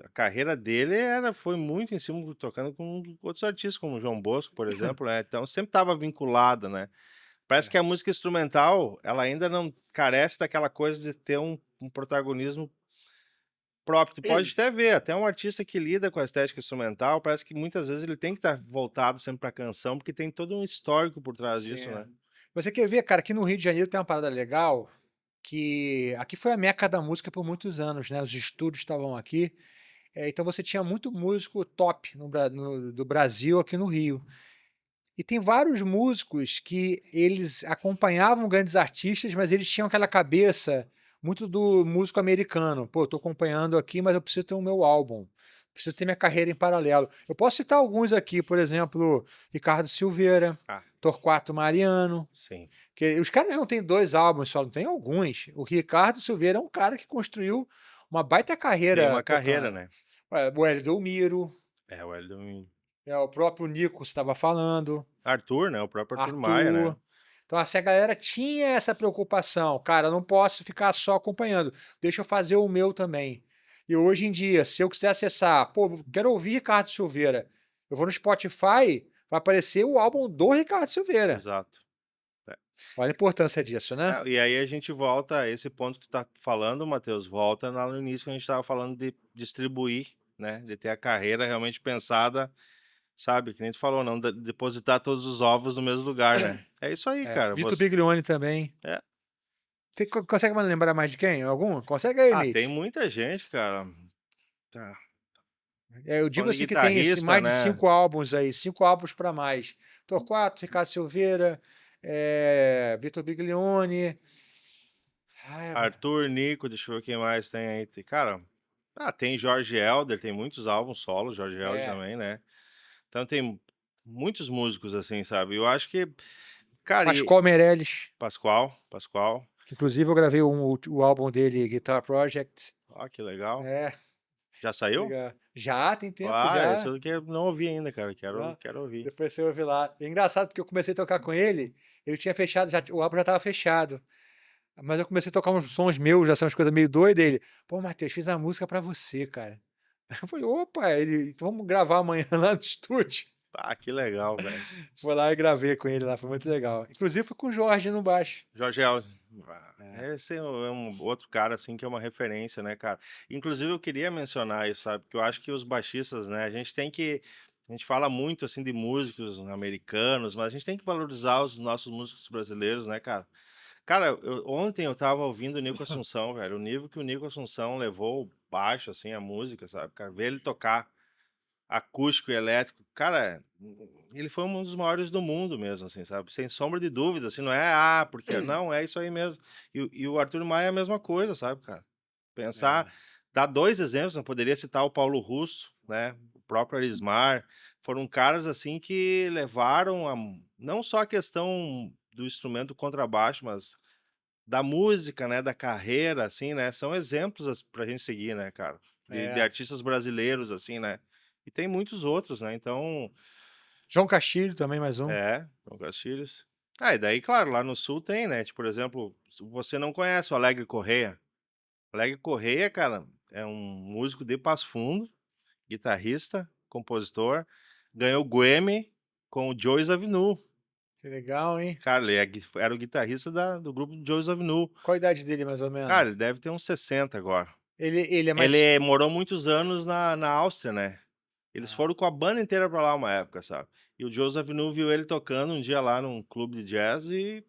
a carreira dele foi muito em cima, tocando com outros artistas, como o João Bosco, por exemplo, né? Então sempre estava vinculada, né? Parece É. que a música instrumental, ela ainda não carece daquela coisa de ter um protagonismo próprio. Tu pode até ver, até um artista que lida com a estética instrumental, parece que muitas vezes ele tem que estar voltado sempre pra canção, porque tem todo um histórico por trás disso, Sim. né? Você quer ver, cara, aqui no Rio de Janeiro tem uma parada legal, que aqui foi a meca da música por muitos anos, né, os estúdios estavam aqui, então você tinha muito músico top do Brasil aqui no Rio. E tem vários músicos que eles acompanhavam grandes artistas, mas eles tinham aquela cabeça muito do músico americano. Pô, tô acompanhando aqui, mas eu preciso ter o meu álbum. Preciso ter minha carreira em paralelo. Eu posso citar alguns aqui, por exemplo, Ricardo Silveira, Ah, Torquato Mariano, sim. que os caras não têm 2 álbuns só, não tem alguns. O Ricardo Silveira é um cara que construiu uma baita Tem carreira uma carreira, tocando. né? O Hélio Delmiro, É, o Hélio o próprio Nico estava falando. Arthur, né? O próprio Arthur Maia, né? Arthur. Então, assim, a galera tinha essa preocupação. Cara, eu não posso ficar só acompanhando. Deixa eu fazer o meu também. E hoje em dia, se eu quiser acessar, pô, quero ouvir Ricardo Silveira. Eu vou no Spotify, vai aparecer o álbum do Ricardo Silveira. Exato. É. Olha a importância disso, né? Não, e aí a gente volta a esse ponto que tu tá falando, Matheus, volta lá no início que a gente estava falando de distribuir, né? De ter a carreira realmente pensada, sabe? Que nem tu falou, não depositar todos os ovos no mesmo lugar, né? É isso aí, cara. Vitor Biglione também. É. Consegue me lembrar mais de quem? Algum? Consegue aí, Ah, tem Nate? muita gente, cara. Tá. Eu digo Falando de assim que tem guitarrista, mais de né? 5 álbuns aí, 5 álbuns para mais. Torquato, Ricardo Silveira, Vitor Biglione. Ai, Arthur, Nico, deixa eu ver quem mais tem aí. Cara, tem Jorge Elder, tem muitos álbuns solo, Jorge Elder é, também, né? Então tem muitos músicos assim, sabe? Eu acho que, cara, e Pascoal Meirelles, Pascoal, que inclusive eu gravei o álbum dele, Guitar Project. ó, que legal. É, Já saiu? legal. Já tem tempo, Ah, esse já. eu não ouvi ainda, cara. Já. Quero ouvir. Depois você ouve lá. É engraçado porque eu comecei a tocar com ele tinha fechado, o álbum já estava fechado. Mas eu comecei a tocar uns sons meus, já são umas coisas meio doidas. Ele, pô, Matheus, fiz a música pra você, cara. Eu falei, opa, ele, então vamos gravar amanhã lá no estúdio. Ah, que legal, velho. Fui lá e gravei com ele lá, foi muito legal. Inclusive foi com o Jorge no baixo. Jorge Elder. É. Esse é um outro cara, assim, que é uma referência, né, cara? Inclusive, eu queria mencionar isso, sabe? Porque eu acho que os baixistas, né, a gente tem que. A gente fala muito, assim, de músicos americanos, mas a gente tem que valorizar os nossos músicos brasileiros, né, cara? Cara, ontem eu tava ouvindo o Nico Assunção, velho. O nível que o Nico Assunção levou baixo, assim, a música, sabe, cara? Ver ele tocar acústico e elétrico. Cara, ele foi um dos maiores do mundo mesmo, assim, sabe? Sem sombra de dúvida, assim, não é, porque não, é isso aí mesmo. E o Arthur Maia é a mesma coisa, sabe, cara? Pensar, É. dar 2 exemplos, eu poderia citar o Paulo Russo, né? O próprio Arismar, foram caras assim que levaram a, não só a questão do instrumento contrabaixo, mas da música, né? Da carreira, assim, né? São exemplos pra gente seguir, né, cara? De É. artistas brasileiros, assim, né? E tem muitos outros, né? Então, João Castilho também, mais um. João Castilhos. Ah, e daí, claro, lá no sul tem, né? Tipo, por exemplo, se você não conhece o Alegre Correia. O Alegre Correia, cara, é um músico de Passo Fundo, guitarrista, compositor, ganhou o Grammy com o Joyce Avenue. Que legal, hein? Cara, ele era o guitarrista do grupo Joyce Avenue. Qual a idade dele, mais ou menos? Cara, ele deve ter uns 60 agora. Ele é mais. Ele morou muitos anos na Áustria, né? Eles Ah, foram com a banda inteira pra lá uma época, sabe? E o Joyce Avenue viu ele tocando um dia lá num clube de jazz e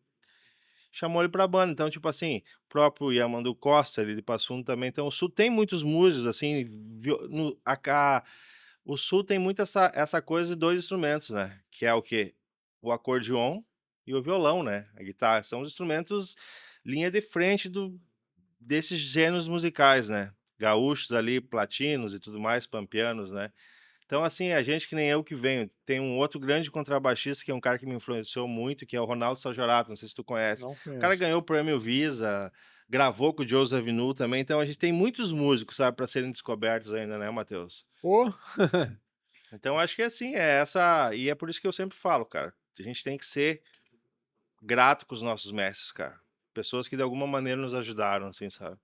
chamou ele pra banda. Então, tipo assim, o próprio Yamandu Costa, ele de Passo Fundo também. Então, o Sul tem muitos músicos, assim, o Sul tem muito essa coisa de 2 instrumentos, né? Que é o quê? O acordeon e o violão, né? A guitarra. São os instrumentos linha de frente desses gêneros musicais, né? Gaúchos ali, platinos e tudo mais, pampianos, né? Então, assim, a gente que nem eu que venho, tem um outro grande contrabaixista, que é um cara que me influenciou muito, que é o Ronaldo Sajorato, não sei se tu conhece. não O cara conheço. ganhou o prêmio Visa, gravou com o Joseph Avinu também, então a gente tem muitos músicos, sabe, para serem descobertos ainda, né, Matheus? Ô, Então, acho que assim, é essa, e é por isso que eu sempre falo, cara, a gente tem que ser grato com os nossos mestres, cara. Pessoas que de alguma maneira nos ajudaram, assim, sabe?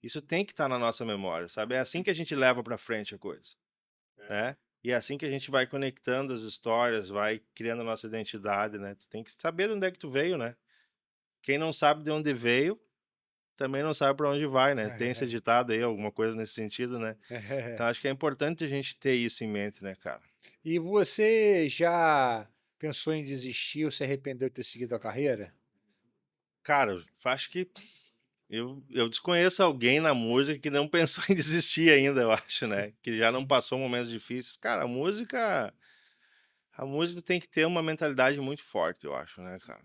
Isso tem que estar na nossa memória, sabe? É assim que a gente leva para frente a coisa, né? E é assim que a gente vai conectando as histórias, vai criando a nossa identidade, né? Tu tem que saber de onde é que tu veio, né? Quem não sabe de onde veio, também não sabe para onde vai, né? Tem esse ditado aí, alguma coisa nesse sentido, né? Então acho que é importante a gente ter isso em mente, né, cara? E você já pensou em desistir ou se arrependeu de ter seguido a carreira? Cara, eu acho que eu desconheço alguém na música que não pensou em desistir ainda, eu acho, né? Que já não passou momentos difíceis. Cara, a música tem que ter uma mentalidade muito forte, eu acho, né, cara?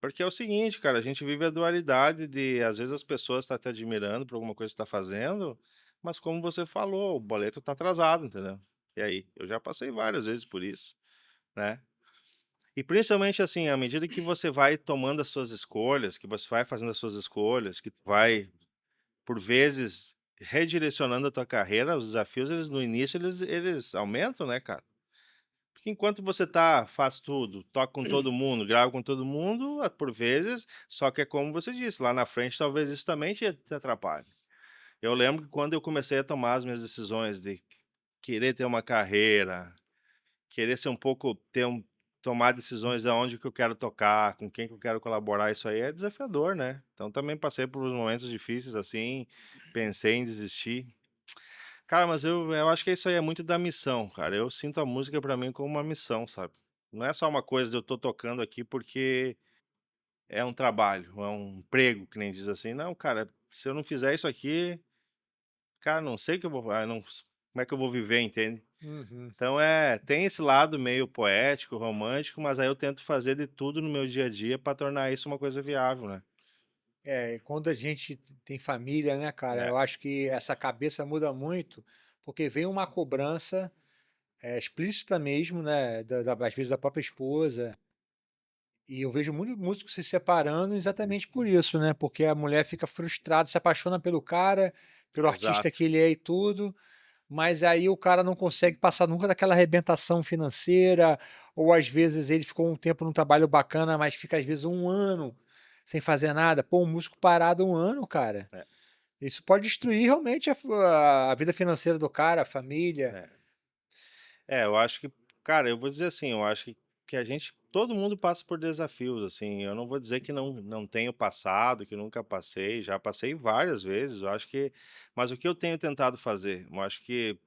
Porque é o seguinte, cara, a gente vive a dualidade de, às vezes as pessoas estão te admirando por alguma coisa que você tá fazendo, mas como você falou, o boleto tá atrasado, entendeu? E aí? Eu já passei várias vezes por isso, né? E principalmente assim, à medida que você vai tomando as suas escolhas, que você vai fazendo as suas escolhas, que tu vai, por vezes, redirecionando a tua carreira, os desafios, eles no início, eles aumentam, né, cara? Porque enquanto você faz tudo, toca com todo mundo, grava com todo mundo, por vezes, só que é como você disse, lá na frente talvez isso também te atrapalhe. Eu lembro que quando eu comecei a tomar as minhas decisões de querer ter uma carreira, querer ser um pouco, tomar decisões de onde que eu quero tocar, com quem que eu quero colaborar, isso aí é desafiador, né? Então também passei por uns momentos difíceis assim, pensei em desistir. Cara, mas eu acho que isso aí é muito da missão, cara. Eu sinto a música pra mim como uma missão, sabe? Não é só uma coisa de eu tô tocando aqui porque é um trabalho, é um emprego, que nem diz assim. Não, cara, se eu não fizer isso aqui, cara, não sei que eu vou, não, como é que eu vou viver, entende? Uhum. Então tem esse lado meio poético, romântico, mas aí eu tento fazer de tudo no meu dia a dia pra tornar isso uma coisa viável, né? É, quando a gente tem família, né, cara, É, eu acho que essa cabeça muda muito, porque vem uma cobrança explícita mesmo, né, às vezes da própria esposa, e eu vejo muitos músicos se separando exatamente por isso, né, porque a mulher fica frustrada, se apaixona pelo cara, pelo artista exato. que ele é e tudo, mas aí o cara não consegue passar nunca daquela arrebentação financeira, ou às vezes ele ficou um tempo num trabalho bacana, mas fica às vezes um ano sem fazer nada. Pô, um músico parado um ano, cara. É, Isso pode destruir realmente a vida financeira do cara, a família. é. Eu acho que, cara, eu vou dizer assim, eu acho que todo mundo passa por desafios, assim, eu não vou dizer que não tenho passado, que nunca passei, já passei várias vezes, eu acho que, mas o que eu tenho tentado fazer, eu acho que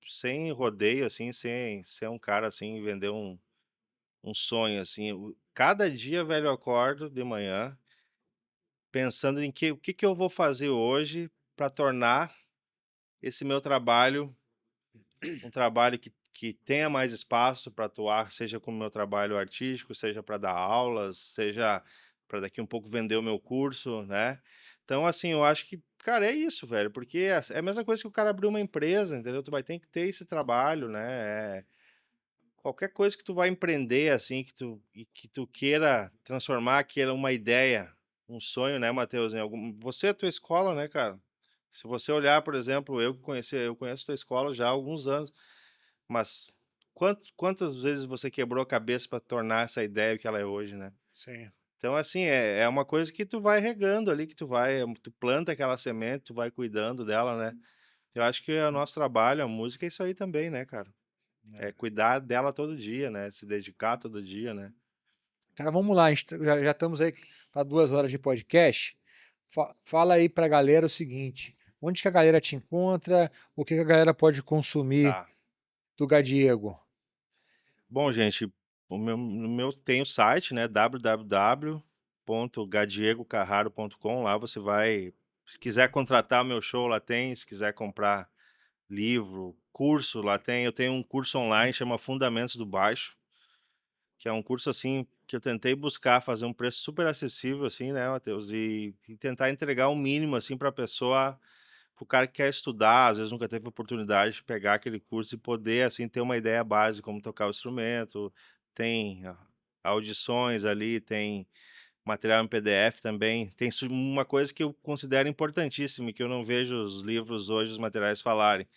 sem rodeio, assim, sem ser um cara, assim, vender um sonho, assim, cada dia, velho, eu acordo de manhã pensando em o que que eu vou fazer hoje para tornar esse meu trabalho um trabalho que tenha mais espaço para atuar, seja com o meu trabalho artístico, seja para dar aulas, seja para daqui um pouco vender o meu curso, né. Então, assim, eu acho que, cara, é isso, velho, porque é a mesma coisa que o cara abrir uma empresa, entendeu? Tu vai ter que ter esse trabalho, né, qualquer coisa que tu vai empreender, assim, que tu queira transformar, queira uma ideia, um sonho, né, Matheus, em algum você, a tua escola, né, cara? Se você olhar, por exemplo, eu conheço tua escola já há alguns anos, mas quantas vezes você quebrou a cabeça para tornar essa ideia o que ela é hoje, né? Sim. Então, assim, é uma coisa que tu vai regando ali, que tu planta aquela semente, tu vai cuidando dela, né? Eu acho que o nosso trabalho, a música, é isso aí também, né, cara? É É. cuidar dela todo dia, né? Se dedicar todo dia, né? Cara, vamos lá, a gente já estamos aí para 2 horas de podcast. Fala aí para a galera o seguinte, onde que a galera te encontra, o que que a galera pode consumir Tá. do Gadiego? Bom, gente, no meu tem o site, né? www.gadiegocarraro.com. Lá você vai, se quiser contratar meu show, lá tem. Se quiser comprar livro, curso, lá tem. Eu tenho um curso online, chama Fundamentos do Baixo, que é um curso assim que eu tentei buscar fazer um preço super acessível, assim, né, Matheus? E tentar entregar o mínimo, assim, para a pessoa, para o cara que quer estudar, às vezes nunca teve oportunidade de pegar aquele curso e poder, assim, ter uma ideia básica como tocar o instrumento. Tem audições ali, tem material em PDF também. Tem uma coisa que eu considero importantíssima e que eu não vejo os livros hoje, os materiais falarem.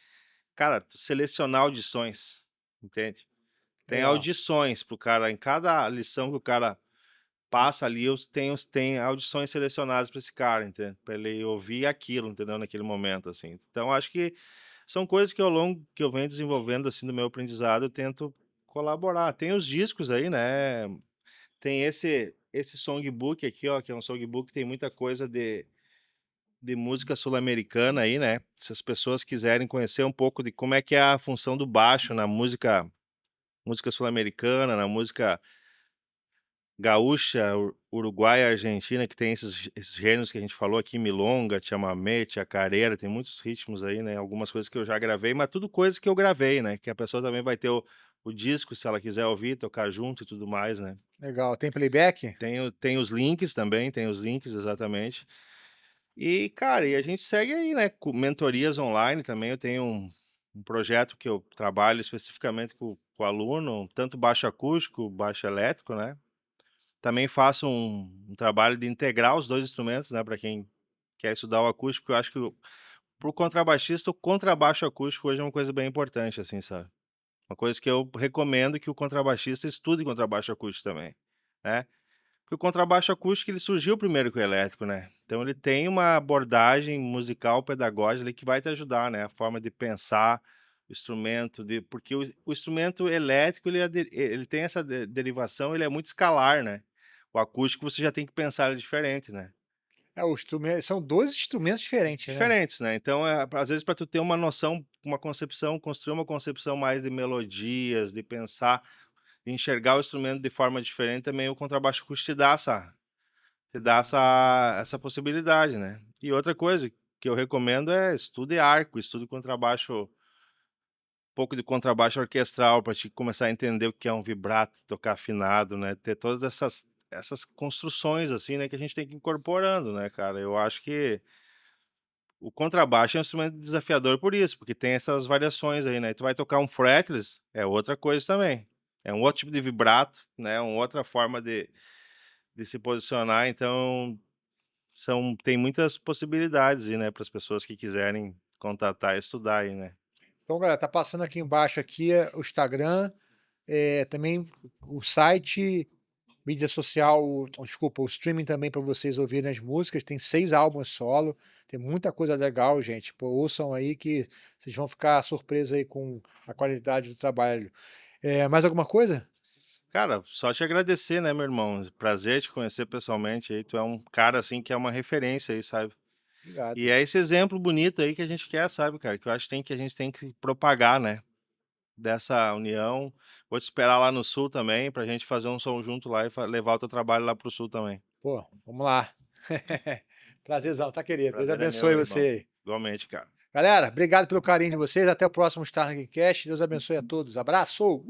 Cara, tu selecionar audições, entende? Tem Legal. audições para o cara, em cada lição que o cara passa ali, tem audições selecionadas para esse cara, entende? Para ele ouvir aquilo, entendeu? Naquele momento, assim. Então, acho que são coisas que ao longo que eu venho desenvolvendo, assim, no meu aprendizado, eu tento colaborar. Tem os discos aí, né? Tem esse songbook aqui, ó, que é um songbook que tem muita coisa de música sul-americana aí, né? Se as pessoas quiserem conhecer um pouco de como é que é a função do baixo na música sul-americana, na música gaúcha, uruguaia, argentina, que tem esses gêneros que a gente falou aqui, milonga, chamamé, chacareira, tem muitos ritmos aí, né? Algumas coisas que eu já gravei, mas tudo coisas que eu gravei, né? Que a pessoa também vai ter o disco, se ela quiser ouvir, tocar junto e tudo mais, né? Legal. Tem playback? Tem os links também, tem os links, exatamente. E, cara, e a gente segue aí, né? Com mentorias online também. Eu tenho um projeto que eu trabalho especificamente com o aluno, tanto baixo acústico, baixo elétrico, né? Também faço um trabalho de integrar os 2 instrumentos, né, para quem quer estudar o acústico. Eu acho que para o contrabaixista, o contrabaixo acústico hoje é uma coisa bem importante, assim, sabe. Uma coisa que eu recomendo que o contrabaixista estude contrabaixo acústico também, né. Porque o contrabaixo acústico ele surgiu primeiro que o elétrico, né. Então ele tem uma abordagem musical pedagógica ali que vai te ajudar, né, a forma de pensar o instrumento, porque o instrumento elétrico ele tem essa derivação, ele é muito escalar, né. O acústico você já tem que pensar ele diferente, né. É, o instrumento são 2 instrumentos diferentes, né. Diferentes, né. Então, às vezes para tu ter uma noção, uma concepção, construir uma concepção mais de melodias, de pensar, de enxergar o instrumento de forma diferente, também o contrabaixo acústico te dá essa possibilidade, né. E outra coisa que eu recomendo é estude arco, estude contrabaixo, um pouco de contrabaixo orquestral para te começar a entender o que é um vibrato, tocar afinado, né, ter todas essas construções, assim, né, que a gente tem que ir incorporando, né, cara. Eu acho que o contrabaixo é um instrumento desafiador por isso, porque tem essas variações aí, né. Tu vai tocar um fretless, é outra coisa também. É um outro tipo de vibrato, né, uma outra forma de se posicionar, então tem muitas possibilidades aí, né, para as pessoas que quiserem contatar e estudar aí, né. Então, galera, tá passando aqui embaixo aqui, o Instagram, também o site, mídia social, desculpa, o streaming também para vocês ouvirem as músicas, tem 6 álbuns solo, tem muita coisa legal, gente. Pô, ouçam aí que vocês vão ficar surpresos aí com a qualidade do trabalho. Mais alguma coisa? Cara, só te agradecer, né, meu irmão, prazer te conhecer pessoalmente aí, tu é um cara, assim, que é uma referência aí, sabe. E Obrigado. é esse exemplo bonito aí que a gente quer, sabe, cara, que eu acho que a gente tem que propagar, né. Dessa união. Vou te esperar lá no sul também, pra gente fazer um som junto lá e levar o teu trabalho lá para o sul também. Pô, vamos lá. Prazerzão, tá querido? Deus Prazer é meu, abençoe meu você irmão. aí. Igualmente, cara. Galera, obrigado pelo carinho de vocês. Até o próximo Starling Cast. Deus abençoe a todos. Abraço!